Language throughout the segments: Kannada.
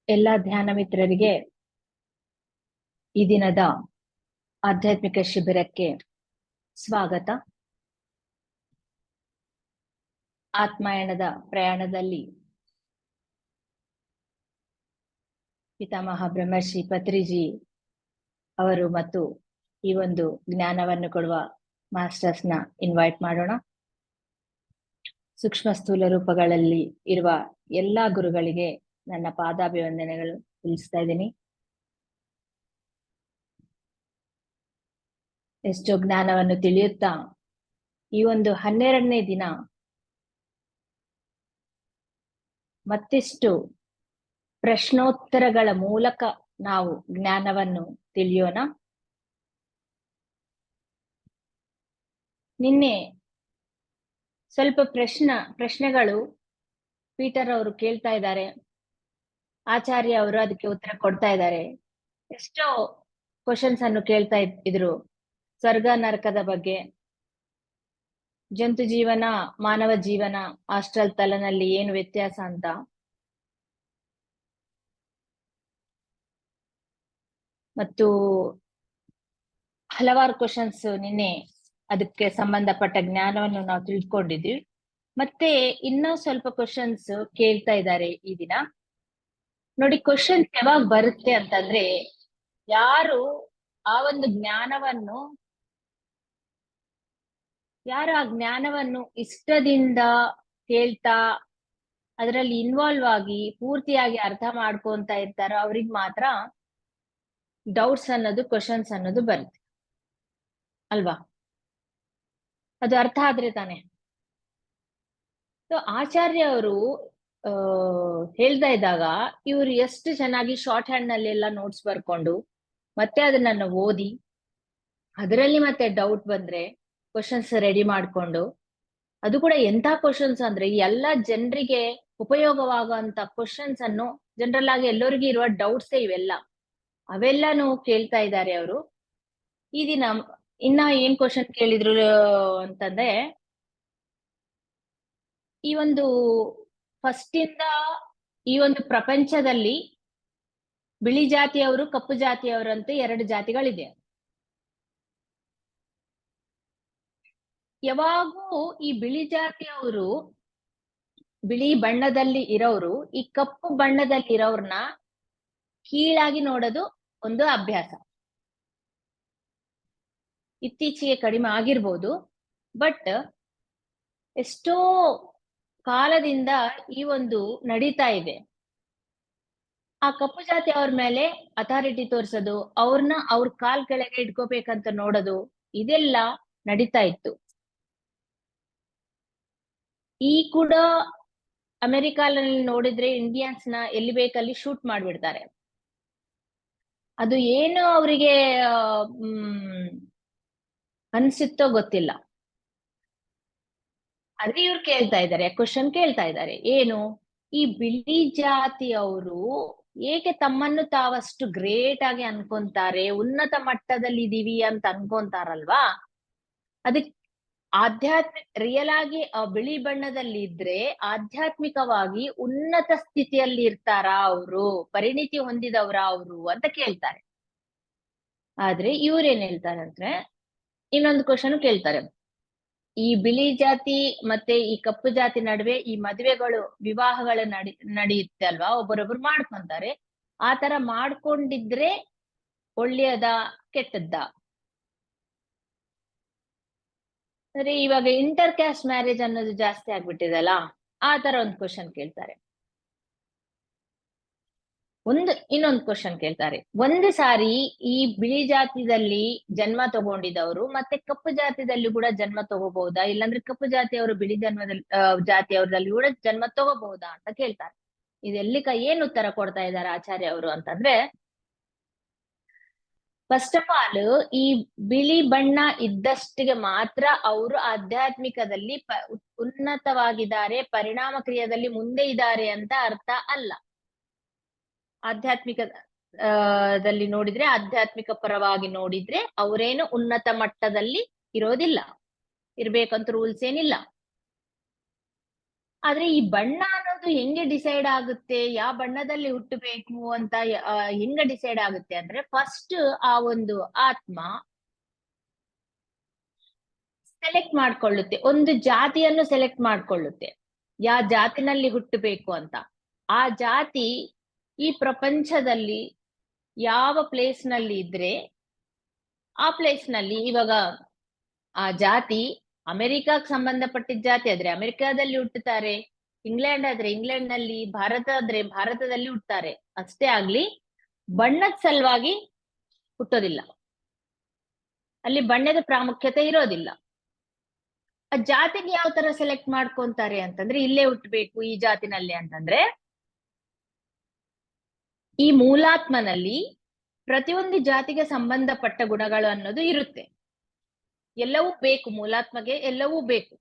ಎಲ್ಲ ಧ್ಯಾನ ಮಿತ್ರರಿಗೆ ಈ ದಿನದ ಆಧ್ಯಾತ್ಮಿಕ ಶಿಬಿರಕ್ಕೆ ಸ್ವಾಗತ. ಆತ್ಮಾಯಣದ ಪ್ರಯಾಣದಲ್ಲಿ ಪಿತಾಮಹ ಬ್ರಹ್ಮರ್ಷಿ ಪತ್ರಿಜಿ ಅವರು ಮತ್ತು ಈ ಒಂದು ಜ್ಞಾನವನ್ನು ಕೊಡುವ ಮಾಸ್ಟರ್ಸ್ ನ ಇನ್ವೈಟ್ ಮಾಡೋಣ. ಸೂಕ್ಷ್ಮ ಸ್ಥೂಲ ರೂಪಗಳಲ್ಲಿ ಇರುವ ಎಲ್ಲಾ ಗುರುಗಳಿಗೆ ನನ್ನ ಪಾದಾಭಿವಂದನೆಗಳು ತಿಳಿಸ್ತಾ ಇದ್ದೀನಿ. ಎಷ್ಟೋ ಜ್ಞಾನವನ್ನು ತಿಳಿಯುತ್ತಾ ಈ ಒಂದು 12ನೇ ದಿನ ಮತ್ತಿಷ್ಟು ಪ್ರಶ್ನೋತ್ತರಗಳ ಮೂಲಕ ನಾವು ಜ್ಞಾನವನ್ನು ತಿಳಿಯೋಣ. ನಿನ್ನೆ ಸ್ವಲ್ಪ ಪ್ರಶ್ನೆಗಳು ಪೀಟರ್ ಅವರು ಕೇಳ್ತಾ ಇದ್ದಾರೆ, ಆಚಾರ್ಯ ಅವರು ಅದಕ್ಕೆ ಉತ್ತರ ಕೊಡ್ತಾ ಇದ್ದಾರೆ. ಎಷ್ಟೋ ಕ್ವಶನ್ಸ್ ಅನ್ನು ಕೇಳ್ತಾ ಇದ್ರು. ಸ್ವರ್ಗ ನರಕದ ಬಗ್ಗೆ, ಜಂತು ಜೀವನ ಮಾನವ ಜೀವನ ಆಸ್ಟ್ರಲ್ ತಲನಲ್ಲಿ ಏನು ವ್ಯತ್ಯಾಸ ಅಂತ, ಮತ್ತು ಹಲವಾರು ಕ್ವಶನ್ಸ್ ನಿನ್ನೆ ಅದಕ್ಕೆ ಸಂಬಂಧಪಟ್ಟ ಜ್ಞಾನವನ್ನು ನಾವು ತಿಳ್ಕೊಂಡಿದ್ವಿ. ಮತ್ತೆ ಇನ್ನೂ ಸ್ವಲ್ಪ ಕ್ವಶನ್ಸ್ ಕೇಳ್ತಾ ಇದ್ದಾರೆ ಈ ದಿನ. ನೋಡಿ, ಕ್ವಶನ್ಸ್ ಯಾವಾಗ ಬರುತ್ತೆ ಅಂತಂದ್ರೆ, ಯಾರು ಆ ಜ್ಞಾನವನ್ನು ಇಷ್ಟದಿಂದ ಕೇಳ್ತಾ ಅದರಲ್ಲಿ ಇನ್ವಾಲ್ವ್ ಆಗಿ ಪೂರ್ತಿಯಾಗಿ ಅರ್ಥ ಮಾಡ್ಕೊಂತ ಇರ್ತಾರೋ ಅವ್ರಿಗೆ ಮಾತ್ರ ಡೌಟ್ಸ್ ಅನ್ನೋದು, ಕ್ವಶನ್ಸ್ ಅನ್ನೋದು ಬರುತ್ತೆ ಅಲ್ವಾ? ಅದು ಅರ್ಥ ಆದ್ರೆ ತಾನೆ. ಆಚಾರ್ಯ ಅವರು ಹೇಳ್ತಾ ಇದ್ದಾಗ ಇವ್ರು ಎಷ್ಟು ಚೆನ್ನಾಗಿ ಶಾರ್ಟ್ ಹ್ಯಾಂಡ್ ನಲ್ಲಿ ಎಲ್ಲ ನೋಟ್ಸ್ ಬರ್ಕೊಂಡು ಮತ್ತೆ ಅದನ್ನ ಓದಿ ಅದರಲ್ಲಿ ಮತ್ತೆ ಡೌಟ್ ಬಂದ್ರೆ ಕ್ವಶನ್ಸ್ ರೆಡಿ ಮಾಡ್ಕೊಂಡು, ಅದು ಕೂಡ ಎಂತ ಕ್ವಶನ್ಸ್ ಅಂದ್ರೆ ಎಲ್ಲ ಜನರಿಗೆ ಉಪಯೋಗವಾಗುವಂತ ಕ್ವಶನ್ಸ್ ಅನ್ನು, ಜನರಲ್ ಆಗಿ ಎಲ್ಲರಿಗೂ ಇರುವ ಡೌಟ್ಸೇ ಇವೆಲ್ಲ, ಅವೆಲ್ಲಾನು ಕೇಳ್ತಾ ಇದ್ದಾರೆ ಅವರು ಈ ದಿನ. ಇನ್ನ ಏನ್ ಕ್ವಶನ್ ಕೇಳಿದ್ರು ಅಂತಂದ್ರೆ, ಈ ಒಂದು ಫಸ್ಟ್ ಇಂದ ಈ ಒಂದು ಪ್ರಪಂಚದಲ್ಲಿ ಬಿಳಿ ಜಾತಿಯವರು ಕಪ್ಪು ಜಾತಿಯವರು ಅಂತ 2 ಜಾತಿಗಳಿದೆ. ಯಾವಾಗೂ ಈ ಬಿಳಿ ಜಾತಿಯವರು, ಬಿಳಿ ಬಣ್ಣದಲ್ಲಿ ಇರೋರು ಈ ಕಪ್ಪು ಬಣ್ಣದಲ್ಲಿ ಇರೋರ್ನ ಕೀಳಾಗಿ ನೋಡೋದು ಒಂದು ಅಭ್ಯಾಸ. ಇತ್ತೀಚೆಗೆ ಕಡಿಮೆ ಆಗಿರ್ಬೋದು, ಬಟ್ ಎಷ್ಟೋ ಕಾಲದಿಂದ ಈ ಒಂದು ನಡೀತಾ ಇದೆ. ಆ ಕಪ್ಪು ಜಾತಿ ಅವ್ರ ಮೇಲೆ ಅಥಾರಿಟಿ ತೋರ್ಸೋದು, ಅವ್ರನ್ನ ಅವ್ರ ಕಾಲ್ ಕೆಳಗೆ ಇಟ್ಕೋಬೇಕಂತ ನೋಡೋದು, ಇದೆಲ್ಲ ನಡೀತಾ ಇತ್ತು. ಈ ಕೂಡ ಅಮೆರಿಕಾದಲ್ಲಿ ನೋಡಿದ್ರೆ ಇಂಡಿಯನ್ಸ್ ನ ಎಲ್ಲಿ ಬೇಕಲ್ಲಿ ಶೂಟ್ ಮಾಡ್ಬಿಡ್ತಾರೆ. ಅದು ಏನು ಅವರಿಗೆ ಅನ್ಸುತ್ತೋ ಗೊತ್ತಿಲ್ಲ. ಅದೇ ಇವ್ರು ಕೇಳ್ತಾ ಇದ್ದಾರೆ, ಕ್ವಶನ್ ಕೇಳ್ತಾ ಇದ್ದಾರೆ, ಏನು ಈ ಬಿಳಿ ಜಾತಿಯವರು ಏಕೆ ತಮ್ಮನ್ನು ತಾವಷ್ಟು ಗ್ರೇಟ್ ಆಗಿ ಅನ್ಕೊಂತಾರೆ, ಉನ್ನತ ಮಟ್ಟದಲ್ಲಿ ಇದೀವಿ ಅಂತ ಅನ್ಕೊಂತಾರಲ್ವಾ? ಅದಕ್ಕೆ ರಿಯಲ್ ಆಗಿ ಬಿಳಿ ಬಣ್ಣದಲ್ಲಿ ಇದ್ರೆ ಆಧ್ಯಾತ್ಮಿಕವಾಗಿ ಉನ್ನತ ಸ್ಥಿತಿಯಲ್ಲಿ ಇರ್ತಾರ ಅವರು, ಪರಿಣಿತಿ ಹೊಂದಿದವರ ಅವರು ಅಂತ ಕೇಳ್ತಾರೆ. ಆದ್ರೆ ಇವ್ರೇನ್ ಹೇಳ್ತಾರೆ ಅಂದ್ರೆ, ಇನ್ನೊಂದು ಕ್ವಶನ್ ಕೇಳ್ತಾರೆ, ಈ ಬಿಳಿ ಜಾತಿ ಮತ್ತೆ ಈ ಕಪ್ಪು ಜಾತಿ ನಡುವೆ ಈ ಮದುವೆಗಳು, ವಿವಾಹಗಳು ನಡೆಯುತ್ತೆ ಅಲ್ವಾ, ಒಬ್ಬರೊಬ್ರು ಮಾಡ್ಕೊಂತಾರೆ. ಆ ತರ ಮಾಡ್ಕೊಂಡಿದ್ರೆ ಒಳ್ಳೆಯದ ಕೆಟ್ಟದ್ದ? ಸರಿ, ಇವಾಗ ಇಂಟರ್ ಕ್ಯಾಸ್ಟ್ ಮ್ಯಾರೇಜ್ ಅನ್ನೋದು ಜಾಸ್ತಿ ಆಗ್ಬಿಟ್ಟಿದಲ್ಲ, ಆ ತರ ಒಂದು ಕ್ವಶನ್ ಕೇಳ್ತಾರೆ. ಇನ್ನೊಂದು ಕ್ವಶನ್ ಕೇಳ್ತಾರೆ, ಒಂದು ಸಾರಿ ಈ ಬಿಳಿ ಜಾತಿಯಲ್ಲಿ ಜನ್ಮ ತಗೊಂಡಿದವರು ಮತ್ತೆ ಕಪ್ಪು ಜಾತಿಯಲ್ಲಿ ಕೂಡ ಜನ್ಮ ತಗೋಬಹುದಾ, ಇಲ್ಲಾಂದ್ರೆ ಕಪ್ಪು ಜಾತಿಯವರು ಬಿಳಿ ಜಾತಿಯವರಲ್ಲಿ ಕೂಡ ಜನ್ಮ ತಗೋಬಹುದಾ ಅಂತ ಕೇಳ್ತಾರೆ. ಏನ್ ಉತ್ತರ ಕೊಡ್ತಾ ಇದ್ದಾರೆ ಆಚಾರ್ಯ ಅವರು ಅಂತಂದ್ರೆ, ಫಸ್ಟ್ ಆಫ್ ಆಲ್ ಈ ಬಿಳಿ ಬಣ್ಣ ಇದ್ದಷ್ಟಿಗೆ ಮಾತ್ರ ಅವರು ಆಧ್ಯಾತ್ಮಿಕದಲ್ಲಿ ಉನ್ನತವಾಗಿದ್ದಾರೆ, ಪರಿಣಾಮ ಕ್ರಿಯೆಯಲ್ಲಿ ಮುಂದೆ ಇದ್ದಾರೆ ಅಂತ ಅರ್ಥ ಅಲ್ಲ. ಆಧ್ಯಾತ್ಮಿಕದಲ್ಲಿ ನೋಡಿದ್ರೆ, ಆಧ್ಯಾತ್ಮಿಕ ಪರವಾಗಿ ನೋಡಿದ್ರೆ ಅವರೇನು ಉನ್ನತ ಮಟ್ಟದಲ್ಲಿ ಇರೋದಿಲ್ಲ, ಇರ್ಬೇಕಂತ ರೂಲ್ಸ್ ಏನಿಲ್ಲ. ಆದ್ರೆ ಈ ಬಣ್ಣ ಅನ್ನೋದು ಅದು ಹೆಂಗೆ ಡಿಸೈಡ್ ಆಗುತ್ತೆ, ಯಾವ ಬಣ್ಣದಲ್ಲಿ ಹುಟ್ಟಬೇಕು ಅಂತ ಹೆಂಗ ಡಿಸೈಡ್ ಆಗುತ್ತೆ ಅಂದ್ರೆ, ಫಸ್ಟ್ ಆ ಒಂದು ಆತ್ಮ ಸೆಲೆಕ್ಟ್ ಮಾಡ್ಕೊಳ್ಳುತ್ತೆ, ಒಂದು ಜಾತಿಯನ್ನು ಸೆಲೆಕ್ಟ್ ಮಾಡ್ಕೊಳ್ಳುತ್ತೆ, ಯಾವ ಜಾತಿನಲ್ಲಿ ಹುಟ್ಟಬೇಕು ಅಂತ. ಆ ಜಾತಿ ಈ ಪ್ರಪಂಚದಲ್ಲಿ ಯಾವ ಪ್ಲೇಸ್ ನಲ್ಲಿ ಇದ್ರೆ ಆ ಪ್ಲೇಸ್ ನಲ್ಲಿ, ಇವಾಗ ಆ ಜಾತಿ ಅಮೆರಿಕಕ್ಕೆ ಸಂಬಂಧಪಟ್ಟಿದ್ದ ಜಾತಿ ಆದ್ರೆ ಅಮೆರಿಕಾದಲ್ಲಿ ಹುಟ್ಟುತ್ತಾರೆ, ಇಂಗ್ಲೆಂಡ್ ಆದ್ರೆ ಇಂಗ್ಲೆಂಡ್ ನಲ್ಲಿ, ಭಾರತ ಆದ್ರೆ ಭಾರತದಲ್ಲಿ ಹುಟ್ಟುತ್ತಾರೆ. ಅಷ್ಟೇ ಆಗ್ಲಿ, ಬಣ್ಣದ ಸಲುವಾಗಿ ಹುಟ್ಟೋದಿಲ್ಲ, ಅಲ್ಲಿ ಬಣ್ಣದ ಪ್ರಾಮುಖ್ಯತೆ ಇರೋದಿಲ್ಲ. ಆ ಜಾತಿಗೆ ಯಾವ ತರ ಸೆಲೆಕ್ಟ್ ಮಾಡ್ಕೊಂತಾರೆ ಅಂತಂದ್ರೆ, ಇಲ್ಲೇ ಹುಟ್ಟಬೇಕು ಈ ಜಾತಿನಲ್ಲಿ ಅಂತಂದ್ರೆ, ಈ ಮೂಲಾತ್ಮನಲ್ಲಿ ಪ್ರತಿಯೊಂದು ಜಾತಿಗೆ ಸಂಬಂಧಪಟ್ಟ ಗುಣಗಳು ಅನ್ನೋದು ಇರುತ್ತೆ. ಎಲ್ಲವೂ ಬೇಕು, ಮೂಲಾತ್ಮಗೆ ಎಲ್ಲವೂ ಬೇಕು.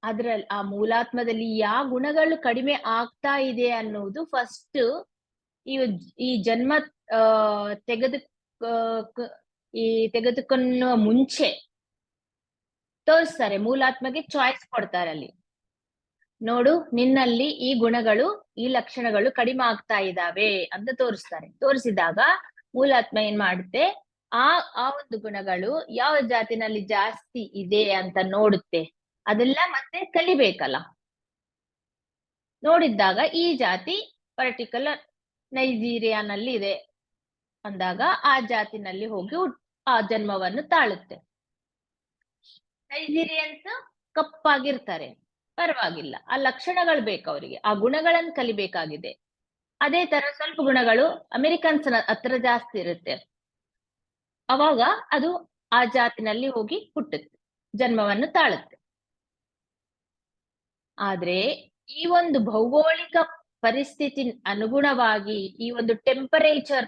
ಅದ್ರಲ್ಲಿ ಆ ಮೂಲಾತ್ಮದಲ್ಲಿ ಯಾವ ಗುಣಗಳು ಕಡಿಮೆ ಆಗ್ತಾ ಇದೆ ಅನ್ನೋದು ಫಸ್ಟ್ ಈ ಜನ್ಮ ತೆಗೆದು ತೆಗೆದುಕೊಳ್ಳುವ ಮುಂಚೆ ತೋರಿಸ್ತಾರೆ. ಮೂಲಾತ್ಮಗೆ ಚಾಯ್ಸ್ ಕೊಡ್ತಾರೆ, ಅಲ್ಲಿ ನೋಡು ನಿನ್ನಲ್ಲಿ ಈ ಗುಣಗಳು, ಈ ಲಕ್ಷಣಗಳು ಕಡಿಮೆ ಆಗ್ತಾ ಇದ್ದಾವೆ ಅಂತ ತೋರಿಸ್ತಾರೆ. ತೋರಿಸಿದಾಗ ಮೂಲಾತ್ಮ ಏನ್ ಮಾಡುತ್ತೆ, ಆ ಒಂದು ಗುಣಗಳು ಯಾವ ಜಾತಿನಲ್ಲಿ ಜಾಸ್ತಿ ಇದೆ ಅಂತ ನೋಡುತ್ತೆ. ಅದೆಲ್ಲ ಮತ್ತೆ ಕಲಿಬೇಕಲ್ಲ. ನೋಡಿದ್ದಾಗ ಈ ಜಾತಿ ಪರ್ಟಿಕ್ಯುಲರ್ ನೈಜೀರಿಯಾನಲ್ಲಿ ಇದೆ ಅಂದಾಗ ಆ ಜಾತಿನಲ್ಲಿ ಹೋಗಿ ಆ ಜನ್ಮವನ್ನು ತಾಳುತ್ತೆ. ನೈಜೀರಿಯನ್ಸ್ ಕಪ್ಪಾಗಿರ್ತಾರೆ, ಪರವಾಗಿಲ್ಲ, ಆ ಲಕ್ಷಣಗಳು ಬೇಕು ಅವರಿಗೆ, ಆ ಗುಣಗಳನ್ನು ಕಲಿಬೇಕಾಗಿದೆ. ಅದೇ ತರ ಸ್ವಲ್ಪ ಗುಣಗಳು ಅಮೆರಿಕನ್ಸ್ ಹತ್ರ ಜಾಸ್ತಿ ಇರುತ್ತೆ, ಅವಾಗ ಅದು ಆ ಜಾತಿನಲ್ಲಿ ಹೋಗಿ ಹುಟ್ಟುತ್ತೆ, ಜನ್ಮವನ್ನು ತಾಳುತ್ತೆ. ಆದ್ರೆ ಈ ಒಂದು ಭೌಗೋಳಿಕ ಪರಿಸ್ಥಿತಿ ಅನುಗುಣವಾಗಿ ಈ ಒಂದು ಟೆಂಪರೇಚರ್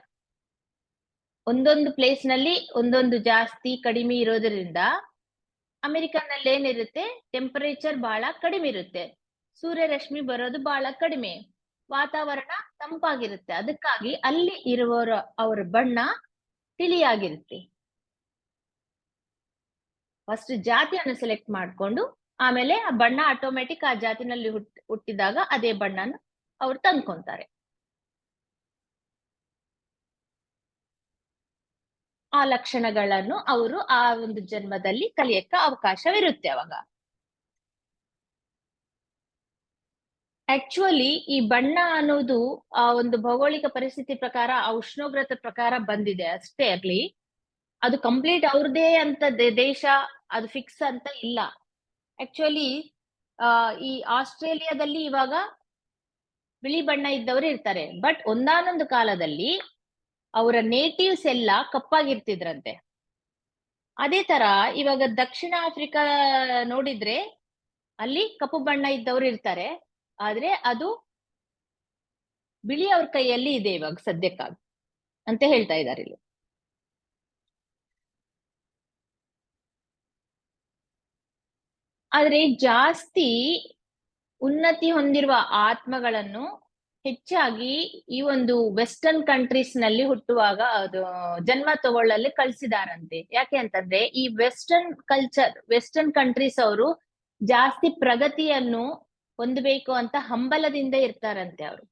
ಒಂದೊಂದು ಪ್ಲೇಸ್ ನಲ್ಲಿ ಒಂದೊಂದು ಜಾಸ್ತಿ ಕಡಿಮೆ ಇರೋದ್ರಿಂದ, ಅಮೆರಿಕನ್ ನಲ್ಲಿ ಏನಿರುತ್ತೆ, ಟೆಂಪರೇಚರ್ ಬಹಳ ಕಡಿಮೆ ಇರುತ್ತೆ, ಸೂರ್ಯರಶ್ಮಿ ಬರೋದು ಬಹಳ ಕಡಿಮೆ, ವಾತಾವರಣ ತಂಪಾಗಿರುತ್ತೆ. ಅದಕ್ಕಾಗಿ ಅಲ್ಲಿ ಇರುವವರ ಅವರ ಬಣ್ಣ ತಿಳಿಯಾಗಿರುತ್ತೆ. ಫಸ್ಟ್ ಜಾತಿಯನ್ನು ಸೆಲೆಕ್ಟ್ ಮಾಡ್ಕೊಂಡು ಆಮೇಲೆ ಆ ಬಣ್ಣ ಆಟೋಮೆಟಿಕ್ ಆ ಜಾತಿನಲ್ಲಿ ಹುಟ್ಟಿದಾಗ ಅದೇ ಬಣ್ಣನ ಅವ್ರು ತಂದ್ಕೊಂತಾರೆ. ಆ ಲಕ್ಷಣಗಳನ್ನು ಅವರು ಆ ಒಂದು ಜನ್ಮದಲ್ಲಿ ಕಲಿಯಕ್ಕ ಅವಕಾಶವಿರುತ್ತೆ. ಅವಾಗ ಆಕ್ಚುಲಿ ಈ ಬಣ್ಣ ಅನ್ನೋದು ಆ ಒಂದು ಭೌಗೋಳಿಕ ಪರಿಸ್ಥಿತಿ ಪ್ರಕಾರ, ಆ ಉಷ್ಣೋಗ್ರತೆ ಪ್ರಕಾರ ಬಂದಿದೆ ಅಷ್ಟೇ ಆಗ್ಲಿ, ಅದು ಕಂಪ್ಲೀಟ್ ಅವ್ರದೇ ಅಂತ ದೇಶ ಅದು ಫಿಕ್ಸ್ ಅಂತ ಇಲ್ಲ. ಆಕ್ಚುಲಿ ಈ ಆಸ್ಟ್ರೇಲಿಯಾದಲ್ಲಿ ಇವಾಗ ಬಿಳಿ ಬಣ್ಣ ಇದ್ದವರು ಇರ್ತಾರೆ, ಬಟ್ ಒಂದಾನೊಂದು ಕಾಲದಲ್ಲಿ ಅವರ ನೇಟಿವ್ಸ್ ಎಲ್ಲ ಕಪ್ಪಾಗಿರ್ತಿದ್ರಂತೆ. ಅದೇ ತರ ಇವಾಗ ದಕ್ಷಿಣ ಆಫ್ರಿಕಾ ನೋಡಿದ್ರೆ ಅಲ್ಲಿ ಕಪ್ಪು ಬಣ್ಣ ಇದ್ದವರು ಇರ್ತಾರೆ, ಆದ್ರೆ ಅದು ಬಿಳಿ ಅವ್ರ ಕೈಯಲ್ಲಿ ಇದೆ ಇವಾಗ ಸದ್ಯಕ್ಕಾಗಿ ಅಂತ ಹೇಳ್ತಾ ಇದ್ದಾರೆ ಇಲ್ಲಿ. ಆದ್ರೆ ಜಾಸ್ತಿ ಉನ್ನತಿ ಹೊಂದಿರುವ ಆತ್ಮಗಳನ್ನು ಹೆಚ್ಚಾಗಿ ಈ ಒಂದು ವೆಸ್ಟರ್ನ್ ಕಂಟ್ರೀಸ್ ನಲ್ಲಿ ಹುಟ್ಟುವಾಗ ಅದು ಜನ್ಮ ತಗೊಳ್ಳಲು ಕಳ್ಸಿದಾರಂತೆ. ಯಾಕೆ ಅಂತಂದ್ರೆ ಈ ವೆಸ್ಟರ್ನ್ ಕಲ್ಚರ್, ವೆಸ್ಟರ್ನ್ ಕಂಟ್ರೀಸ್ ಅವರು ಜಾಸ್ತಿ ಪ್ರಗತಿಯನ್ನು ಹೊಂದಬೇಕು ಅಂತ ಹಂಬಲದಿಂದ ಇರ್ತಾರಂತೆ. ಅವರು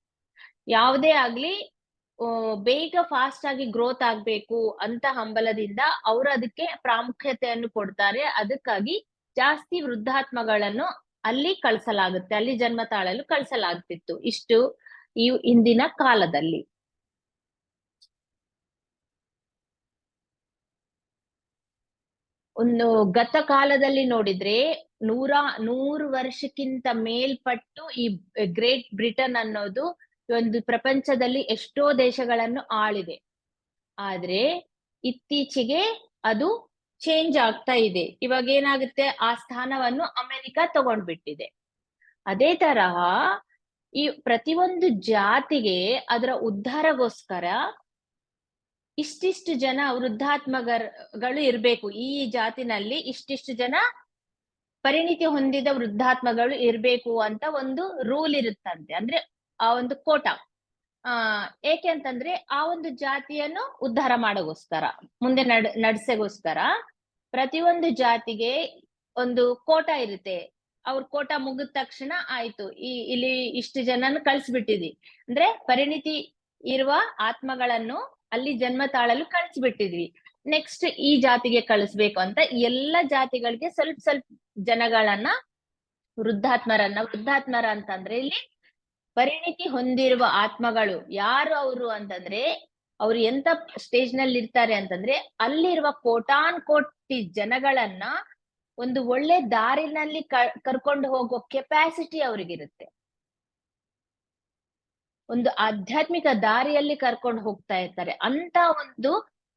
ಯಾವುದೇ ಆಗ್ಲಿ ಬೇಗ ಫಾಸ್ಟ್ ಆಗಿ ಗ್ರೋತ್ ಆಗ್ಬೇಕು ಅಂತ ಹಂಬಲದಿಂದ ಅವರು ಅದಕ್ಕೆ ಪ್ರಾಮುಖ್ಯತೆಯನ್ನು ಕೊಡ್ತಾರೆ. ಅದಕ್ಕಾಗಿ ಜಾಸ್ತಿ ವೃದ್ಧಾತ್ಮಗಳನ್ನು ಅಲ್ಲಿ ಕಳ್ಸಲಾಗುತ್ತೆ, ಅಲ್ಲಿ ಜನ್ಮ ತಾಳಲು ಕಳ್ಸಲಾಗ್ತಿತ್ತು ಇಷ್ಟು ಈ ಹಿಂದಿನ ಕಾಲದಲ್ಲಿ. ಒಂದು ಗತ ಕಾಲದಲ್ಲಿ ನೋಡಿದ್ರೆ 100 ವರ್ಷಕ್ಕಿಂತ ಮೇಲ್ಪಟ್ಟು ಈ ಗ್ರೇಟ್ ಬ್ರಿಟನ್ ಅನ್ನೋದು ಒಂದು ಪ್ರಪಂಚದಲ್ಲಿ ಎಷ್ಟೋ ದೇಶಗಳನ್ನು ಆಳಿದೆ. ಆದ್ರೆ ಇತ್ತೀಚೆಗೆ ಅದು ಚೇಂಜ್ ಆಗ್ತಾ ಇದೆ. ಇವಾಗ ಏನಾಗುತ್ತೆ, ಆ ಸ್ಥಾನವನ್ನು ಅಮೆರಿಕ ತಗೊಂಡ್ಬಿಟ್ಟಿದೆ. ಅದೇ ತರಹ ಈ ಪ್ರತಿಯೊಂದು ಜಾತಿಗೆ ಅದರ ಉದ್ಧಾರಗೋಸ್ಕರ ಇಷ್ಟಿಷ್ಟು ಜನ ವೃದ್ಧಾತ್ಮಗಳು ಇರ್ಬೇಕು, ಈ ಜಾತಿನಲ್ಲಿ ಇಷ್ಟಿಷ್ಟು ಜನ ಪರಿಣಿತಿ ಹೊಂದಿದ ವೃದ್ಧಾತ್ಮಗಳು ಇರ್ಬೇಕು ಅಂತ ಒಂದು ರೂಲ್ ಇರುತ್ತಂತೆ. ಅಂದ್ರೆ ಆ ಒಂದು ಕೋಟ ಏಕೆ ಅಂತಂದ್ರೆ ಆ ಒಂದು ಜಾತಿಯನ್ನು ಉದ್ಧಾರ ಮಾಡೋಗೋಸ್ಕರ, ಮುಂದೆ ನಡ್ಸೆಗೋಸ್ಕರ ಪ್ರತಿಯೊಂದು ಜಾತಿಗೆ ಒಂದು ಕೋಟ ಇರುತ್ತೆ. ಅವ್ರ ಕೋಟ ಮುಗಿದ ತಕ್ಷಣ ಆಯ್ತು, ಇಲ್ಲಿ ಇಷ್ಟು ಜನನ ಕಳ್ಸಿಬಿಟ್ಟಿದ್ವಿ, ಅಂದ್ರೆ ಪರಿಣಿತಿ ಇರುವ ಆತ್ಮಗಳನ್ನು ಅಲ್ಲಿ ಜನ್ಮ ತಾಳಲು ಕಳ್ಸಿಬಿಟ್ಟಿದ್ವಿ, ನೆಕ್ಸ್ಟ್ ಈ ಜಾತಿಗೆ ಕಳಿಸ್ಬೇಕು ಅಂತ ಎಲ್ಲ ಜಾತಿಗಳಿಗೆ ಸ್ವಲ್ಪ ಸ್ವಲ್ಪ ಜನಗಳನ್ನ, ವೃದ್ಧಾತ್ಮರ ಅಂತಂದ್ರೆ ಇಲ್ಲಿ ಪರಿಣಿತಿ ಹೊಂದಿರುವ ಆತ್ಮಗಳು. ಯಾರು ಅವರು ಅಂತಂದ್ರೆ ಅವ್ರು ಎಂತ ಸ್ಟೇಜ್ ನಲ್ಲಿ ಇರ್ತಾರೆ ಅಂತಂದ್ರೆ ಅಲ್ಲಿರುವ ಕೋಟಾನ್ ಕೋಟಿ ಜನಗಳನ್ನ ಒಂದು ಒಳ್ಳೆ ದಾರಿನಲ್ಲಿ ಕರ್ಕೊಂಡು ಹೋಗೋ ಕೆಪಾಸಿಟಿ ಅವ್ರಿಗಿರುತ್ತೆ. ಒಂದು ಆಧ್ಯಾತ್ಮಿಕ ದಾರಿಯಲ್ಲಿ ಕರ್ಕೊಂಡು ಹೋಗ್ತಾ ಇರ್ತಾರೆ. ಅಂತ ಒಂದು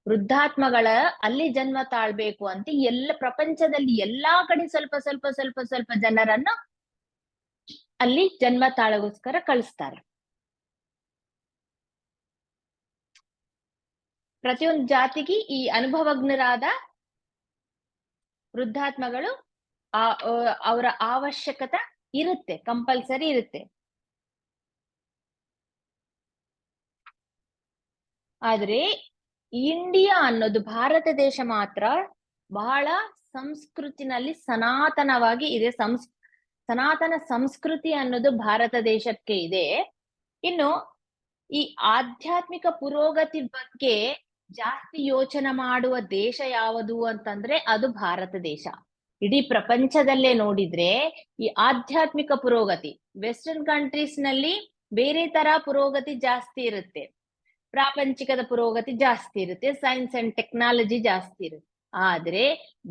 ವೃದ್ಧಾತ್ಮಗಳ ಅಲ್ಲಿ ಜನ್ಮ ತಾಳ್ಬೇಕು ಅಂತ ಎಲ್ಲ ಪ್ರಪಂಚದಲ್ಲಿ ಎಲ್ಲಾ ಕಡೆ ಸ್ವಲ್ಪ ಸ್ವಲ್ಪ ಸ್ವಲ್ಪ ಸ್ವಲ್ಪ ಜನರನ್ನು ಅಲ್ಲಿ ಜನ್ಮ ತಾಳಗೋಸ್ಕರ ಕಳಿಸ್ತಾರೆ. ಪ್ರತಿಯೊಂದು ಜಾತಿಗೆ ಈ ಅನುಭವಜ್ಞರಾದ ವೃದ್ಧಾತ್ಮಗಳು ಅವರ ಅವಶ್ಯಕತೆ ಇರುತ್ತೆ, ಕಂಪಲ್ಸರಿ ಇರುತ್ತೆ. ಆದ್ರೆ ಇಂಡಿಯಾ ಅನ್ನೋದು, ಭಾರತ ದೇಶ ಮಾತ್ರ ಬಹಳ ಸಂಸ್ಕೃತಿನಲ್ಲಿ ಸನಾತನವಾಗಿ ಇದೆ. ಸನಾತನ ಸಂಸ್ಕೃತಿ ಅನ್ನೋದು ಭಾರತ ದೇಶಕ್ಕೆ ಇದೆ. ಇನ್ನು ಈ ಆಧ್ಯಾತ್ಮಿಕ ಪುರೋಗತಿ ಬಗ್ಗೆ ಜಾಸ್ತಿ ಯೋಚನೆ ಮಾಡುವ ದೇಶ ಯಾವುದು ಅಂತಂದ್ರೆ ಅದು ಭಾರತ ದೇಶ. ಇಡೀ ಪ್ರಪಂಚದಲ್ಲೇ ನೋಡಿದ್ರೆ ಈ ಆಧ್ಯಾತ್ಮಿಕ ಪುರೋಗತಿ, ವೆಸ್ಟರ್ನ್ ಕಂಟ್ರೀಸ್ ನಲ್ಲಿ ಬೇರೆ ತರ ಪುರೋಗತಿ ಜಾಸ್ತಿ ಇರುತ್ತೆ, ಪ್ರಾಪಂಚಿಕದ ಪುರೋಗತಿ ಜಾಸ್ತಿ ಇರುತ್ತೆ, ಸೈನ್ಸ್ ಅಂಡ್ ಟೆಕ್ನಾಲಜಿ ಜಾಸ್ತಿ ಇರುತ್ತೆ. ಆದ್ರೆ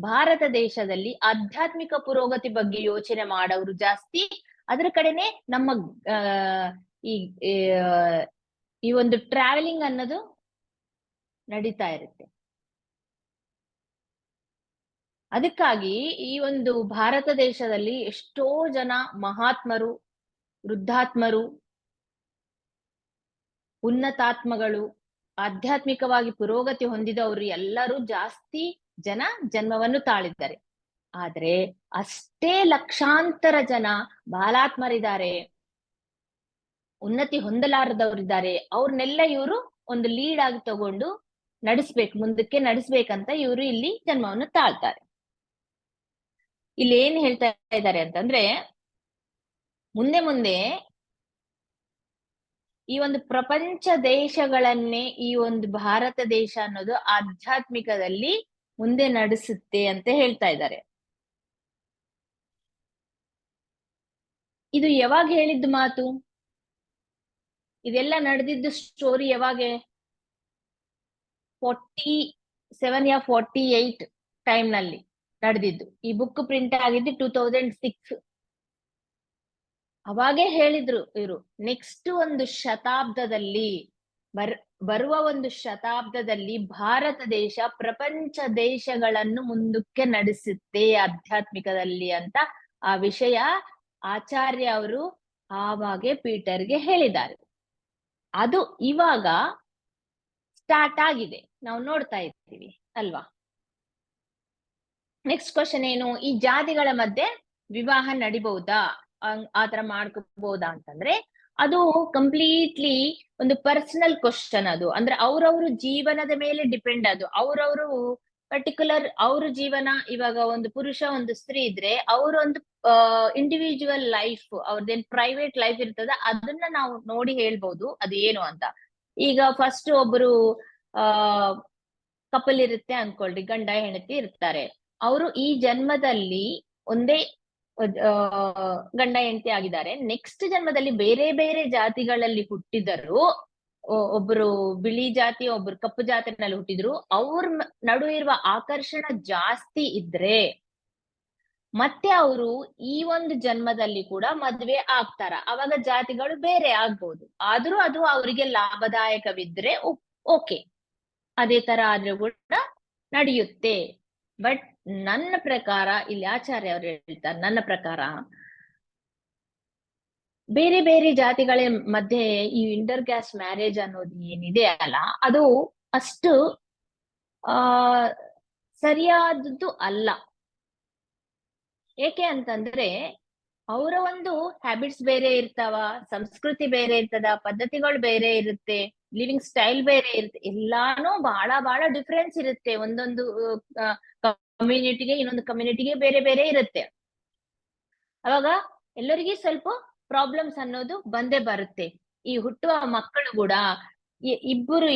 ಭಾರತ ದೇಶದಲ್ಲಿ ಆಧ್ಯಾತ್ಮಿಕ ಪುರೋಗತಿ ಬಗ್ಗೆ ಯೋಚನೆ ಮಾಡೋರು ಜಾಸ್ತಿ. ಅದ್ರ ಕಡೆನೆ ನಮ್ಮ ಈ ಒಂದು ಟ್ರಾವೆಲಿಂಗ್ ಅನ್ನೋದು ನಡೀತಾ ಇರುತ್ತೆ. ಅದಕ್ಕಾಗಿ ಈ ಒಂದು ಭಾರತ ದೇಶದಲ್ಲಿ ಎಷ್ಟೋ ಜನ ಮಹಾತ್ಮರು, ವೃದ್ಧಾತ್ಮರು, ಉನ್ನತಾತ್ಮಗಳು, ಆಧ್ಯಾತ್ಮಿಕವಾಗಿ ಪುರೋಗತಿ ಹೊಂದಿದವರು ಎಲ್ಲರೂ ಜಾಸ್ತಿ ಜನ ಜನ್ಮವನ್ನು ತಾಳಿದ್ದಾರೆ. ಆದ್ರೆ ಅಷ್ಟೇ ಲಕ್ಷಾಂತರ ಜನ ಬಾಲಾತ್ಮರಿದ್ದಾರೆ, ಉನ್ನತಿ ಹೊಂದಲಾರದವರಿದ್ದಾರೆ. ಅವ್ರನ್ನೆಲ್ಲ ಇವರು ಒಂದು ಲೀಡ್ ಆಗಿ ತಗೊಂಡು ಮುಂದಕ್ಕೆ ನಡೆಸ್ಬೇಕಂತ ಇವರು ಇಲ್ಲಿ ಜನ್ಮವನ್ನು ತಾಳ್ತಾರೆ. ಇಲ್ಲಿ ಏನ್ ಹೇಳ್ತಾ ಇದ್ದಾರೆ ಅಂತಂದ್ರೆ, ಮುಂದೆ ಮುಂದೆ ಈ ಒಂದು ಪ್ರಪಂಚ ದೇಶಗಳನ್ನೇ ಈ ಒಂದು ಭಾರತ ದೇಶ ಅನ್ನೋದು ಆಧ್ಯಾತ್ಮಿಕದಲ್ಲಿ ಮುಂದೆ ನಡೆಸುತ್ತೆ ಅಂತ ಹೇಳ್ತಾ ಇದ್ದಾರೆ. ಇದು ಯಾವಾಗ ಹೇಳಿದ್ದು ಮಾತು? ಇದೆಲ್ಲ ನಡೆದಿದ್ದು ಸ್ಟೋರಿ ಯಾವಾಗ? 47 ಯಾ 48 ಟೈಮ್ ನಲ್ಲಿ ನಡೆದಿದ್ದು. ಈ ಬುಕ್ ಪ್ರಿಂಟ್ ಆಗಿದ್ದು 2006. ಅವಾಗೇ ಹೇಳಿದ್ರು ಇವರು, ನೆಕ್ಸ್ಟ್ ಒಂದು ಶತಾಬ್ದದಲ್ಲಿ ಬರುವ ಒಂದು ಶತಾಬ್ದದಲ್ಲಿ ಭಾರತ ದೇಶ ಪ್ರಪಂಚ ದೇಶಗಳನ್ನು ಮುಂದಕ್ಕೆ ನಡೆಸುತ್ತೆ ಆಧ್ಯಾತ್ಮಿಕದಲ್ಲಿ ಅಂತ ಆ ವಿಷಯ ಆಚಾರ್ಯ ಅವರು ಆವಾಗೆ ಪೀಟರ್ಗೆ ಹೇಳಿದ್ದಾರೆ. ಅದು ಇವಾಗ ಸ್ಟಾರ್ಟ್ ಆಗಿದೆ, ನಾವು ನೋಡ್ತಾ ಇರ್ತೀವಿ ಅಲ್ವಾ. ನೆಕ್ಸ್ಟ್ ಕ್ವಶನ್ ಏನು? ಈ ಜಾತಿಗಳ ಮಧ್ಯೆ ವಿವಾಹ ನಡಿಬಹುದಾ, ಆತರ ಮಾಡ್ಕೋಬಹುದಾ ಅಂತಂದ್ರೆ ಅದು ಕಂಪ್ಲೀಟ್ಲಿ ಒಂದು ಪರ್ಸನಲ್ ಕ್ವಶನ್. ಅದು ಅಂದ್ರೆ ಅವ್ರವ್ರ ಜೀವನದ ಮೇಲೆ ಡಿಪೆಂಡ್. ಅದು ಅವ್ರವ್ರು ಪರ್ಟಿಕ್ಯುಲರ್ ಅವ್ರ ಜೀವನ. ಇವಾಗ ಒಂದು ಪುರುಷ ಒಂದು ಸ್ತ್ರೀ ಇದ್ರೆ ಅವರೊಂದು ಇಂಡಿವಿಜುವಲ್ ಲೈಫ್, ಅವ್ರದ್ದೇನ್ ಪ್ರೈವೇಟ್ ಲೈಫ್ ಇರ್ತದ, ಅದನ್ನ ನಾವು ನೋಡಿ ಹೇಳ್ಬಹುದು ಅದು ಏನು ಅಂತ. ಈಗ ಫಸ್ಟ್ ಒಬ್ರು ಕಪಲ್ ಇರುತ್ತೆ ಅನ್ಕೊಳ್ರಿ, ಗಂಡ ಹೆಂಡತಿ ಇರ್ತಾರೆ. ಅವರು ಈ ಜನ್ಮದಲ್ಲಿ ಒಂದೇ ಗಂಡ ಹೆಂಡತಿ ಆಗಿದ್ದಾರೆ. ನೆಕ್ಸ್ಟ್ ಜನ್ಮದಲ್ಲಿ ಬೇರೆ ಬೇರೆ ಜಾತಿಗಳಲ್ಲಿ ಹುಟ್ಟಿದರು. ಒಬ್ರು ಬಿಳಿ ಜಾತಿ, ಒಬ್ರು ಕಪ್ಪು ಜಾತಿನಲ್ಲಿ ಹುಟ್ಟಿದ್ರು. ಅವ್ರ ನಡುವೆ ಇರುವ ಆಕರ್ಷಣ ಜಾಸ್ತಿ ಇದ್ರೆ ಮತ್ತೆ ಅವರು ಈ ಒಂದು ಜನ್ಮದಲ್ಲಿ ಕೂಡ ಮದ್ವೆ ಆಗ್ತಾರ. ಅವಾಗ ಜಾತಿಗಳು ಬೇರೆ ಆಗ್ಬಹುದು. ಆದ್ರೂ ಅದು ಅವರಿಗೆ ಲಾಭದಾಯಕವಿದ್ರೆ ಓಕೆ, ಅದೇ ತರ ಆದ್ರೂ ಕೂಡ ನಡೆಯುತ್ತೆ. ಬಟ್ ನನ್ನ ಪ್ರಕಾರ, ಇಲ್ಲಿ ಆಚಾರ್ಯ ಅವರು ಹೇಳ್ತಾರೆ, ನನ್ನ ಪ್ರಕಾರ ಬೇರೆ ಬೇರೆ ಜಾತಿಗಳ ಮಧ್ಯೆ ಈ ಇಂಟರ್ ಕ್ಯಾಸ್ಟ್ ಮ್ಯಾರೇಜ್ ಅನ್ನೋದು ಏನಿದೆ ಅಲ್ಲ, ಅದು ಅಷ್ಟು ಸರಿಯಾದದ್ದು ಅಲ್ಲ. ಏಕೆ ಅಂತಂದ್ರೆ ಅವರ ಒಂದು ಹ್ಯಾಬಿಟ್ಸ್ ಬೇರೆ ಇರ್ತಾವ, ಸಂಸ್ಕೃತಿ ಬೇರೆ ಇರ್ತದ, ಪದ್ಧತಿಗಳು ಬೇರೆ ಇರುತ್ತೆ, ಲಿವಿಂಗ್ ಸ್ಟೈಲ್ ಬೇರೆ ಇರುತ್ತೆ. ಎಲ್ಲಾನು ಬಹಳ ಬಹಳ ಡಿಫ್ರೆನ್ಸ್ ಇರುತ್ತೆ. ಒಂದೊಂದು ಕಮ್ಯುನಿಟಿಗೆ ಇನ್ನೊಂದು ಕಮ್ಯುನಿಟಿಗೆ ಬೇರೆ ಬೇರೆ ಇರುತ್ತೆ. ಅವಾಗ ಎಲ್ಲರಿಗೂ ಸ್ವಲ್ಪ ಪ್ರಾಬ್ಲಮ್ಸ್ ಅನ್ನೋದು ಬಂದೇ ಬರುತ್ತೆ. ಈ ಹುಟ್ಟುವ ಮಕ್ಕಳು ಕೂಡ ಇಬ್ಬರು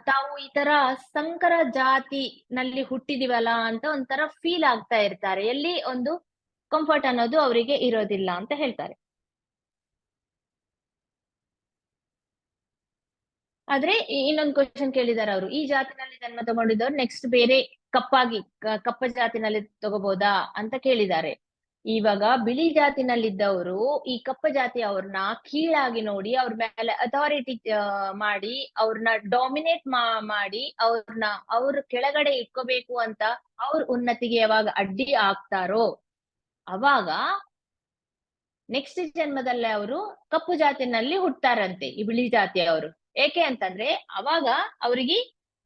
ತಾವು ಈ ತರ ಸಂಕರ ಜಾತಿನಲ್ಲಿ ಹುಟ್ಟಿದಿವಲ್ಲ ಅಂತ ಒಂಥರ ಫೀಲ್ ಆಗ್ತಾ ಇರ್ತಾರೆ. ಎಲ್ಲಿ ಒಂದು ಕಂಫರ್ಟ್ ಅನ್ನೋದು ಅವರಿಗೆ ಇರೋದಿಲ್ಲ ಅಂತ ಹೇಳ್ತಾರೆ. ಆದ್ರೆ ಇನ್ನೊಂದು ಕ್ವಶನ್ ಕೇಳಿದಾರೆ ಅವರು, ಈ ಜಾತಿನಲ್ಲಿ ಜನ್ಮ ತಗೊಂಡಿದ್ದವ್ರು ನೆಕ್ಸ್ಟ್ ಬೇರೆ ಕಪ್ಪ ಜಾತಿನಲ್ಲಿ ತಗೋಬಹುದಾ ಅಂತ ಕೇಳಿದ್ದಾರೆ. ಇವಾಗ ಬಿಳಿ ಜಾತಿನಲ್ಲಿದ್ದವರು ಈ ಕಪ್ಪ ಜಾತಿ ಅವ್ರನ್ನ ಕೀಳಾಗಿ ನೋಡಿ ಅವ್ರ ಮೇಲೆ ಅಥಾರಿಟಿ ಮಾಡಿ ಅವ್ರನ್ನ ಡಾಮಿನೇಟ್ ಮಾಡಿ ಅವ್ರ ಕೆಳಗಡೆ ಇಟ್ಕೋಬೇಕು ಅಂತ ಅವ್ರ ಉನ್ನತಿಗೆ ಯಾವಾಗ ಅಡ್ಡಿ ಆಗ್ತಾರೋ ಅವಾಗ ನೆಕ್ಸ್ಟ್ ಜನ್ಮದಲ್ಲೇ ಅವರು ಕಪ್ಪು ಜಾತಿನಲ್ಲಿ ಹುಟ್ತಾರಂತೆ ಈ ಬಿಳಿ ಜಾತಿಯವರು. ಏಕೆ ಅಂತಂದ್ರೆ ಅವಾಗ ಅವ್ರಿಗೆ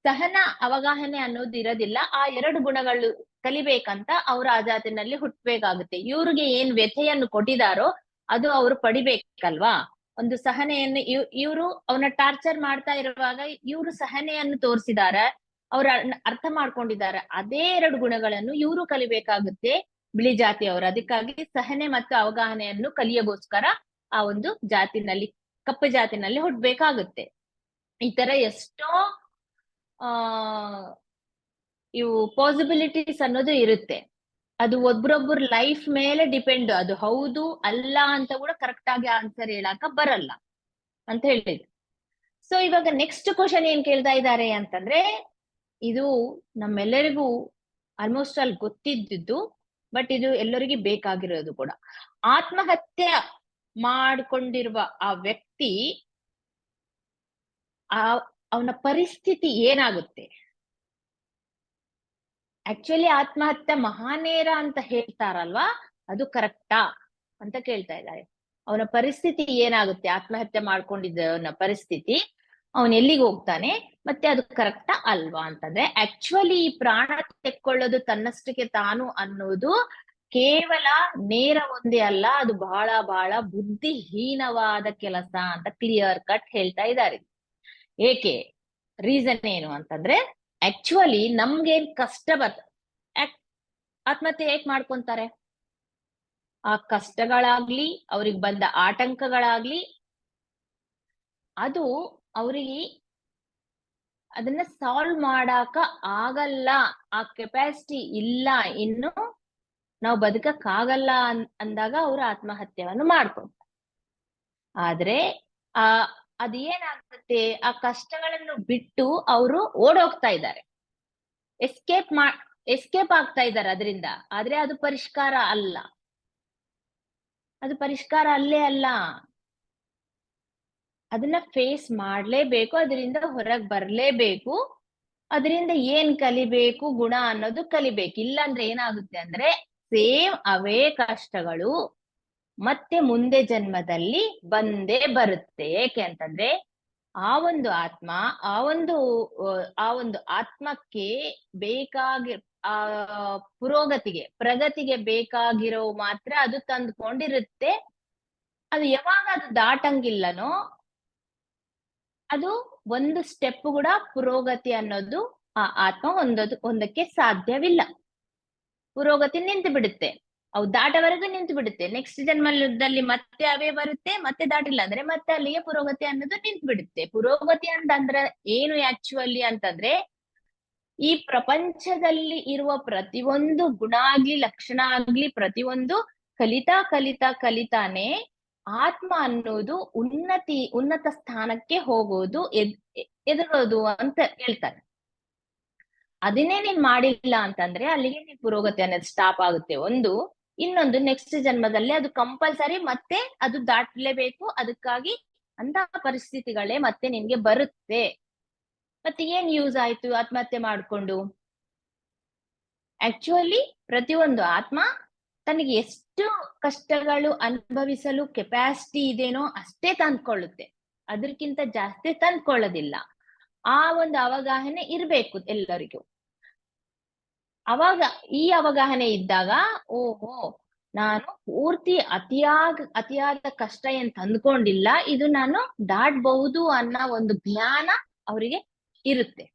ಸಹನ ಅವಗಾಹನೆ ಅನ್ನೋದು ಇರೋದಿಲ್ಲ. ಆ ಎರಡು ಗುಣಗಳು ಕಲಿಬೇಕಂತ ಅವ್ರು ಆ ಜಾತಿನಲ್ಲಿ ಹುಟ್ಟಬೇಕಾಗುತ್ತೆ. ಇವ್ರಿಗೆ ಏನ್ ವ್ಯಥೆಯನ್ನು ಕೊಟ್ಟಿದಾರೋ ಅದು ಅವ್ರು ಪಡಿಬೇಕಲ್ವಾ. ಒಂದು ಸಹನೆಯನ್ನು ಇವ್ರು ಅವನ ಟಾರ್ಚರ್ ಮಾಡ್ತಾ ಇರುವಾಗ ಇವ್ರು ಸಹನೆಯನ್ನು ತೋರಿಸಿದಾರೆ, ಅವ್ರ ಅರ್ಥ ಮಾಡ್ಕೊಂಡಿದ್ದಾರೆ. ಅದೇ ಎರಡು ಗುಣಗಳನ್ನು ಇವ್ರು ಕಲಿಬೇಕಾಗುತ್ತೆ ಬಿಳಿ ಜಾತಿಯವರು. ಅದಕ್ಕಾಗಿ ಸಹನೆ ಮತ್ತು ಅವಗಾಹನೆಯನ್ನು ಕಲಿಯೋಗೋಸ್ಕರ ಆ ಒಂದು ಜಾತಿನಲ್ಲಿ ಕಪ್ಪು ಜಾತಿನಲ್ಲಿ ಹುಟ್ಟಬೇಕಾಗುತ್ತೆ. ಈ ತರ ಎಷ್ಟೋ ಇವು ಪಾಸಿಬಿಲಿಟೀಸ್ ಅನ್ನೋದು ಇರುತ್ತೆ. ಅದು ಒಬ್ರೊಬ್ಬರ ಲೈಫ್ ಮೇಲೆ ಡಿಪೆಂಡ್. ಅದು ಹೌದು ಅಲ್ಲ ಅಂತ ಕೂಡ ಕರೆಕ್ಟ್ ಆಗಿ ಆನ್ಸರ್ ಹೇಳಾಕ ಬರಲ್ಲ ಅಂತ ಹೇಳಿದ್ರು. ಸೊ ಇವಾಗ ನೆಕ್ಸ್ಟ್ ಕ್ವಶನ್ ಏನ್ ಕೇಳ್ತಾ ಇದ್ದಾರೆ ಅಂತಂದ್ರೆ, ಇದು ನಮ್ಮೆಲ್ಲರಿಗೂ ಆಲ್ಮೋಸ್ಟ್ ಅಲ್ಲಿ ಗೊತ್ತಿದ್ದು, ಬಟ್ ಇದು ಎಲ್ಲರಿಗೂ ಬೇಕಾಗಿರೋದು ಕೂಡ. ಆತ್ಮಹತ್ಯೆ ಮಾಡ್ಕೊಂಡಿರುವ ಆ ವ್ಯಕ್ತಿ ಅವನ ಪರಿಸ್ಥಿತಿ ಏನಾಗುತ್ತೆ? ಆಕ್ಚುಲಿ ಆತ್ಮಹತ್ಯೆ ಮಹಾನೇರ ಅಂತ ಹೇಳ್ತಾರಲ್ವಾ, ಅದು ಕರೆಕ್ಟಾ ಅಂತ ಕೇಳ್ತಾ ಇದ್ದಾರೆ. ಅವನ ಪರಿಸ್ಥಿತಿ ಏನಾಗುತ್ತೆ? ಆತ್ಮಹತ್ಯೆ ಮಾಡ್ಕೊಂಡಿದ್ದವನ ಪರಿಸ್ಥಿತಿ, ಅವನ್ ಎಲ್ಲಿಗೆ ಹೋಗ್ತಾನೆ, ಮತ್ತೆ ಅದು ಕರೆಕ್ಟಾ ಅಲ್ವಾ ಅಂತಂದ್ರೆ, ಆಕ್ಚುಲಿ ಈ ಪ್ರಾಣ ತೆಕ್ಕೊಳ್ಳೋದು ತನ್ನಷ್ಟಕ್ಕೆ ತಾನು ಅನ್ನೋದು ಕೇವಲ ನೇರ ಒಂದೇ ಅಲ್ಲ, ಅದು ಬಹಳ ಬಹಳ ಬುದ್ಧಿಹೀನವಾದ ಕೆಲಸ ಅಂತ ಕ್ಲಿಯರ್ ಕಟ್ ಹೇಳ್ತಾ ಇದ್ದಾರೆ. ಏಕೆ? ರೀಸನ್ ಏನು ಅಂತಂದ್ರೆ, ಆಕ್ಚುಲಿ ನಮ್ಗೇನ್ ಕಷ್ಟ ಆತ್ಮಹತ್ಯೆ ಹೇಗ್ ಮಾಡ್ಕೊಂತಾರೆ? ಆ ಕಷ್ಟಗಳಾಗ್ಲಿ ಅವ್ರಿಗೆ ಬಂದ ಆಟಂಕಗಳಾಗ್ಲಿ ಅದು ಅವ್ರಿಗೆ ಅದನ್ನ ಸಾಲ್ವ್ ಮಾಡಾಕ ಆಗಲ್ಲ, ಆ ಕೆಪಾಸಿಟಿ ಇಲ್ಲ, ಇನ್ನು ನಾವು ಬದುಕಕ್ ಆಗಲ್ಲ ಅಂದಾಗ ಅವ್ರು ಆತ್ಮಹತ್ಯೆಯನ್ನು ಮಾಡ್ಕೊಂತಾರೆ. ಆದ್ರೆ ಅದೇನಾಗುತ್ತೆ, ಆ ಕಷ್ಟಗಳನ್ನು ಬಿಟ್ಟು ಅವರು ಓಡೋಗ್ತಾ ಇದ್ದಾರೆ, ಎಸ್ಕೇಪ್ ಆಗ್ತಾ ಇದ್ದಾರೆ ಅದರಿಂದ. ಆದ್ರೆ ಅದು ಪರಿಷ್ಕಾರ ಅಲ್ಲ, ಅದು ಪರಿಷ್ಕಾರ ಅಲ್ಲೇ ಅಲ್ಲ. ಅದನ್ನ ಫೇಸ್ ಮಾಡ್ಲೇಬೇಕು, ಅದರಿಂದ ಹೊರಗ್ ಬರ್ಲೇಬೇಕು, ಅದರಿಂದ ಏನ್ ಕಲಿಬೇಕು ಗುಣ ಅನ್ನೋದು ಕಲಿಬೇಕು. ಇಲ್ಲಾಂದ್ರೆ ಏನಾಗುತ್ತೆ ಅಂದ್ರೆ ಸೇಮ್ ಅವೇ ಕಷ್ಟಗಳು ಮತ್ತೆ ಮುಂದೆ ಜನ್ಮದಲ್ಲಿ ಬಂದೇ ಬರುತ್ತೆ. ಏಕೆ ಅಂತಂದ್ರೆ ಆ ಒಂದು ಆತ್ಮ ಆ ಒಂದು ಆತ್ಮಕ್ಕೆ ಬೇಕಾಗಿ ಆ ಪ್ರಗತಿಗೆ ಬೇಕಾಗಿರೋ ಮಾತ್ರ ಅದು ತಂದ್ಕೊಂಡಿರುತ್ತೆ. ಅದು ಯಾವಾಗ ಅದು ದಾಟಂಗಿಲ್ಲನೋ ಅದು ಒಂದು ಸ್ಟೆಪ್ ಕೂಡ ಪುರೋಗತಿ ಅನ್ನೋದು ಆ ಆತ್ಮ ಒಂದಕ್ಕೆ ಸಾಧ್ಯವಿಲ್ಲ. ಪುರೋಗತಿ ನಿಂತು ಬಿಡುತ್ತೆ, ಅವು ದಾಟವರೆಗೂ ನಿಂತು ಬಿಡುತ್ತೆ. ನೆಕ್ಸ್ಟ್ ಜನ್ಮದಲ್ಲಿ ಮತ್ತೆ ಅವೇ ಬರುತ್ತೆ, ಮತ್ತೆ ದಾಟಿಲ್ಲ ಅಂದ್ರೆ ಮತ್ತೆ ಅಲ್ಲಿಗೆ ಪುರೋಗತಿ ಅನ್ನೋದು ನಿಂತು ಬಿಡುತ್ತೆ. ಪುರೋಗತಿ ಅಂತಂದ್ರೆ ಏನು ಆಕ್ಚುಲಿ ಅಂತಂದ್ರೆ, ಈ ಪ್ರಪಂಚದಲ್ಲಿ ಇರುವ ಪ್ರತಿಯೊಂದು ಗುಣ ಆಗ್ಲಿ ಲಕ್ಷಣ ಆಗ್ಲಿ ಪ್ರತಿಯೊಂದು ಕಲಿತಾನೆ ಆತ್ಮ ಅನ್ನೋದು ಉನ್ನತ ಸ್ಥಾನಕ್ಕೆ ಹೋಗೋದು, ಎದುರೋದು ಅಂತ ಹೇಳ್ತಾರೆ. ಅದನ್ನೇ ನೀನ್ ಮಾಡಿಲ್ಲ ಅಂತಂದ್ರೆ ಅಲ್ಲಿಗೆ ನೀನ್ ಪುರೋಗತಿ ಅನ್ನೋದು ಸ್ಟಾಪ್ ಆಗುತ್ತೆ. ಇನ್ನೊಂದು ನೆಕ್ಸ್ಟ್ ಜನ್ಮದಲ್ಲಿ ಅದು ಕಂಪಲ್ಸರಿ ಮತ್ತೆ ಅದು ದಾಟ್ಲೇಬೇಕು. ಅದಕ್ಕಾಗಿ ಅಂತಹ ಪರಿಸ್ಥಿತಿಗಳೇ ಮತ್ತೆ ನಿನ್ಗೆ ಬರುತ್ತೆ. ಮತ್ತೆ ಏನ್ ಯೂಸ್ ಆಯ್ತು ಆತ್ಮಹತ್ಯೆ ಮಾಡ್ಕೊಂಡು? ಆಕ್ಚುಲಿ ಪ್ರತಿಯೊಂದು ಆತ್ಮ ತನಗೆ ಎಷ್ಟು ಕಷ್ಟಗಳು ಅನುಭವಿಸಲು ಕೆಪಾಸಿಟಿ ಇದೆನೋ ಅಷ್ಟೇ ತಂದ್ಕೊಳ್ಳುತ್ತೆ, ಅದಕ್ಕಿಂತ ಜಾಸ್ತಿ ತಂದ್ಕೊಳ್ಳೋದಿಲ್ಲ. ಆ ಒಂದು ಅವಗಾಹನೆ ಇರ್ಬೇಕು ಎಲ್ಲರಿಗೂ. ಅವಾಗ ಈ ಅವಗಾಹನೆ ಇದ್ದಾಗ, ಓಹೋ ನಾನು ಪೂರ್ತಿ ಅತಿಯಾದ ಕಷ್ಟ ಏನ್ ತಂದ್ಕೊಂಡಿಲ್ಲ, ಇದು ನಾನು ದಾಟ್ಬಹುದು ಅನ್ನೋ ಒಂದು ಜ್ಞಾನ ಅವರಿಗೆ ಇರುತ್ತೆ.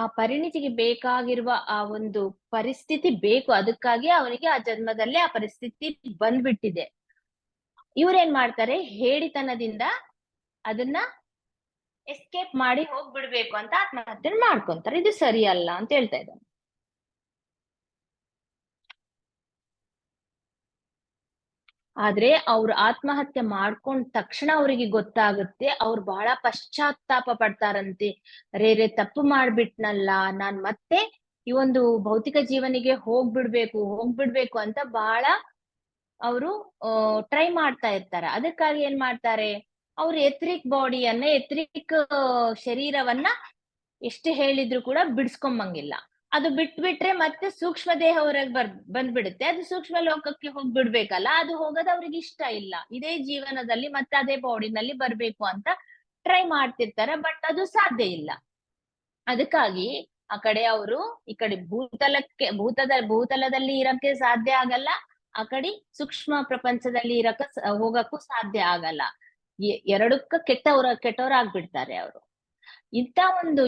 ಆ ಪರಿಣಿತಿಗೆ ಬೇಕಾಗಿರುವ ಆ ಒಂದು ಪರಿಸ್ಥಿತಿ ಬೇಕು, ಅದಕ್ಕಾಗಿ ಅವನಿಗೆ ಆ ಜನ್ಮದಲ್ಲಿ ಆ ಪರಿಸ್ಥಿತಿ ಬಂದ್ಬಿಟ್ಟಿದೆ. ಇವ್ರೇನ್ ಮಾಡ್ತಾರೆ, ಹೇಡಿತನದಿಂದ ಅದನ್ನ ಎಸ್ಕೇಪ್ ಮಾಡಿ ಹೋಗ್ಬಿಡ್ಬೇಕು ಅಂತ ಆತ್ಮಹತ್ಯೆ ಮಾಡ್ಕೊಂತಾರೆ. ಇದು ಸರಿ ಅಲ್ಲ ಅಂತ ಹೇಳ್ತಾ ಇದ್ದಾರೆ. ಆದ್ರೆ ಅವ್ರು ಆತ್ಮಹತ್ಯೆ ಮಾಡ್ಕೊಂಡ ತಕ್ಷಣ ಅವರಿಗೆ ಗೊತ್ತಾಗುತ್ತೆ, ಅವ್ರು ಬಹಳ ಪಶ್ಚಾತ್ತಾಪ ಪಡ್ತಾರಂತೆ. ರೇ ತಪ್ಪು ಮಾಡ್ಬಿಟ್ನಲ್ಲ, ನಾನ್ ಮತ್ತೆ ಈ ಒಂದು ಭೌತಿಕ ಜೀವನಿಗೆ ಹೋಗ್ಬಿಡ್ಬೇಕು ಅಂತ ಬಹಳ ಅವರು ಟ್ರೈ ಮಾಡ್ತಾ ಇರ್ತಾರೆ. ಅದಕ್ಕಾಗಿ ಏನ್ ಮಾಡ್ತಾರೆ, ಅವ್ರು ಎಥ್ರಿಕ್ ಬಾಡಿಯನ್ನ, ಎಥ್ರಿಕ್ ಶರೀರವನ್ನ ಎಷ್ಟು ಹೇಳಿದ್ರು ಕೂಡ ಬಿಡಿಸ್ಕೊಂಬಂಗಿಲ್ಲ. ಅದು ಬಿಟ್ಬಿಟ್ರೆ ಮತ್ತೆ ಸೂಕ್ಷ್ಮ ದೇಹ ಹೊರಗೆ ಬಂದ್ಬಿಡುತ್ತೆ. ಅದು ಸೂಕ್ಷ್ಮ ಲೋಕಕ್ಕೆ ಹೋಗ್ಬಿಡ್ಬೇಕಲ್ಲ, ಅದು ಹೋಗೋದು ಅವ್ರಿಗೆ ಇಷ್ಟ ಇಲ್ಲ. ಇದೇ ಜೀವನದಲ್ಲಿ ಮತ್ತೆ ಅದೇ ಬಾಡಿನಲ್ಲಿ ಬರ್ಬೇಕು ಅಂತ ಟ್ರೈ ಮಾಡ್ತಿರ್ತಾರೆ, ಬಟ್ ಅದು ಸಾಧ್ಯ ಇಲ್ಲ. ಅದಕ್ಕಾಗಿ ಆ ಕಡೆ ಅವರು ಈ ಕಡೆ ಭೂತಲದಲ್ಲಿ ಇರಕ್ಕೆ ಸಾಧ್ಯ ಆಗಲ್ಲ, ಆ ಕಡೆ ಸೂಕ್ಷ್ಮ ಪ್ರಪಂಚದಲ್ಲಿ ಹೋಗಕ್ಕೂ ಸಾಧ್ಯ ಆಗಲ್ಲ. ಎರಡಕ್ಕ ಕೆಟ್ಟವರಾಗ್ಬಿಡ್ತಾರೆ ಅವರು. ಇಂಥ ಒಂದು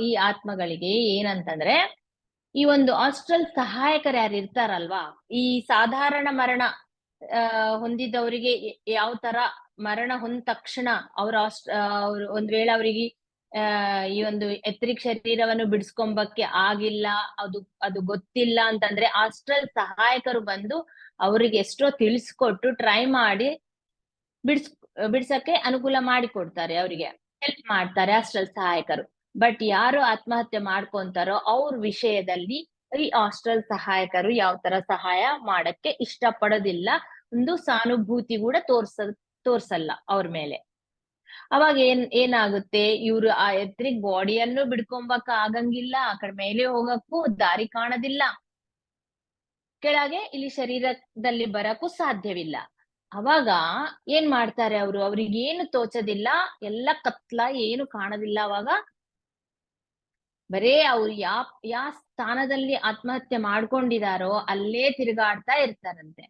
ಈ ಆತ್ಮಗಳಿಗೆ ಏನಂತಂದ್ರೆ, ಈ ಒಂದು ಆಸ್ಟ್ರಲ್ ಸಹಾಯಕರು ಯಾರು ಇರ್ತಾರಲ್ವಾ, ಈ ಸಾಧಾರಣ ಮರಣ ಹೊಂದಿದವರಿಗೆ ಯಾವ ತರ ಮರಣ ಹೊಂದ ತಕ್ಷಣ ಅವ್ರ ಒಂದ್ ವೇಳೆ ಅವರಿಗೆ ಈ ಒಂದು ಎತ್ತರಿಕ್ ಶರೀರವನ್ನು ಬಿಡಿಸ್ಕೊಂಬಕ್ಕೆ ಆಗಿಲ್ಲ, ಅದು ಗೊತ್ತಿಲ್ಲ ಅಂತಂದ್ರೆ ಸಹಾಯಕರು ಬಂದು ಅವ್ರಿಗೆ ಎಷ್ಟೋ ತಿಳಿಸ್ಕೊಟ್ಟು ಟ್ರೈ ಮಾಡಿ ಬಿಡ್ಸಕ್ಕೆ ಅನುಕೂಲ ಮಾಡಿಕೊಡ್ತಾರೆ, ಅವರಿಗೆ ಹೆಲ್ಪ್ ಮಾಡ್ತಾರೆ ಸಹಾಯಕರು. ಬಟ್ ಯಾರು ಆತ್ಮಹತ್ಯೆ ಮಾಡ್ಕೊಂತಾರೋ ಅವ್ರ ವಿಷಯದಲ್ಲಿ ಈ ಸಹಾಯಕರು ಯಾವ ತರ ಸಹಾಯ ಮಾಡಕ್ಕೆ ಇಷ್ಟ ಪಡೋದಿಲ್ಲ, ಒಂದು ಸಾನುಭೂತಿ ಕೂಡ ತೋರ್ಸಲ್ಲ ಅವ್ರ ಮೇಲೆ. ಅವಾಗ ಏನಾಗುತ್ತೆ, ಇವ್ರು ಆ ಎತ್ತರಿಕ್ ಬಾಡಿಯನ್ನು ಬಿಡ್ಕೊಂಬಕ್ ಆಗಂಗಿಲ್ಲ, ಆ ಕಡೆ ಮೇಲೆ ಹೋಗಕ್ಕೂ ದಾರಿ ಕಾಣೋದಿಲ್ಲ, ಕೆಳಗೆ ಇಲ್ಲಿ ಶರೀರದಲ್ಲಿ ಬರಕ್ಕೂ ಸಾಧ್ಯವಿಲ್ಲ. ಅವಾಗ ಏನ್ ಮಾಡ್ತಾರೆ ಅವ್ರಿಗೆ ಏನು ತೋಚದಿಲ್ಲ, ಎಲ್ಲ ಕತ್ಲ, ಏನು ಕಾಣೋದಿಲ್ಲ. ಅವಾಗ ಬರೇ ಅವ್ರು ಯಾವ ಸ್ಥಾನದಲ್ಲಿ ಆತ್ಮಹತ್ಯೆ ಮಾಡ್ಕೊಂಡಿದಾರೋ ಅಲ್ಲೇ ತಿರುಗಾಡ್ತಾ ಇರ್ತಾರಂತೆ.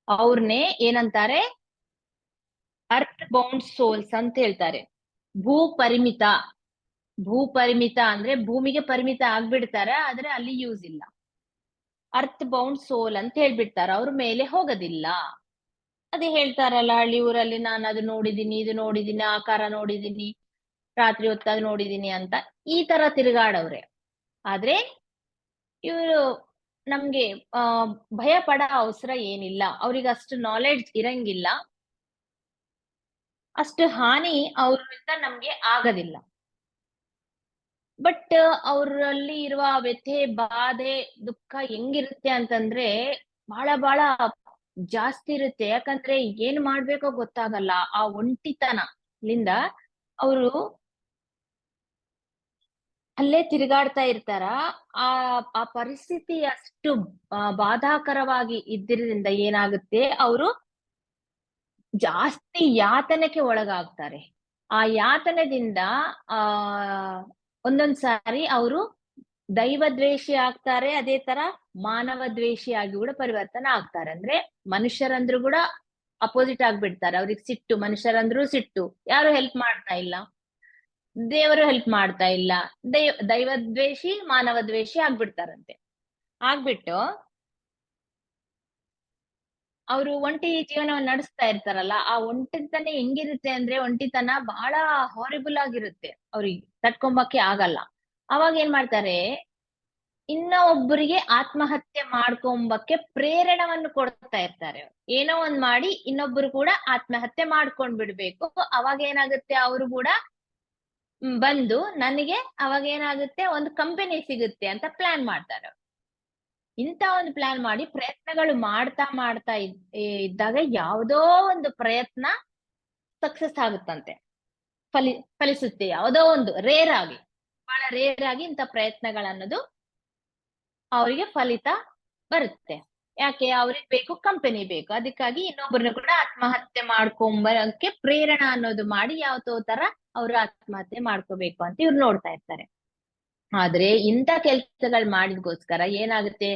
ಅವ್ರನ್ನೇ ಏನಂತಾರೆ, ಅರ್ತ್ ಬೌಂಡ್ ಸೋಲ್ಸ್ ಅಂತ ಹೇಳ್ತಾರೆ. ಭೂಪರಿಮಿತ ಅಂದ್ರೆ ಭೂಮಿಗೆ ಪರಿಮಿತ ಆಗ್ಬಿಡ್ತಾರೆ, ಆದ್ರೆ ಅಲ್ಲಿ ಯೂಸ್ ಇಲ್ಲ. ಅರ್ತ್ ಬೌಂಡ್ ಸೋಲ್ ಅಂತ ಹೇಳ್ಬಿಡ್ತಾರ, ಅವ್ರ ಮೇಲೆ ಹೋಗೋದಿಲ್ಲ. ಅದೇ ಹೇಳ್ತಾರಲ್ಲ, ಹಳ್ಳಿ ಊರಲ್ಲಿ ನಾನು ಅದು ನೋಡಿದೀನಿ, ಇದು ನೋಡಿದೀನಿ, ಆಕಾರ ನೋಡಿದೀನಿ, ರಾತ್ರಿ ಹೊತ್ತಾಗ ನೋಡಿದೀನಿ ಅಂತ ಈ ತರ ತಿರುಗಾಡವ್ರೆ. ಆದ್ರೆ ಇವರು ನಮ್ಗೆ ಭಯ ಪಡೋ ಅವಸರ ಏನಿಲ್ಲ, ಅವ್ರಿಗೆ ಅಷ್ಟು ನಾಲೆಡ್ಜ್ ಇರಂಗಿಲ್ಲ, ಅಷ್ಟು ಹಾನಿ ಅವ್ರಿಂದ ನಮ್ಗೆ ಆಗದಿಲ್ಲ. ಬಟ್ ಅವರಲ್ಲಿ ಇರುವ ವ್ಯಥೆ, ಬಾಧೆ, ದುಃಖ ಹೆಂಗಿರುತ್ತೆ ಅಂತಂದ್ರೆ ಬಹಳ ಜಾಸ್ತಿ ಇರುತ್ತೆ. ಯಾಕಂದ್ರೆ ಏನ್ ಮಾಡ್ಬೇಕೋ ಗೊತ್ತಾಗಲ್ಲ. ಆ ಒಂಟಿತನದಿಂದ ಅವರು ಅಲ್ಲೇ ತಿರುಗಾಡ್ತಾ ಇರ್ತಾರ. ಆ ಪರಿಸ್ಥಿತಿ ಅಷ್ಟು ಬಾಧಾಕರವಾಗಿ ಇದ್ದಿದ್ರಿಂದ ಏನಾಗುತ್ತೆ, ಅವರು ಜಾಸ್ತಿ ಯಾತನೆಗೆ ಒಳಗಾಗ್ತಾರೆ. ಆ ಯಾತನದಿಂದ ಒಂದೊಂದ್ ಸಾರಿ ಅವರು ದೈವ ದ್ವೇಷಿ ಆಗ್ತಾರೆ, ಅದೇ ತರ ಮಾನವ ದ್ವೇಷಿಯಾಗಿ ಕೂಡ ಪರಿವರ್ತನೆ ಆಗ್ತಾರೆ. ಅಂದ್ರೆ ಮನುಷ್ಯರಂದ್ರು ಕೂಡ ಅಪೋಸಿಟ್ ಆಗ್ಬಿಡ್ತಾರೆ. ಅವ್ರಿಗೆ ಸಿಟ್ಟು, ಮನುಷ್ಯರಂದ್ರು ಸಿಟ್ಟು, ಯಾರು ಹೆಲ್ಪ್ ಮಾಡ್ತಾ ಇಲ್ಲ, ದೇವರು ಹೆಲ್ಪ್ ಮಾಡ್ತಾ ಇಲ್ಲ, ದೈವ ದ್ವೇಷಿ, ಮಾನವ ದ್ವೇಷಿ ಆಗ್ಬಿಡ್ತಾರಂತೆ. ಆಗ್ಬಿಟ್ಟು ಅವರು ಒಂಟಿ ಜೀವನವನ್ನು ನಡೆಸ್ತಾ ಇರ್ತಾರಲ್ಲ, ಆ ಒಂಟಿತನ ಹೆಂಗಿರುತ್ತೆ ಅಂದ್ರೆ, ಒಂಟಿತನ ಬಹಳ ಹಾರಿಬಲ್ ಆಗಿರುತ್ತೆ, ಅವ್ರಿಗೆ ತಡ್ಕೊಂಬಕ್ಕೆ ಆಗಲ್ಲ. ಅವಾಗ ಏನ್ ಮಾಡ್ತಾರೆ, ಇನ್ನ ಒಬ್ಬರಿಗೆ ಆತ್ಮಹತ್ಯೆ ಮಾಡ್ಕೊಂಬಕ್ಕೆ ಪ್ರೇರಣವನ್ನು ಕೊಡ್ತಾ ಇರ್ತಾರೆ. ಏನೋ ಒಂದ್ ಮಾಡಿ ಇನ್ನೊಬ್ರು ಕೂಡ ಆತ್ಮಹತ್ಯೆ ಮಾಡ್ಕೊಂಡ್ ಬಿಡ್ಬೇಕು. ಅವಾಗ ಏನಾಗುತ್ತೆ, ಅವರು ಕೂಡ ಬಂದು ನನಗೆ ಅವಾಗ ಏನಾಗುತ್ತೆ, ಒಂದು ಕಂಪನಿ ಸಿಗುತ್ತೆ ಅಂತ ಪ್ಲಾನ್ ಮಾಡ್ತಾರೆ. ಇಂತ ಒಂದು ಪ್ಲಾನ್ ಮಾಡಿ ಪ್ರಯತ್ನಗಳು ಮಾಡ್ತಾ ಇದ್ದಾಗ ಯಾವುದೋ ಒಂದು ಪ್ರಯತ್ನ ಸಕ್ಸಸ್ ಆಗುತ್ತಂತೆ, ಫಲಿಸುತ್ತೆ. ಯಾವುದೋ ಒಂದು ಬಹಳ ರೇರ್ ಆಗಿ ಇಂಥ ಪ್ರಯತ್ನಗಳನ್ನೋದು ಅವರಿಗೆ ಫಲಿತ ಬರುತ್ತೆ. ಯಾಕೆ, ಅವ್ರಿಗೆ ಬೇಕು, ಕಂಪನಿ ಬೇಕು, ಅದಕ್ಕಾಗಿ ಇನ್ನೊಬ್ಬರನ್ನ ಕೂಡ ಆತ್ಮಹತ್ಯೆ ಮಾಡ್ಕೊಂಬರಕ್ಕೆ ಪ್ರೇರಣ ಅನ್ನೋದು ಮಾಡಿ ಯಾವತ್ತೋ ತರ ಅವ್ರು ಆತ್ಮಹತ್ಯೆ ಮಾಡ್ಕೋಬೇಕು ಅಂತ ಇವ್ರು ನೋಡ್ತಾ ಇರ್ತಾರೆ. ಆದ್ರೆ ಇಂಥ ಕೆಲ್ಸಗಳು ಮಾಡಿದ್ಗೋಸ್ಕರ ಏನಾಗುತ್ತೆ,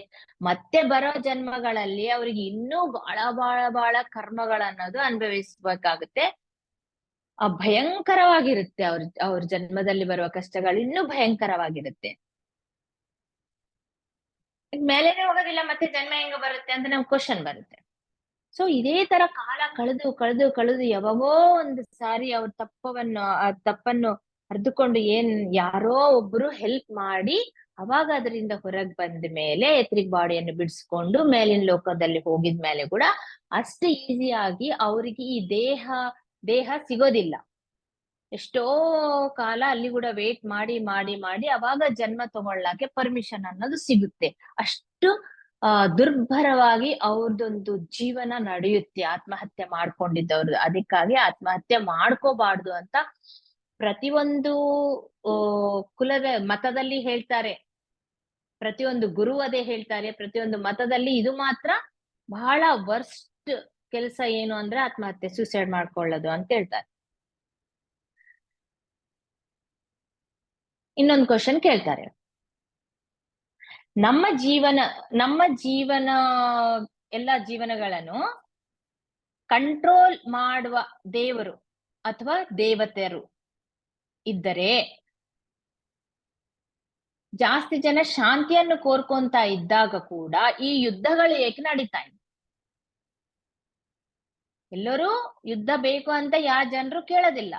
ಮತ್ತೆ ಬರೋ ಜನ್ಮಗಳಲ್ಲಿ ಅವ್ರಿಗೆ ಇನ್ನೂ ಬಹಳ ಕರ್ಮಗಳನ್ನೋದು ಅನುಭವಿಸ್ಬೇಕಾಗುತ್ತೆ. ಭಯಂಕರವಾಗಿರುತ್ತೆ. ಅವ್ರ ಜನ್ಮದಲ್ಲಿ ಬರುವ ಕಷ್ಟಗಳು ಇನ್ನೂ ಭಯಂಕರವಾಗಿರುತ್ತೆ. ಮೇಲೆನೆ ಹೋಗೋದಿಲ್ಲ, ಮತ್ತೆ ಜನ್ಮ ಹೆಂಗ ಬರುತ್ತೆ ಅಂತ ನಮ್ಗೆ ಕ್ವಶನ್ ಬರುತ್ತೆ. ಸೊ ಇದೇ ತರ ಕಾಲ ಕಳೆದು ಕಳೆದು ಕಳೆದು ಯಾವಾಗೋ ಒಂದು ಸಾರಿ ಅವ್ರ ತಪ್ಪನ್ನು ಅರ್ದುಕೊಂಡು ಯಾರೋ ಒಬ್ರು ಹೆಲ್ಪ್ ಮಾಡಿ ಅವಾಗ ಅದರಿಂದ ಹೊರಗ್ ಬಂದ ಮೇಲೆ ಎತ್ರಿಕ್ ಬಾಡಿಯನ್ನು ಬಿಡಿಸ್ಕೊಂಡು ಮೇಲಿನ ಲೋಕದಲ್ಲಿ ಹೋಗಿದ್ಮೇಲೆ ಕೂಡ ಅಷ್ಟು ಈಸಿಯಾಗಿ ಅವರಿಗೆ ಈ ದೇಹ ಸಿಗೋದಿಲ್ಲ. ಎಷ್ಟೋ ಕಾಲ ಅಲ್ಲಿ ಕೂಡ ವೇಟ್ ಮಾಡಿ ಮಾಡಿ ಮಾಡಿ ಅವಾಗ ಜನ್ಮ ತಗೊಳ್ಳಕ್ಕೆ ಪರ್ಮಿಷನ್ ಅನ್ನೋದು ಸಿಗುತ್ತೆ. ಅಷ್ಟು ದುರ್ಭರವಾಗಿ ಅವ್ರದೊಂದು ಜೀವನ ನಡೆಯುತ್ತೆ ಆತ್ಮಹತ್ಯೆ ಮಾಡ್ಕೊಂಡಿದ್ದವ್ರದ್ದು. ಅದಕ್ಕಾಗಿ ಆತ್ಮಹತ್ಯೆ ಮಾಡ್ಕೋಬಾರ್ದು ಅಂತ ಪ್ರತಿಯೊಂದು ಕುಲದ ಮತದಲ್ಲಿ ಹೇಳ್ತಾರೆ, ಪ್ರತಿಯೊಂದು ಗುರು ಅದೇ ಹೇಳ್ತಾರೆ, ಪ್ರತಿಯೊಂದು ಮತದಲ್ಲಿ ಇದು ಮಾತ್ರ ಬಹಳ ವರ್ಸ್ಟ್ ಕೆಲಸ ಏನು ಅಂದ್ರೆ ಆತ್ಮಹತ್ಯೆ, ಸೂಸೈಡ್ ಮಾಡ್ಕೊಳ್ಳೋದು ಅಂತ ಹೇಳ್ತಾರೆ. ಇನ್ನೊಂದು ಕ್ವಶನ್ ಕೇಳ್ತಾರೆ, ನಮ್ಮ ಜೀವನ ಎಲ್ಲ ಜೀವನಗಳನ್ನು ಕಂಟ್ರೋಲ್ ಮಾಡುವ ದೇವರು ಅಥವಾ ದೇವತೆಯರು ಇದ್ದರೆ ಜಾಸ್ತಿ ಜನ ಶಾಂತಿಯನ್ನು ಕೋರ್ಕೊಂತ ಇದ್ದಾಗ ಕೂಡ ಈ ಯುದ್ಧಗಳು ಏಕೆ ನಡೀತಾ ಇದೆ? ಎಲ್ಲರೂ ಯುದ್ಧ ಬೇಕು ಅಂತ ಜನರು ಕೇಳೋದಿಲ್ಲ.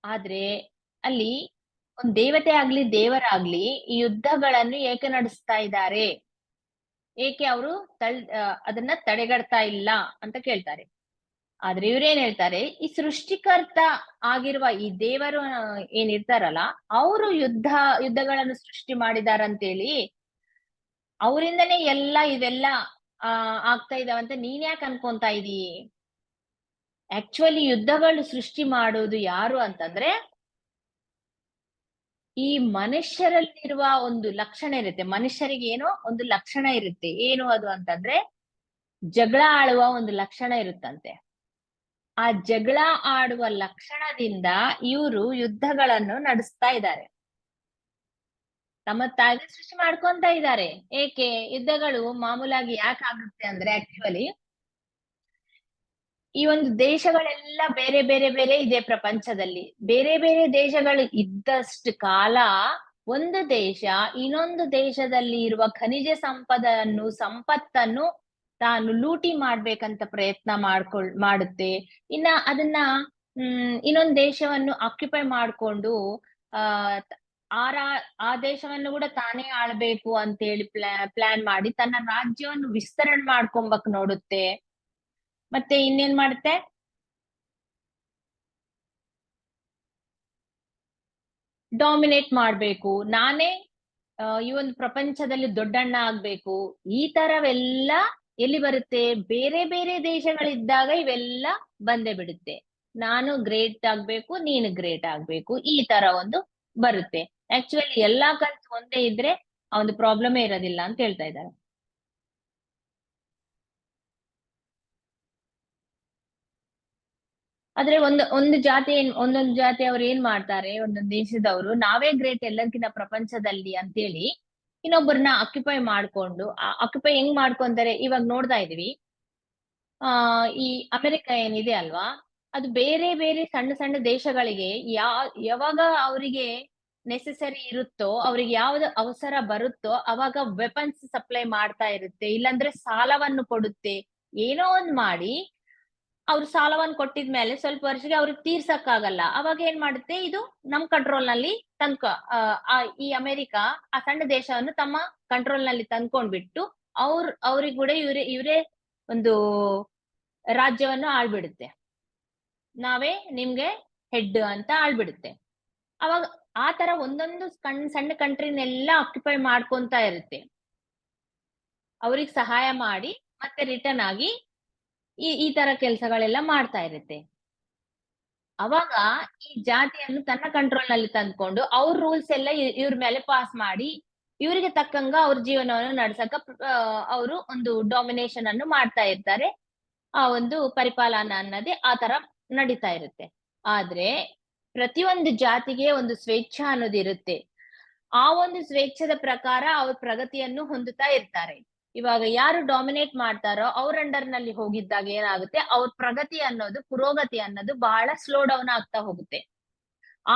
ಆದ್ರೆ ಅಲ್ಲಿ ಒಂದ್ ದೇವತೆ ಆಗ್ಲಿ ದೇವರಾಗ್ಲಿ ಈ ಯುದ್ಧಗಳನ್ನು ಏಕೆ ನಡೆಸ್ತಾ ಇದ್ದಾರೆ, ಏಕೆ ಅವರು ಅದನ್ನ ತಡೆಗಟ್ತಾ ಇಲ್ಲ ಅಂತ ಕೇಳ್ತಾರೆ. ಆದ್ರೆ ಇವ್ರೇನ್ ಹೇಳ್ತಾರೆ, ಈ ಸೃಷ್ಟಿಕರ್ತ ಆಗಿರುವ ಈ ದೇವರು ಏನಿರ್ತಾರಲ್ಲ ಅವರು ಯುದ್ಧಗಳನ್ನು ಸೃಷ್ಟಿ ಮಾಡಿದಾರಂತೇಳಿ ಅವರಿಂದನೇ ಇವೆಲ್ಲ ಆಗ್ತಾ ಇದಾವಂತ ನೀನ್ ಯಾಕೆ ಅನ್ಕೊಂತಾ ಇದೀ? ಆಕ್ಚುಲಿ ಯುದ್ಧಗಳು ಸೃಷ್ಟಿ ಮಾಡೋದು ಯಾರು ಅಂತಂದ್ರೆ ಈ ಮನುಷ್ಯರಲ್ಲಿರುವ ಒಂದು ಲಕ್ಷಣ ಇರುತ್ತೆ. ಮನುಷ್ಯರಿಗೆ ಏನೋ ಒಂದು ಲಕ್ಷಣ ಇರುತ್ತೆ. ಏನು ಅದು ಅಂತಂದ್ರೆ ಜಗಳ ಆಡುವ ಒಂದು ಲಕ್ಷಣ ಇರುತ್ತಂತೆ. ಆ ಜಗಳ ಆಡುವ ಲಕ್ಷಣದಿಂದ ಇವರು ಯುದ್ಧಗಳನ್ನು ನಡೆಸ್ತಾ ಇದ್ದಾರೆ, ತಮ್ಮ ತಾಯಿಗೆ ಸೃಷ್ಟಿ ಮಾಡ್ಕೊಂತ ಇದ್ದಾರೆ. ಏಕೆ ಯುದ್ಧಗಳು ಮಾಮೂಲಾಗಿ ಯಾಕೆ ಆಗುತ್ತೆ ಅಂದ್ರೆ ಆಕ್ಚುಲಿ ಈ ಒಂದು ದೇಶಗಳೆಲ್ಲ ಬೇರೆ ಬೇರೆ ಬೇರೆ ಇದೆ ಪ್ರಪಂಚದಲ್ಲಿ. ಬೇರೆ ಬೇರೆ ದೇಶಗಳು ಇದ್ದಷ್ಟು ಕಾಲ ಒಂದು ದೇಶ ಇನ್ನೊಂದು ದೇಶದಲ್ಲಿ ಇರುವ ಖನಿಜ ಸಂಪತ್ತನ್ನು ತಾನು ಲೂಟಿ ಮಾಡ್ಬೇಕಂತ ಪ್ರಯತ್ನ ಮಾಡುತ್ತೆ. ಇನ್ನ ಅದನ್ನ ಇನ್ನೊಂದು ದೇಶವನ್ನು ಆಕ್ಯುಪೈ ಮಾಡ್ಕೊಂಡು ಆ ದೇಶವನ್ನು ಕೂಡ ತಾನೇ ಆಳ್ಬೇಕು ಅಂತೇಳಿ ಪ್ಲಾನ್ ಮಾಡಿ ತನ್ನ ರಾಜ್ಯವನ್ನು ವಿಸ್ತರಣೆ ಮಾಡ್ಕೊಂಬಕ್ ನೋಡುತ್ತೆ. ಮತ್ತೆ ಇನ್ನೇನ್ ಮಾಡುತ್ತೆ, ಡಾಮಿನೇಟ್ ಮಾಡ್ಬೇಕು, ನಾನೇ ಈ ಒಂದು ಪ್ರಪಂಚದಲ್ಲಿ ದೊಡ್ಡಣ್ಣ ಆಗ್ಬೇಕು. ಈ ತರವೆಲ್ಲ ಎಲ್ಲಿ ಬರುತ್ತೆ? ಬೇರೆ ಬೇರೆ ದೇಶಗಳಿದ್ದಾಗ ಇವೆಲ್ಲ ಬಂದೇ ಬಿಡುತ್ತೆ. ನಾನು ಗ್ರೇಟ್ ಆಗ್ಬೇಕು, ನೀನು ಗ್ರೇಟ್ ಆಗ್ಬೇಕು, ಈ ತರ ಒಂದು ಬರುತ್ತೆ. ಆಕ್ಚುಲಿ ಎಲ್ಲಾ ಕಲ್ತು ಒಂದೇ ಇದ್ರೆ ಆ ಒಂದು ಪ್ರಾಬ್ಲಮೇ ಇರೋದಿಲ್ಲ ಅಂತ ಹೇಳ್ತಾ ಇದ್ದಾರೆ. ಆದ್ರೆ ಒಂದೊಂದು ಜಾತಿ ಅವ್ರು ಏನ್ ಮಾಡ್ತಾರೆ, ಒಂದೊಂದು ದೇಶದವರು ನಾವೇ ಗ್ರೇಟ್ ಎಲ್ಲರಿಗಿಂತ ಪ್ರಪಂಚದಲ್ಲಿ ಅಂತೇಳಿ ಇನ್ನೊಬ್ಬರನ್ನ ಆಕ್ಯುಪೈ ಮಾಡ್ಕೊಂಡು ಆಕ್ಯುಪೈ ಹೆಂಗ್ ಮಾಡ್ಕೊಂತಾರೆ ಇವಾಗ ನೋಡ್ತಾ ಇದೀವಿ. ಈ ಅಮೆರಿಕ ಏನಿದೆ ಅಲ್ವಾ, ಅದು ಬೇರೆ ಬೇರೆ ಸಣ್ಣ ಸಣ್ಣ ದೇಶಗಳಿಗೆ ಯಾವಾಗ ಅವರಿಗೆ ನೆಸೆಸರಿ ಇರುತ್ತೋ, ಅವ್ರಿಗೆ ಯಾವ್ದು ಅವಸರ ಬರುತ್ತೋ ಅವಾಗ ವೆಪನ್ಸ್ ಸಪ್ಲೈ ಮಾಡ್ತಾ ಇರುತ್ತೆ, ಇಲ್ಲಾಂದ್ರೆ ಸಾಲವನ್ನು ಕೊಡುತ್ತೆ. ಏನೋ ಒಂದ್ ಮಾಡಿ ಅವ್ರು ಸಾಲವನ್ನು ಕೊಟ್ಟಿದ್ಮೇಲೆ ಸ್ವಲ್ಪ ವರ್ಷಕ್ಕೆ ಅವ್ರಿಗೆ ತೀರ್ಸಕ್ ಆಗಲ್ಲ. ಅವಾಗ ಏನ್ ಮಾಡುತ್ತೆ, ಇದು ನಮ್ ಕಂಟ್ರೋಲ್ ನಲ್ಲಿ ಈ ಅಮೆರಿಕ ಆ ಸಣ್ಣ ದೇಶವನ್ನು ತಮ್ಮ ಕಂಟ್ರೋಲ್ ನಲ್ಲಿ ತಂದ್ಕೊಂಡ್ಬಿಟ್ಟು ಅವ್ರಿಗೆ ಕೂಡ ಇವರೇ ಒಂದು ರಾಜ್ಯವನ್ನು ಆಳ್ಬಿಡುತ್ತೆ. ನಾವೇ ನಿಮ್ಗೆ ಹೆಡ್ ಅಂತ ಆಳ್ಬಿಡುತ್ತೆ. ಅವಾಗ ಆ ತರ ಒಂದೊಂದು ಸಣ್ಣ ಕಂಟ್ರಿನೆಲ್ಲ ಆಕ್ಯುಪೈ ಮಾಡ್ಕೊಂತ ಇರುತ್ತೆ, ಅವ್ರಿಗೆ ಸಹಾಯ ಮಾಡಿ ಮತ್ತೆ ರಿಟರ್ನ್ ಆಗಿ ಈ ತರ ಕೆಲ್ಸಗಳೆಲ್ಲ ಮಾಡ್ತಾ ಇರುತ್ತೆ. ಅವಾಗ ಈ ಜಾತಿಯನ್ನು ತನ್ನ ಕಂಟ್ರೋಲ್ ನಲ್ಲಿ ತಂದ್ಕೊಂಡು ಅವ್ರ ರೂಲ್ಸ್ ಎಲ್ಲ ಇವ್ರ ಮೇಲೆ ಪಾಸ್ ಮಾಡಿ ಇವರಿಗೆ ತಕ್ಕಂಗ ಅವ್ರ ಜೀವನವನ್ನು ನಡ್ಸಕ ಅವರು ಒಂದು ಡಾಮಿನೇಷನ್ ಅನ್ನು ಮಾಡ್ತಾ ಇರ್ತಾರೆ. ಆ ಒಂದು ಪರಿಪಾಲನಾ ಅನ್ನೋದೇ ಆ ತರ ನಡೀತಾ ಇರುತ್ತೆ. ಆದ್ರೆ ಪ್ರತಿಯೊಂದು ಜಾತಿಗೆ ಒಂದು ಸ್ವೇಚ್ಛಾ ಅನ್ನೋದು ಇರುತ್ತೆ. ಆ ಒಂದು ಸ್ವೇಚ್ಛದ ಪ್ರಕಾರ ಅವ್ರ ಪ್ರಗತಿಯನ್ನು ಹೊಂದುತ್ತಾ ಇರ್ತಾರೆ. ಇವಾಗ ಯಾರು ಡಾಮಿನೇಟ್ ಮಾಡ್ತಾರೋ ಅವ್ರ ಅಂಡರ್ ನಲ್ಲಿ ಹೋಗಿದ್ದಾಗ ಏನಾಗುತ್ತೆ, ಅವ್ರ ಪ್ರಗತಿ ಅನ್ನೋದು, ಪುರೋಗತಿ ಅನ್ನೋದು ಬಹಳ ಸ್ಲೋ ಡೌನ್ ಆಗ್ತಾ ಹೋಗುತ್ತೆ.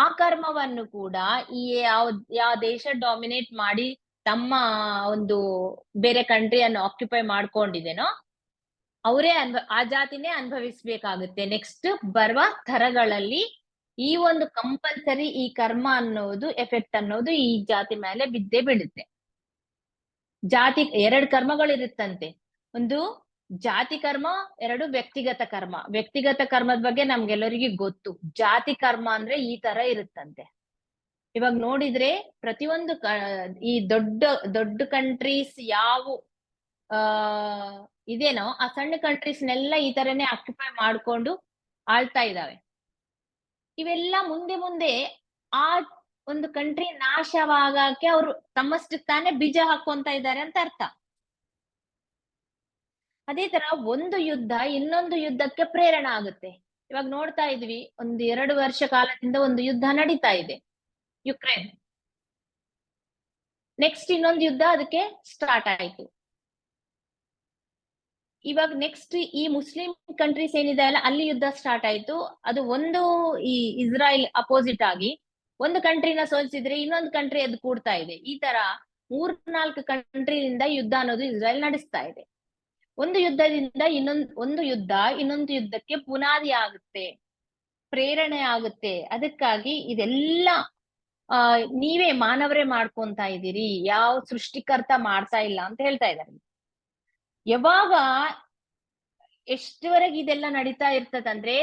ಆ ಕರ್ಮವನ್ನು ಕೂಡ ಈ ಯಾವ ದೇಶ ಡಾಮಿನೇಟ್ ಮಾಡಿ ತಮ್ಮ ಒಂದು ಬೇರೆ ಕಂಟ್ರಿಯನ್ನು ಆಕ್ಯುಪೈ ಮಾಡ್ಕೊಂಡಿದೆನೋ ಅವರೇ ಆ ಜಾತಿನೇ ಅನುಭವಿಸ್ಬೇಕಾಗುತ್ತೆ. ನೆಕ್ಸ್ಟ್ ಬರುವ ತರಗಳಲ್ಲಿ ಈ ಒಂದು ಕಂಪಲ್ಸರಿ ಈ ಕರ್ಮ ಅನ್ನೋದು, ಎಫೆಕ್ಟ್ ಅನ್ನೋದು ಈ ಜಾತಿ ಮೇಲೆ ಬಿದ್ದೇ ಬೀಳುತ್ತೆ. ಜಾತಿ 2 ಕರ್ಮಗಳಿರುತ್ತಂತೆ. ಒಂದು ಜಾತಿ ಕರ್ಮ, 2 ವ್ಯಕ್ತಿಗತ ಕರ್ಮ. ವ್ಯಕ್ತಿಗತ ಕರ್ಮದ ಬಗ್ಗೆ ನಮ್ಗೆಲ್ಲರಿಗೂ ಗೊತ್ತು. ಜಾತಿ ಕರ್ಮ ಅಂದ್ರೆ ಈ ತರ ಇರುತ್ತಂತೆ. ಇವಾಗ ನೋಡಿದ್ರೆ ಪ್ರತಿಯೊಂದು ಈ ದೊಡ್ಡ ದೊಡ್ಡ ಕಂಟ್ರೀಸ್ ಯಾವ ಇದೇನೋ ಆ ಸಣ್ಣ ಕಂಟ್ರೀಸ್ನೆಲ್ಲ ಈ ತರನೇ ಆಕ್ಯುಪೈ ಮಾಡ್ಕೊಂಡು ಆಳ್ತಾ ಇದಾವೆ. ಇವೆಲ್ಲ ಮುಂದೆ ಮುಂದೆ ಆ ಒಂದು ಕಂಟ್ರಿ ನಾಶವಾಗಕ್ಕೆ ಅವರು ತಮ್ಮಷ್ಟಕ್ಕೆ ತಾನೇ ಬೀಜ ಹಾಕೊಂತ ಇದ್ದಾರೆ ಅಂತ ಅರ್ಥ. ಅದೇ ತರ ಒಂದು ಯುದ್ಧ ಇನ್ನೊಂದು ಯುದ್ಧಕ್ಕೆ ಪ್ರೇರಣೆ ಆಗುತ್ತೆ. ಇವಾಗ ನೋಡ್ತಾ ಇದ್ವಿ, 1-2 ವರ್ಷ ಕಾಲದಿಂದ ಒಂದು ಯುದ್ಧ ನಡೀತಾ ಇದೆ, ಯುಕ್ರೇನ್. ನೆಕ್ಸ್ಟ್ ಇನ್ನೊಂದು ಯುದ್ಧ ಅದಕ್ಕೆ ಸ್ಟಾರ್ಟ್ ಆಯ್ತು. ಇವಾಗ ನೆಕ್ಸ್ಟ್ ಈ ಮುಸ್ಲಿಂ ಕಂಟ್ರೀಸ್ ಏನಿದೆ ಅಲ್ಲ, ಅಲ್ಲಿ ಯುದ್ಧ ಸ್ಟಾರ್ಟ್ ಆಯ್ತು. ಅದು ಒಂದು ಈ ಇಸ್ರಾಯೇಲ್ ಅಪೋಸಿಟ್ ಆಗಿ ಒಂದು ಕಂಟ್ರಿನ ಸೋಲಿಸಿದ್ರೆ ಇನ್ನೊಂದು ಕಂಟ್ರಿ ಎದ್ದು ಕೂಡ್ತಾ ಇದೆ. ಈ ತರ 3-4 ಕಂಟ್ರಿಯಿಂದ ಯುದ್ಧ ಅನ್ನೋದು ಇಸ್ರಾಯೇಲ್ ನಡೆಸ್ತಾ ಇದೆ. ಒಂದು ಯುದ್ಧದಿಂದ ಇನ್ನೊಂದು ಯುದ್ಧಕ್ಕೆ ಬುನಾದಿ ಆಗುತ್ತೆ, ಪ್ರೇರಣೆ ಆಗುತ್ತೆ. ಅದಕ್ಕಾಗಿ ಇದೆಲ್ಲ ನೀವೇ ಮಾನವರೇ ಮಾಡ್ಕೊಂತ ಇದ್ದೀರಿ, ಯಾವ ಸೃಷ್ಟಿಕರ್ತ ಮಾಡ್ತಾ ಇಲ್ಲ ಅಂತ ಹೇಳ್ತಾ ಇದ್ದಾರೆ. ಯಾವಾಗ ಎಷ್ಟುವರೆಗೆ ಇದೆಲ್ಲ ನಡೀತಾ ಇರ್ತದಂದ್ರೆ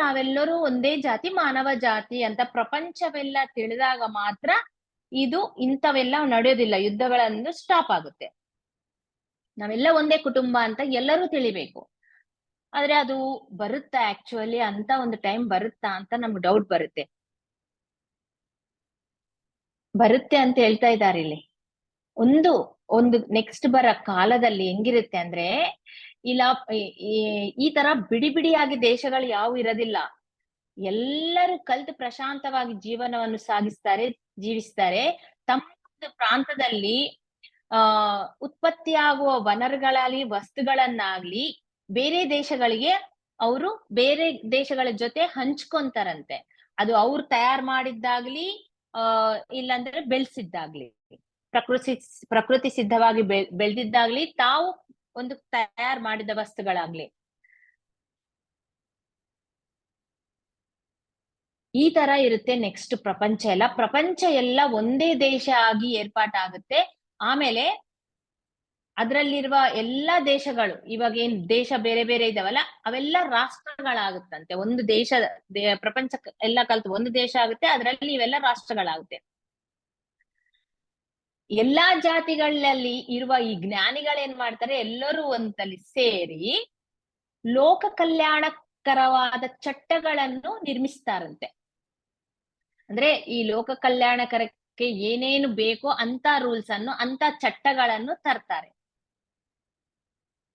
ನಾವೆಲ್ಲರೂ ಒಂದೇ ಜಾತಿ, ಮಾನವ ಜಾತಿ ಅಂತ ಪ್ರಪಂಚವೆಲ್ಲ ತಿಳಿದಾಗ ಮಾತ್ರ ಇದು ಇಂಥವೆಲ್ಲ ನಡೆಯೋದಿಲ್ಲ, ಯುದ್ಧಗಳನ್ನು ಸ್ಟಾಪ್ ಆಗುತ್ತೆ. ನಾವೆಲ್ಲ ಒಂದೇ ಕುಟುಂಬ ಅಂತ ಎಲ್ಲರೂ ತಿಳಿಬೇಕು. ಆದ್ರೆ ಅದು ಬರುತ್ತಾ ಆಕ್ಚುಲಿ ಅಂತ ಒಂದು ಟೈಮ್ ಬರುತ್ತಾ ಅಂತ ನಮ್ಗೆ ಡೌಟ್ ಬರುತ್ತೆ ಅಂತ ಹೇಳ್ತಾ ಇದ್ದಾರೆ ಇಲ್ಲಿ. ಒಂದು ನೆಕ್ಸ್ಟ್ ಬರೋ ಕಾಲದಲ್ಲಿ ಹೆಂಗಿರುತ್ತೆ ಅಂದ್ರೆ, ಇಲ್ಲ ಈ ತರ ಬಿಡಿ ಬಿಡಿಯಾಗಿ ದೇಶಗಳು ಯಾವ ಇರೋದಿಲ್ಲ. ಎಲ್ಲರೂ ಕಲ್ತು ಪ್ರಶಾಂತವಾಗಿ ಜೀವನವನ್ನು ಜೀವಿಸ್ತಾರೆ. ತಮ್ಮ ಪ್ರಾಂತದಲ್ಲಿ ಉತ್ಪತ್ತಿಯಾಗುವ ವನರುಗಳಾಗ್ಲಿ ವಸ್ತುಗಳನ್ನಾಗ್ಲಿ ಬೇರೆ ದೇಶಗಳಿಗೆ ಅವರು ಬೇರೆ ದೇಶಗಳ ಜೊತೆ ಹಂಚ್ಕೊಂತಾರಂತೆ. ಅದು ಅವ್ರು ತಯಾರು ಮಾಡಿದ್ದಾಗ್ಲಿ ಇಲ್ಲಾಂದ್ರೆ ಬೆಳೆಸಿದ್ದಾಗ್ಲಿ, ಪ್ರಕೃತಿ ಸಿದ್ಧವಾಗಿ ಬೆಳೆದಿದ್ದಾಗ್ಲಿ, ತಾವು ಒಂದು ತಯಾರು ಮಾಡಿದ ವಸ್ತುಗಳಾಗ್ಲಿ, ಈ ತರ ಇರುತ್ತೆ. ನೆಕ್ಸ್ಟ್ ಪ್ರಪಂಚ ಎಲ್ಲ ಒಂದೇ ದೇಶ ಆಗಿ ಏರ್ಪಾಟಾಗುತ್ತೆ. ಆಮೇಲೆ ಅದರಲ್ಲಿರುವ ಎಲ್ಲಾ ದೇಶಗಳು, ಇವಾಗ ಏನ್ ದೇಶ ಬೇರೆ ಬೇರೆ ಇದಾವಲ್ಲ, ಅವೆಲ್ಲ ರಾಷ್ಟ್ರಗಳಾಗುತ್ತಂತೆ. ಒಂದು ದೇಶ ಪ್ರಪಂಚ ಎಲ್ಲ ಕಲ್ತು ಒಂದು ದೇಶ ಆಗುತ್ತೆ, ಅದರಲ್ಲಿ ಇವೆಲ್ಲ ರಾಷ್ಟ್ರಗಳಾಗುತ್ತೆ. ಎಲ್ಲಾ ಜಾತಿಗಳಲ್ಲಿ ಇರುವ ಈ ಜ್ಞಾನಿಗಳೇನ್ ಮಾಡ್ತಾರೆ, ಎಲ್ಲರೂ ಒಂದಲ್ಲಿ ಸೇರಿ ಲೋಕ ಕಲ್ಯಾಣಕರವಾದ ಚಟ್ಟಗಳನ್ನು ನಿರ್ಮಿಸ್ತಾರಂತೆ. ಅಂದ್ರೆ ಈ ಲೋಕ ಕಲ್ಯಾಣಕರಕ್ಕೆ ಏನೇನು ಬೇಕೋ ಅಂತ ರೂಲ್ಸ್ ಅನ್ನು, ಅಂತ ಚಟ್ಟಗಳನ್ನು ತರ್ತಾರೆ.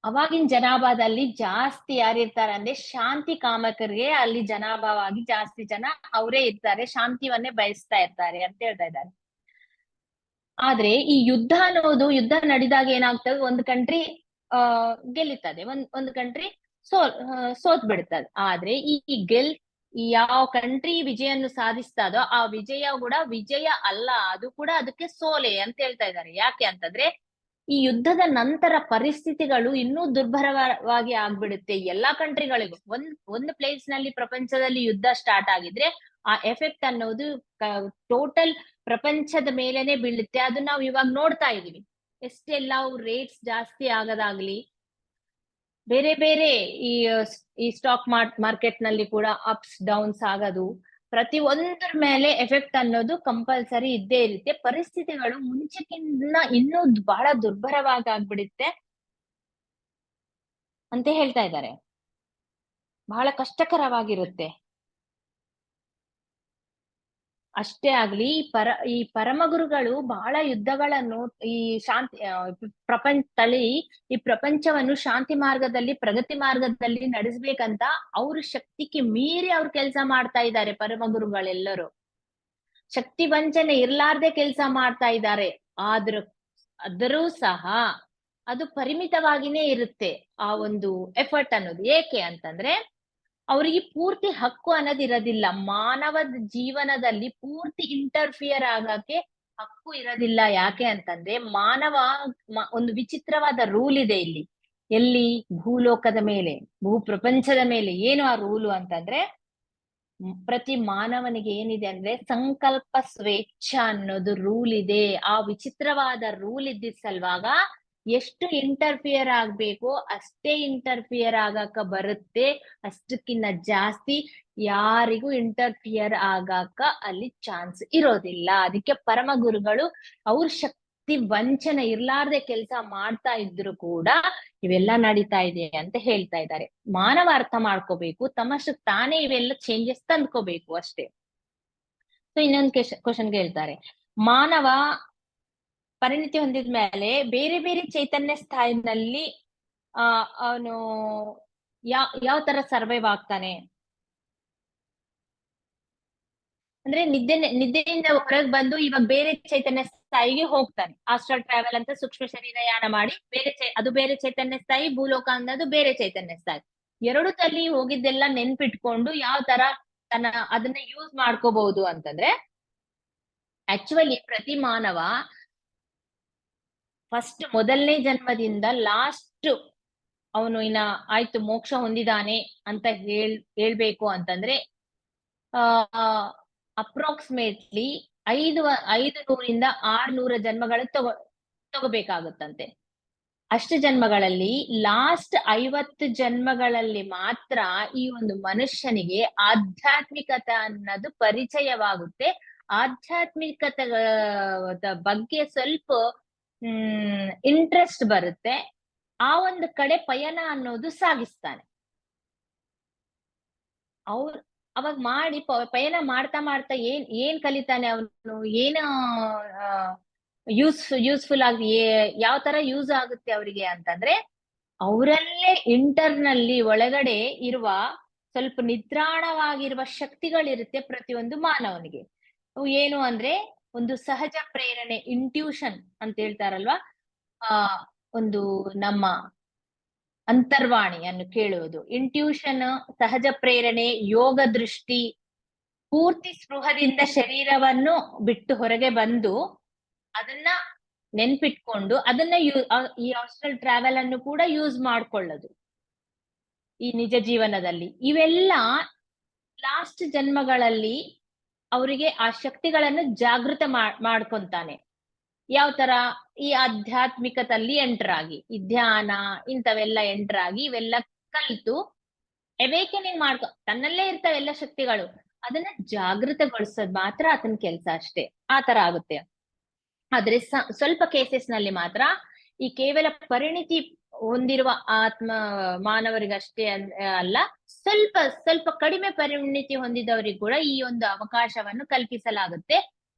ಅವಾಗಿನ ಜನಾಭಾದಲ್ಲಿ ಜಾಸ್ತಿ ಯಾರಿರ್ತಾರೆ ಅಂದ್ರೆ ಶಾಂತಿ ಕಾಮಕರಿಗೆ ಅಲ್ಲಿ ಜನಾಭಾವಾಗಿ ಜಾಸ್ತಿ ಜನ ಅವರೇ ಇರ್ತಾರೆ, ಶಾಂತಿವನ್ನೇ ಬಯಸ್ತಾ ಇರ್ತಾರೆ ಅಂತ ಹೇಳ್ತಾ ಇದ್ದಾರೆ. ಆದ್ರೆ ಈ ಯುದ್ಧ ನಡೆದಾಗ ಏನಾಗ್ತದೆ, ಒಂದು ಕಂಟ್ರಿ ಗೆಲ್ಲುತ್ತದೆ, ಒಂದು ಕಂಟ್ರಿ ಸೋತ್ ಬಿಡ್ತದೆ. ಆದ್ರೆ ಈ ಯಾವ ಕಂಟ್ರಿ ವಿಜಯನ್ನು ಸಾಧಿಸ್ತದೋ ಆ ವಿಜಯ ಕೂಡ ವಿಜಯ ಅಲ್ಲ, ಅದು ಕೂಡ ಅದಕ್ಕೆ ಸೋಲೆ ಅಂತ ಹೇಳ್ತಾ ಇದ್ದಾರೆ. ಯಾಕೆ ಅಂತಂದ್ರೆ ಈ ಯುದ್ಧದ ನಂತರ ಪರಿಸ್ಥಿತಿಗಳು ಇನ್ನೂ ದುರ್ಭರವಾಗಿ ಆಗ್ಬಿಡುತ್ತೆ ಎಲ್ಲಾ ಕಂಟ್ರಿಗಳಿಗೂ. ಒಂದು ಪ್ಲೇಸ್ ನಲ್ಲಿ ಪ್ರಪಂಚದಲ್ಲಿ ಯುದ್ಧ ಸ್ಟಾರ್ಟ್ ಆಗಿದ್ರೆ ಆ ಎಫೆಕ್ಟ್ ಅನ್ನೋದು ಟೋಟಲ್ ಪ್ರಪಂಚದ ಮೇಲೆನೆ ಬೀಳುತ್ತೆ. ಅದು ನಾವು ಇವಾಗ ನೋಡ್ತಾ ಇದೀವಿ. ಎಷ್ಟೆಲ್ಲ ರೇಟ್ಸ್ ಜಾಸ್ತಿ ಆಗೋದಾಗ್ಲಿ, ಬೇರೆ ಬೇರೆ ಈ ಸ್ಟಾಕ್ ಮಾರ್ಕೆಟ್ ನಲ್ಲಿ ಕೂಡ ಅಪ್ಸ್ ಡೌನ್ಸ್ ಆಗೋದು, ಪ್ರತಿ ಒಂದ್ರ ಮೇಲೆ ಎಫೆಕ್ಟ್ ಅನ್ನೋದು ಕಂಪಲ್ಸರಿ ಇದ್ದೇ ಇರುತ್ತೆ. ಪರಿಸ್ಥಿತಿಗಳು ಮುಂಚೆಕಿನ್ನ ಇನ್ನೂ ಬಹಳ ದುರ್ಭರವಾಗಿ ಆಗ್ಬಿಡುತ್ತೆ ಅಂತ ಹೇಳ್ತಾ ಇದ್ದಾರೆ. ಬಹಳ ಕಷ್ಟಕರವಾಗಿರುತ್ತೆ. ಅಷ್ಟೇ ಆಗ್ಲಿ, ಈ ಪರಮ ಗುರುಗಳು ಬಹಳ ಯುದ್ಧಗಳನ್ನು ಈ ಪ್ರಪಂಚವನ್ನು ಶಾಂತಿ ಮಾರ್ಗದಲ್ಲಿ, ಪ್ರಗತಿ ಮಾರ್ಗದಲ್ಲಿ ನಡೆಸ್ಬೇಕಂತ ಅವ್ರ ಶಕ್ತಿಗೆ ಮೀರಿ ಅವ್ರು ಕೆಲಸ ಮಾಡ್ತಾ ಇದ್ದಾರೆ. ಪರಮ ಗುರುಗಳೆಲ್ಲರೂ ಶಕ್ತಿ ವಂಚನೆ ಇರ್ಲಾರ್ದೆ ಕೆಲಸ ಮಾಡ್ತಾ ಇದ್ದಾರೆ. ಆದ್ರೂ ಸಹ ಅದು ಪರಿಮಿತವಾಗಿನೇ ಇರುತ್ತೆ ಆ ಒಂದು ಎಫರ್ಟ್ ಅನ್ನೋದು. ಏಕೆ ಅಂತಂದ್ರೆ ಅವರಿಗೆ ಪೂರ್ತಿ ಹಕ್ಕು ಅನ್ನೋದಿರೋದಿಲ್ಲ. ಮಾನವ ಜೀವನದಲ್ಲಿ ಪೂರ್ತಿ ಇಂಟರ್ಫಿಯರ್ ಆಗಕ್ಕೆ ಹಕ್ಕು ಇರೋದಿಲ್ಲ. ಯಾಕೆ ಅಂತಂದ್ರೆ ಮಾನವ ಒಂದು ವಿಚಿತ್ರವಾದ ರೂಲ್ ಇದೆ ಇಲ್ಲಿ. ಎಲ್ಲಿ? ಭೂಲೋಕದ ಮೇಲೆ, ಭೂ ಪ್ರಪಂಚದ ಮೇಲೆ. ಏನು ಆ ರೂಲು ಅಂತಂದ್ರೆ, ಪ್ರತಿ ಮಾನವನಿಗೆ ಏನಿದೆ ಅಂದ್ರೆ ಸಂಕಲ್ಪ ಸ್ವೇಚ್ಛ ಅನ್ನೋದು ರೂಲ್ ಇದೆ. ಆ ವಿಚಿತ್ರವಾದ ರೂಲ್ ಇದ್ದಿದ್ ಸಲ್ವಾಗ ಎಷ್ಟು ಇಂಟರ್ಫಿಯರ್ ಆಗ್ಬೇಕು ಅಷ್ಟೇ ಇಂಟರ್ಫಿಯರ್ ಆಗಕ ಬರುತ್ತೆ. ಅಷ್ಟಕ್ಕಿಂತ ಜಾಸ್ತಿ ಯಾರಿಗೂ ಇಂಟರ್ಫಿಯರ್ ಆಗಾಕ ಅಲ್ಲಿ ಚಾನ್ಸ್ ಇರೋದಿಲ್ಲ. ಅದಕ್ಕೆ ಪರಮ ಗುರುಗಳು ಅವ್ರ ಶಕ್ತಿ ವಂಚನೆ ಇರ್ಲಾರ್ದೆ ಕೆಲಸ ಮಾಡ್ತಾ ಇದ್ರು ಕೂಡ ಇವೆಲ್ಲ ನಡೀತಾ ಇದೆ ಅಂತ ಹೇಳ್ತಾ ಇದ್ದಾರೆ. ಮಾನವ ಅರ್ಥ ಮಾಡ್ಕೋಬೇಕು, ತಮ್ಮಷ್ಟಕ್ಕೆ ತಾನೇ ಇವೆಲ್ಲ ಚೇಂಜಸ್ ತಂದ್ಕೋಬೇಕು ಅಷ್ಟೇ. ಸೊ ಇನ್ನೊಂದು ಕ್ವಶನ್ ಹೇಳ್ತಾರೆ, ಮಾನವ ಪರಿಣಿತಿ ಹೊಂದಿದ ಮೇಲೆ ಬೇರೆ ಬೇರೆ ಚೈತನ್ಯ ಸ್ಥಾಯಿನಲ್ಲಿ ಅವನು ಯಾವ ತರ ಸರ್ವೈವ್ ಆಗ್ತಾನೆ ಅಂದ್ರೆ ನಿದ್ದೆಯಿಂದ ಹೊರಗೆ ಬಂದು ಇವಾಗ ಬೇರೆ ಚೈತನ್ಯ ಸ್ಥಾಯಿಗೆ ಹೋಗ್ತಾನೆ. ಆಸ್ಟ್ರಲ್ ಟ್ರಾವೆಲ್ ಅಂತ ಸೂಕ್ಷ್ಮ ಶರೀರ ಯಾನ ಮಾಡಿ ಅದು ಬೇರೆ ಚೈತನ್ಯ ಸ್ಥಾಯಿ, ಭೂಲೋಕ ಅನ್ನೋದು ಬೇರೆ ಚೈತನ್ಯ ಸ್ಥಾಯಿ. ಎರಡು ತಲ್ಲಿ ಹೋಗಿದ್ದೆಲ್ಲ ನೆನ್ಪಿಟ್ಕೊಂಡು ಯಾವ ತರ ಅದನ್ನ ಯೂಸ್ ಮಾಡ್ಕೋಬಹುದು ಅಂತಂದ್ರೆ, ಆಕ್ಚುಲಿ ಪ್ರತಿ ಮಾನವ ಫಸ್ಟ್ ಮೊದಲನೇ ಜನ್ಮದಿಂದ ಲಾಸ್ಟ್ ಅವನು ಆಯ್ತು ಮೋಕ್ಷ ಹೊಂದಿದಾನೆ ಅಂತ ಹೇಳ್ಬೇಕು ಅಂತಂದ್ರೆ ಅಪ್ರಾಕ್ಸಿಮೇಟ್ಲಿ 500ರಿಂದ 600 ಜನ್ಮಗಳು ತಗೋಬೇಕಾಗುತ್ತಂತೆ. ಅಷ್ಟು ಜನ್ಮಗಳಲ್ಲಿ ಲಾಸ್ಟ್ 50 ಜನ್ಮಗಳಲ್ಲಿ ಮಾತ್ರ ಈ ಒಂದು ಮನುಷ್ಯನಿಗೆ ಆಧ್ಯಾತ್ಮಿಕತೆ ಅನ್ನೋದು ಪರಿಚಯವಾಗುತ್ತೆ. ಆಧ್ಯಾತ್ಮಿಕತೆ ಬಗ್ಗೆ ಸ್ವಲ್ಪ ಇಂಟ್ರೆಸ್ಟ್ ಬರುತ್ತೆ. ಆ ಒಂದು ಕಡೆ ಪಯಣ ಅನ್ನೋದು ಸಾಗಿಸ್ತಾನೆ. ಅವಾಗ ಮಾಡಿ ಪಯಣ ಮಾಡ್ತಾ ಮಾಡ್ತಾ ಏನ್ ಕಲಿತಾನೆ ಅವನು, ಏನು ಯೂಸ್ಫುಲ್ ಆಗಿ ಯಾವ ತರ ಯೂಸ್ ಆಗುತ್ತೆ ಅವರಿಗೆ ಅಂತಂದ್ರೆ, ಅವರಲ್ಲೇ ಇಂಟರ್ನಲ್ಲಿ ಒಳಗಡೆ ಇರುವ ಸ್ವಲ್ಪ ನಿದ್ರಾಣವಾಗಿರುವ ಶಕ್ತಿಗಳಿರುತ್ತೆ ಪ್ರತಿಯೊಂದು ಮಾನವನಿಗೆ. ಏನು ಅಂದ್ರೆ ಒಂದು ಸಹಜ ಪ್ರೇರಣೆ, ಇಂಟ್ಯೂಷನ್ ಅಂತ ಹೇಳ್ತಾರಲ್ವಾ, ಒಂದು ನಮ್ಮ ಅಂತರ್ವಾಣಿಯನ್ನು ಕೇಳುವುದು, ಇಂಟ್ಯೂಷನ್, ಸಹಜ ಪ್ರೇರಣೆ, ಯೋಗ ದೃಷ್ಟಿ, ಪೂರ್ತಿ ಸ್ಪೃಹದಿಂದ ಶರೀರವನ್ನು ಬಿಟ್ಟು ಹೊರಗೆ ಬಂದು ಅದನ್ನ ನೆನ್ಪಿಟ್ಕೊಂಡು ಅದನ್ನ ಈ ಹಾಸ್ಟೆಲ್ ಟ್ರಾವೆಲ್ ಅನ್ನು ಕೂಡ ಯೂಸ್ ಮಾಡ್ಕೊಳ್ಳೋದು ಈ ನಿಜ ಜೀವನದಲ್ಲಿ. ಇವೆಲ್ಲ ಲಾಸ್ಟ್ ಜನ್ಮಗಳಲ್ಲಿ ಅವರಿಗೆ ಆ ಶಕ್ತಿಗಳನ್ನು ಜಾಗೃತ ಮಾಡ್ಕೊಂತಾನೆ. ಯಾವ ತರ? ಈ ಆಧ್ಯಾತ್ಮಿಕದಲ್ಲಿ ಎಂಟರ್ ಆಗಿ, ಈ ಧ್ಯಾನ ಇಂಥವೆಲ್ಲ ಎಂಟರ್ ಆಗಿ ಇವೆಲ್ಲ ಕಲಿತು ಅವೇಕನಿಂಗ್ ತನ್ನಲ್ಲೇ ಇರ್ತಾವೆ ಎಲ್ಲ ಶಕ್ತಿಗಳು, ಅದನ್ನ ಜಾಗೃತಗೊಳಿಸೋದ್ ಮಾತ್ರ ಆತನ ಕೆಲ್ಸ ಅಷ್ಟೇ. ಆ ತರ ಆಗುತ್ತೆ. ಆದ್ರೆ ಸ್ವಲ್ಪ ಕೇಸಸ್ ನಲ್ಲಿ ಮಾತ್ರ ಈ ಕೇವಲ ಪರಿಣಿತಿ ಹೊಂದಿರುವ ಮಾನವರಿಗಷ್ಟೇ ಅಲ್ಲ, ಸ್ವಲ್ಪ ಕಡಿಮೆ ಪರಿಣಿತಿ ಹೊಂದಿದವರಿಗೆ ಕೂಡ ಈ ಒಂದು ಅವಕಾಶವನ್ನು ಕಲ್ಪಿಸಲಾಗುತ್ತೆ.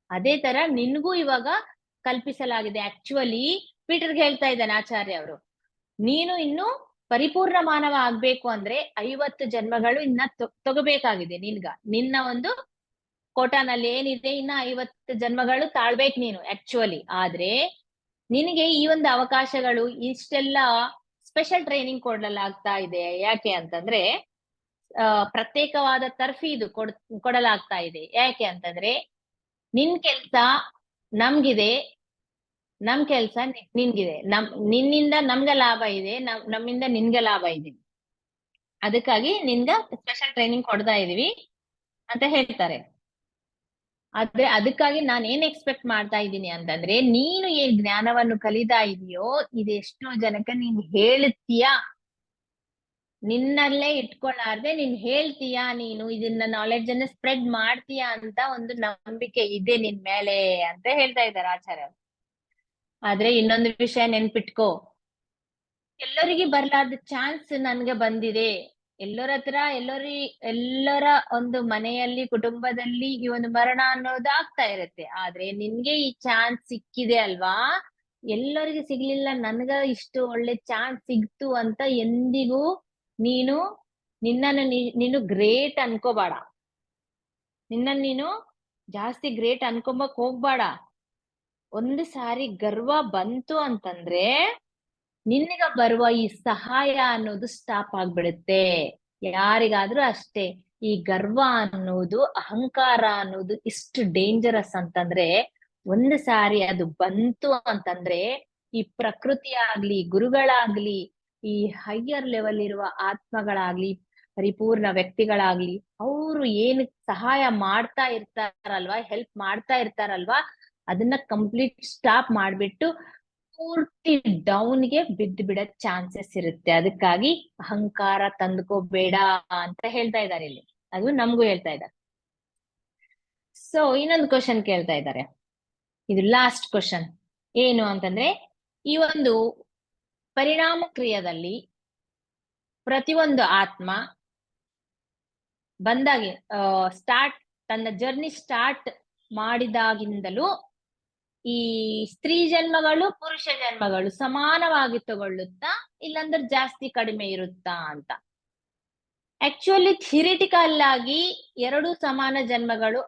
ಅದೇ ತರ ನಿನ್ಗೂ ಇವಾಗ ಕಲ್ಪಿಸಲಾಗಿದೆ. ಆಕ್ಚುಲಿ ಪೀಟರ್ಗೆ ಹೇಳ್ತಾ ಇದ್ದಾನೆ ಆಚಾರ್ಯ ಅವರು, ನೀನು ಇನ್ನು ಪರಿಪೂರ್ಣ ಮಾನವ ಆಗ್ಬೇಕು ಅಂದ್ರೆ 50 ಜನ್ಮಗಳು ಇನ್ನ ತಗೋಬೇಕಾಗಿದೆ. ನಿನ್ನ ಒಂದು ಕೋಟಾನಲ್ಲಿ ಏನಿದೆ, ಇನ್ನ 50 ಜನ್ಮಗಳು ತಾಳ್ಬೇಕು ನೀನು ಆಕ್ಚುಲಿ. ಆದ್ರೆ ನಿನಗೆ ಈ ಒಂದು ಅವಕಾಶಗಳು ಇಷ್ಟೆಲ್ಲ ಸ್ಪೆಷಲ್ ಟ್ರೈನಿಂಗ್ ಕೊಡಲಾಗ್ತಾ ಇದೆ. ಯಾಕೆ ಅಂತಂದ್ರೆ ಪ್ರತ್ಯೇಕವಾದ ತರ್ಫೀದು ಕೊಡಲಾಗ್ತಾ ಇದೆ. ಯಾಕೆ ಅಂತಂದ್ರೆ ನಿನ್ ಕೆಲ್ಸ ನಮ್ಗಿದೆ, ನಮ್ ಕೆಲ್ಸ ನಿನ್ಗಿದೆ, ನಿನ್ನಿಂದ ನಮ್ಗೆ ಲಾಭ ಇದೆ, ನಮ್ಮಿಂದ ನಿನ್ಗೆ ಲಾಭ ಇದೆ. ಅದಕ್ಕಾಗಿ ನಿನ್ಗ ಸ್ಪೆಷಲ್ ಟ್ರೈನಿಂಗ್ ಕೊಡ್ತಾ ಇದೀವಿ ಅಂತ ಹೇಳ್ತಾರೆ. ಆದ್ರೆ ಅದಕ್ಕಾಗಿ ನಾನು ಏನ್ ಎಕ್ಸ್ಪೆಕ್ಟ್ ಮಾಡ್ತಾ ಇದ್ದೀನಿ ಅಂತಂದ್ರೆ, ನೀನು ಏನ್ ಜ್ಞಾನವನ್ನು ಕಲಿತಾ ಇದೆಯೋ ಇದೆಷ್ಟೋ ಜನಕ್ಕೆ ನೀನ್ ಹೇಳ್ತೀಯಾ, ನಿನ್ನಲ್ಲೇ ಇಟ್ಕೊಳ್ಳಾರ್ದೆ ನೀನ್ ಹೇಳ್ತೀಯಾ, ನೀನು ಇದನ್ನ ನಾಲೆಡ್ಜ್ ಅನ್ನ ಸ್ಪ್ರೆಡ್ ಮಾಡ್ತೀಯಾ ಅಂತ ಒಂದು ನಂಬಿಕೆ ಇದೆ ನಿನ್ ಮೇಲೆ ಅಂತ ಹೇಳ್ತಾ ಇದ್ದಾರೆ ಆಚಾರ್ಯ. ಆದ್ರೆ ಇನ್ನೊಂದು ವಿಷಯ ನೆನ್ಪಿಟ್ಕೋ, ಎಲ್ಲರಿಗೆ ಬರ್ಲಾರ್ದ ಚಾನ್ಸ್ ನನ್ಗೆ ಬಂದಿದೆ. ಎಲ್ಲರ ಒಂದು ಮನೆಯಲ್ಲಿ, ಕುಟುಂಬದಲ್ಲಿ ಈ ಒಂದು ಮರಣ ಅನ್ನೋದು ಆಗ್ತಾ ಇರುತ್ತೆ. ಆದ್ರೆ ನಿನ್ಗೆ ಈ ಚಾನ್ಸ್ ಸಿಕ್ಕಿದೆ ಅಲ್ವಾ, ಎಲ್ಲರಿಗೆ ಸಿಗ್ಲಿಲ್ಲ, ನನ್ಗ ಇಷ್ಟು ಒಳ್ಳೆ ಚಾನ್ಸ್ ಸಿಗ್ತು ಅಂತ ಎಂದಿಗೂ ನೀನು ಗ್ರೇಟ್ ಅನ್ಕೋಬೇಡ. ನೀನು ಜಾಸ್ತಿ ಗ್ರೇಟ್ ಅನ್ಕೊಂಬಕ್ ಹೋಗ್ಬೇಡ. ಒಂದು ಸಾರಿ ಗರ್ವ ಬಂತು ಅಂತಂದ್ರೆ ನಿನಗ ಬರುವ ಈ ಸಹಾಯ ಅನ್ನೋದು ಸ್ಟಾಪ್ ಆಗ್ಬಿಡುತ್ತೆ. ಯಾರಿಗಾದ್ರೂ ಅಷ್ಟೇ, ಈ ಗರ್ವ ಅನ್ನೋದು, ಅಹಂಕಾರ ಅನ್ನೋದು ಇಷ್ಟು ಡೇಂಜರಸ್ ಅಂತಂದ್ರೆ, ಒಂದು ಸಾರಿ ಅದು ಬಂತು ಅಂತಂದ್ರೆ ಈ ಪ್ರಕೃತಿ ಆಗ್ಲಿ, ಗುರುಗಳಾಗ್ಲಿ, ಈ ಹೈಯರ್ ಲೆವೆಲ್ ಇರುವ ಆತ್ಮಗಳಾಗ್ಲಿ, ಪರಿಪೂರ್ಣ ವ್ಯಕ್ತಿಗಳಾಗ್ಲಿ, ಅವರು ಏನ್ ಸಹಾಯ ಮಾಡ್ತಾ ಇರ್ತಾರಲ್ವಾ, ಹೆಲ್ಪ್ ಮಾಡ್ತಾ ಇರ್ತಾರಲ್ವಾ, ಅದನ್ನ ಕಂಪ್ಲೀಟ್ ಸ್ಟಾಪ್ ಮಾಡ್ಬಿಟ್ಟು ಪೂರ್ತಿ ಡೌನ್ಗೆ ಬಿದ್ದು ಬಿಡೋ ಚಾನ್ಸಸ್ ಇರುತ್ತೆ. ಅದಕ್ಕಾಗಿ ಅಹಂಕಾರ ತಂದ್ಕೋಬೇಡ ಅಂತ ಹೇಳ್ತಾ ಇದ್ದಾರೆ ಇಲ್ಲಿ. ಅದು ನಮಗೂ ಹೇಳ್ತಾ ಇದ್ದಾರೆ. ಸೊ ಇನ್ನೊಂದು ಕ್ವಶನ್ ಕೇಳ್ತಾ ಇದ್ದಾರೆ, ಇದು ಲಾಸ್ಟ್ ಕ್ವಶನ್. ಏನು ಅಂತಂದ್ರೆ, ಈ ಒಂದು ಪರಿಣಾಮ ಕ್ರಿಯೆಯಲ್ಲಿ ಪ್ರತಿಯೊಂದು ಆತ್ಮ ಬಂದಾಗೆ ಸ್ಟಾರ್ಟ್, ತನ್ನ ಜರ್ನಿ ಸ್ಟಾರ್ಟ್ ಮಾಡಿದಾಗಿಂದಲೂ ಈ ಸ್ತ್ರೀ ಜನ್ಮಗಳು ಪುರುಷ ಜನ್ಮಗಳು ಸಮಾನವಾಗಿ ತಗೊಳ್ಳುತ್ತಾ, ಇಲ್ಲಾಂದ್ರೆ ಜಾಸ್ತಿ ಕಡಿಮೆ ಇರುತ್ತಾ ಅಂತ. ಆಕ್ಚುಲಿ ಥಿಯರಿಟಿಕಲ್ ಆಗಿ ಎರಡು ಸಮಾನ ಜನ್ಮಗಳು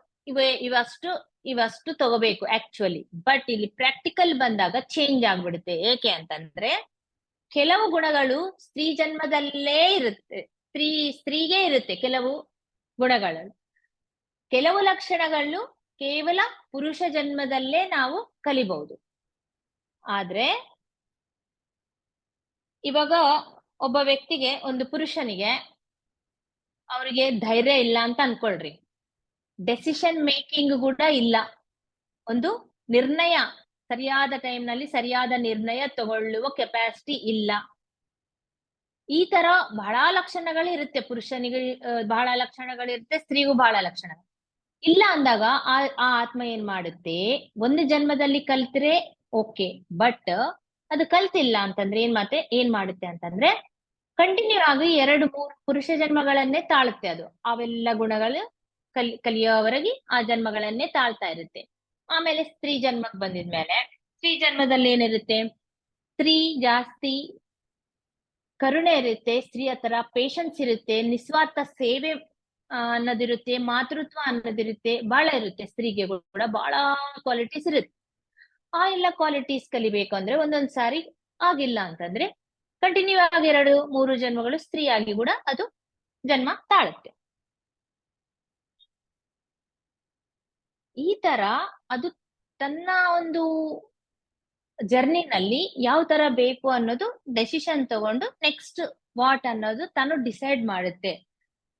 ಇವಷ್ಟು ತಗೋಬೇಕು ಆಕ್ಚುಲಿ. ಬಟ್ ಇಲ್ಲಿ ಪ್ರಾಕ್ಟಿಕಲ್ ಬಂದಾಗ ಚೇಂಜ್ ಆಗ್ಬಿಡುತ್ತೆ. ಏಕೆ ಅಂತಂದ್ರೆ, ಕೆಲವು ಗುಣಗಳು ಸ್ತ್ರೀ ಜನ್ಮದಲ್ಲೇ ಇರುತ್ತೆ, ಸ್ತ್ರೀಗೆ ಇರುತ್ತೆ ಕೆಲವು ಗುಣಗಳು. ಕೆಲವು ಲಕ್ಷಣಗಳು ಕೇವಲ ಪುರುಷ ಜನ್ಮದಲ್ಲೇ ನಾವು ಕಲಿಬಹುದು. ಆದ್ರೆ ಇವಾಗ ಒಬ್ಬ ವ್ಯಕ್ತಿಗೆ, ಒಂದು ಪುರುಷನಿಗೆ ಅವರಿಗೆ ಧೈರ್ಯ ಇಲ್ಲ ಅಂತ ಅನ್ಕೊಳ್ರಿ, ಡೆಸಿಷನ್ ಮೇಕಿಂಗ್ ಕೂಡ ಇಲ್ಲ, ಒಂದು ನಿರ್ಣಯ ಸರಿಯಾದ ಟೈಮ್ ನಲ್ಲಿ ಸರಿಯಾದ ನಿರ್ಣಯ ತಗೊಳ್ಳುವ ಕೆಪಾಸಿಟಿ ಇಲ್ಲ. ಈ ತರ ಬಹಳ ಲಕ್ಷಣಗಳು ಇರುತ್ತೆ. ಪುರುಷನಿಗೆ ಬಹಳ ಲಕ್ಷಣಗಳಿರುತ್ತೆ, ಸ್ತ್ರೀಗೂ ಬಹಳ ಲಕ್ಷಣ ಇಲ್ಲ ಅಂದಾಗ ಆ ಆತ್ಮ ಏನ್ ಮಾಡುತ್ತೆ, ಒಂದು ಜನ್ಮದಲ್ಲಿ ಕಲ್ತ್ರೆ ಓಕೆ, ಬಟ್ ಅದು ಕಲ್ತಿಲ್ಲ ಅಂತಂದ್ರೆ ಏನ್ ಮಾಡುತ್ತೆ ಅಂತಂದ್ರೆ, ಕಂಟಿನ್ಯೂ ಆಗಿ 2-3 ಪುರುಷ ಜನ್ಮಗಳನ್ನೇ ತಾಳುತ್ತೆ. ಅದು ಅವೆಲ್ಲ ಗುಣಗಳು ಕಲಿಯೋವರೆಗೆ ಆ ಜನ್ಮಗಳನ್ನೇ ತಾಳ್ತಾ ಇರುತ್ತೆ. ಆಮೇಲೆ ಸ್ತ್ರೀ ಜನ್ಮಕ್ಕೆ ಬಂದಿದ್ಮೇಲೆ, ಸ್ತ್ರೀ ಜನ್ಮದಲ್ಲಿ ಏನಿರುತ್ತೆ, ಸ್ತ್ರೀ ಜಾಸ್ತಿ ಕರುಣೆ ಇರುತ್ತೆ, ಸ್ತ್ರೀ ಹತ್ರ ಪೇಶನ್ಸ್ ಇರುತ್ತೆ, ನಿಸ್ವಾರ್ಥ ಸೇವೆ ಅನ್ನೋದಿರುತ್ತೆ, ಮಾತೃತ್ವ ಅನ್ನೋದಿರುತ್ತೆ, ಬಹಳ ಇರುತ್ತೆ. ಸ್ತ್ರೀಗೆ ಕೂಡ ಬಹಳ ಕ್ವಾಲಿಟೀಸ್ ಇರುತ್ತೆ. ಆ ಎಲ್ಲ ಕ್ವಾಲಿಟೀಸ್ ಕಲಿಬೇಕು ಅಂದ್ರೆ ಒಂದೊಂದ್ ಸಾರಿ ಆಗಿಲ್ಲ ಅಂತಂದ್ರೆ ಕಂಟಿನ್ಯೂ ಆಗಿ 2-3 ಜನ್ಮಗಳು ಸ್ತ್ರೀ ಆಗಿ ಕೂಡ ಅದು ಜನ್ಮ ತಾಳುತ್ತೆ. ಈ ತರ ಅದು ತನ್ನ ಒಂದು ಜರ್ನಿನಲ್ಲಿ ಯಾವ ತರ ಬೇಕು ಅನ್ನೋದು ಡೆಸಿಷನ್ ತಗೊಂಡು ನೆಕ್ಸ್ಟ್ ವಾಟ್ ಅನ್ನೋದು ತಾನು ಡಿಸೈಡ್ ಮಾಡುತ್ತೆ.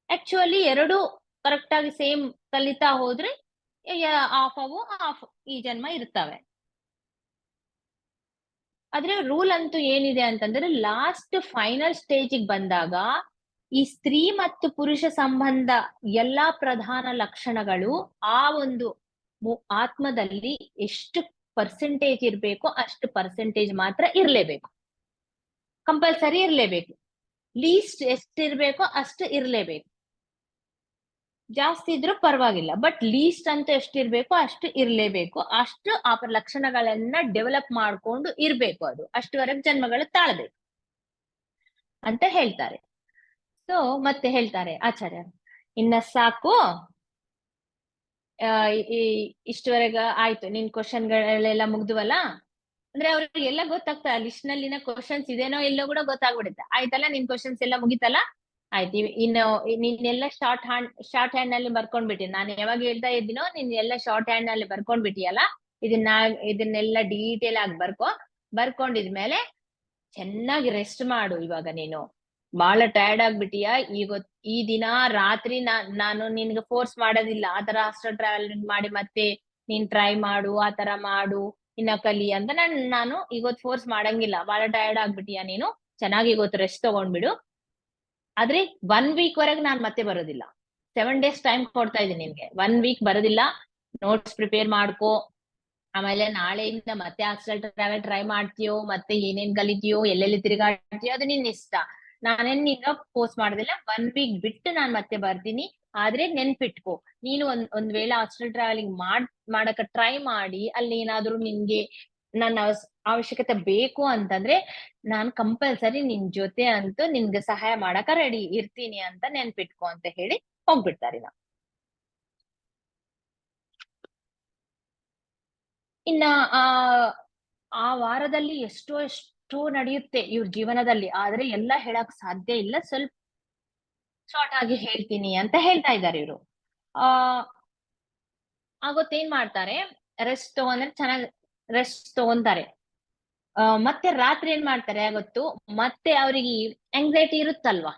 ಆಕ್ಚುಲಿ ಎರಡು ಕರೆಕ್ಟ್ ಆಗಿ ಸೇಮ್ ಕಲಿತಾ ಹೋದ್ರೆ ಆಫ್ ಈ ಜನ್ಮ ಇರ್ತವೆ. ಆದ್ರೆ ರೂಲ್ ಅಂತೂ ಏನಿದೆ ಅಂತಂದ್ರೆ, ಲಾಸ್ಟ್ ಫೈನಲ್ ಸ್ಟೇಜಿಗೆ ಬಂದಾಗ ಈ ಸ್ತ್ರೀ ಮತ್ತು ಪುರುಷ ಸಂಬಂಧ ಎಲ್ಲಾ ಪ್ರಧಾನ ಲಕ್ಷಣಗಳು ಆ ಒಂದು ಆತ್ಮದಲ್ಲಿ ಎಷ್ಟು ಪರ್ಸೆಂಟೇಜ್ ಇರ್ಬೇಕು ಅಷ್ಟು ಪರ್ಸೆಂಟೇಜ್ ಮಾತ್ರ ಇರ್ಲೇಬೇಕು, ಕಂಪಲ್ಸರಿ ಇರ್ಲೇಬೇಕು. ಲೀಸ್ಟ್ ಎಷ್ಟಿರ್ಬೇಕೋ ಅಷ್ಟು ಇರ್ಲೇಬೇಕು. ಜಾಸ್ತಿ ಇದ್ರೂ ಪರವಾಗಿಲ್ಲ, ಬಟ್ ಲೀಸ್ಟ್ ಅಂತ ಎಷ್ಟಿರ್ಬೇಕೋ ಅಷ್ಟು ಇರ್ಲೇಬೇಕು. ಅಷ್ಟು ಆ ಲಕ್ಷಣಗಳನ್ನ ಡೆವಲಪ್ ಮಾಡ್ಕೊಂಡು ಇರ್ಬೇಕು. ಅದು ಅಷ್ಟುವರೆಗೆ ಜನ್ಮಗಳು ತಾಳ್ಬೇಕು ಅಂತ ಹೇಳ್ತಾರೆ. ಸೊ ಮತ್ತೆ ಹೇಳ್ತಾರೆ ಆಚಾರ್ಯ, ಇನ್ನ ಸಾಕು, ಇಷ್ಟುವರೆಗ ಆಯ್ತು, ನಿನ್ ಕ್ವಶನ್ಗಳೆಲ್ಲ ಮುಗ್ದುವಲ್ಲ ಅಂದ್ರೆ ಅವ್ರಿಗೆ ಎಲ್ಲ ಗೊತ್ತಾಗ್ತಾ, ಲಿಸ್ಟ್ ನಲ್ಲಿನ ಕ್ವಶನ್ಸ್ ಇದೇನೋ ಇಲ್ಲೋ ಕೂಡ ಗೊತ್ತಾಗ್ಬಿಡುತ್ತೆ. ಆಯ್ತಲ್ಲ, ನಿನ್ ಕ್ವಶನ್ಸ್ ಎಲ್ಲ ಮುಗಿತಲ್ಲ, ಆಯ್ತು. ಇನ್ನು ನೀನೆಲ್ಲ ಶಾರ್ಟ್ ಹ್ಯಾಂಡ್ ನಲ್ಲಿ ಬರ್ಕೊಂಡ್ಬಿಟ್ಟಿ, ನಾನು ಯಾವಾಗ ಹೇಳ್ತಾ ಇದ್ದೀನೋ ನೀನ್ ಎಲ್ಲ ಶಾರ್ಟ್ ಹ್ಯಾಂಡ್ ನಲ್ಲಿ ಬರ್ಕೊಂಡ್ಬಿಟ್ಟಿಯಲ್ಲ, ಇದನ್ನೆಲ್ಲ ಡೀಟೇಲ್ ಆಗಿ ಬರ್ಕೊಂಡಿದ್ಮೇಲೆ ಚೆನ್ನಾಗಿ ರೆಸ್ಟ್ ಮಾಡು. ಇವಾಗ ನೀನು ಬಹಳ ಟಯರ್ಡ್ ಆಗ್ಬಿಟ್ಟಿಯಾ, ಈ ದಿನ ರಾತ್ರಿ ನಾನು ನಿನ್ಗೆ ಫೋರ್ಸ್ ಮಾಡೋದಿಲ್ಲ, ಆತರ ಅಸ್ಟ್ರಲ್ ಟ್ರಾವೆಲಿಂಗ್ ಮಾಡಿ ಮತ್ತೆ ನೀನ್ ಟ್ರೈ ಮಾಡು, ಆತರ ಮಾಡು, ಇನ್ನ ಕಲಿ ಅಂತ ನಾನು ಇವತ್ತು ಫೋರ್ಸ್ ಮಾಡಂಗಿಲ್ಲ. ಬಹಳ ಟಯರ್ಡ್ ಆಗ್ಬಿಟ್ಟಿಯಾ ನೀನು, ಚೆನ್ನಾಗಿ ಇವತ್ತು ರೆಸ್ಟ್ ತಗೊಂಡ್ಬಿಡು. ಆದ್ರೆ 1 ವೀಕ್ ವರೆಗೆ ನಾನ್ ಮತ್ತೆ ಬರೋದಿಲ್ಲ. 7 ಡೇಸ್ ಟೈಮ್ ಕೊಡ್ತಾ ಇದ್ದೀನಿ ನಿನ್ಗೆ. 1 ವೀಕ್ ಬರೋದಿಲ್ಲ, ನೋಟ್ಸ್ ಪ್ರಿಪೇರ್ ಮಾಡ್ಕೋ. ಆಮೇಲೆ ನಾಳೆಯಿಂದ ಮತ್ತೆ ಆಸ್ಟ್ರಲ್ ಟ್ರಾವೆಲ್ ಟ್ರೈ ಮಾಡ್ತೀಯೋ, ಮತ್ತೆ ಏನೇನ್ ಕಲಿತೀಯೋ, ಎಲ್ಲೆಲ್ಲಿ ತಿರುಗಾಡ್ತೀಯೋ, ಅದು ನಿನ್ ಇಷ್ಟ. ನಾನೇನ್ ನಿಂಗ ಪೋಸ್ಟ್ ಮಾಡೋದಿಲ್ಲ. 1 ವೀಕ್ ಬಿಟ್ಟು ನಾನ್ ಮತ್ತೆ ಬರ್ತೀನಿ. ಆದ್ರೆ ನೆನ್ಪಿಟ್ಕೋ, ನೀನು ಒಂದ್ ವೇಳೆ ಆಸ್ಟ್ರಲ್ ಟ್ರಾವೆಲಿಂಗ್ ಮಾಡಕ ಟ್ರೈ ಮಾಡಿ ಅಲ್ಲಿ ಏನಾದ್ರು ನಿನ್ಗೆ ನನ್ನ ಅವಶ್ಯಕತೆ ಬೇಕು ಅಂತಂದ್ರೆ ನಾನ್ ಕಂಪಲ್ಸರಿ ನಿನ್ ಜೊತೆ ಅಂತೂ ನಿನ್ಗೆ ಸಹಾಯ ಮಾಡಕ ರೆಡಿ ಇರ್ತೀನಿ ಅಂತ ನೆನ್ಪಿಟ್ಕೋ ಅಂತ ಹೇಳಿ ಹೋಗ್ಬಿಡ್ತಾರೆ. ನಾವು ಇನ್ನ ಆ ವಾರದಲ್ಲಿ ಎಷ್ಟೋ ಅಷ್ಟು ನಡೆಯುತ್ತೆ ಇವ್ರ ಜೀವನದಲ್ಲಿ, ಆದ್ರೆ ಎಲ್ಲ ಹೇಳಕ್ ಸಾಧ್ಯ ಇಲ್ಲ, ಸ್ವಲ್ಪ ಶಾರ್ಟ್ ಆಗಿ ಹೇಳ್ತೀನಿ ಅಂತ ಹೇಳ್ತಾ ಇದ್ದಾರೆ ಇವರು. ಆ ಆಗೊತ್ತೇನ್ ಮಾಡ್ತಾರೆ, ರೆಸ್ಟ್ ತಗೊಂಡ್ರೆ ಚೆನ್ನಾಗ್ ರೆಸ್ಟ್ ತಗೊಂತಾರೆ. ಮತ್ತೆ ರಾತ್ರಿ ಏನ್ ಮಾಡ್ತಾರೆ ಗೊತ್ತು, ಮತ್ತೆ ಅವ್ರಿಗೆ ಆಂಗ್ಸೈಟಿ ಇರುತ್ತಲ್ವಾ,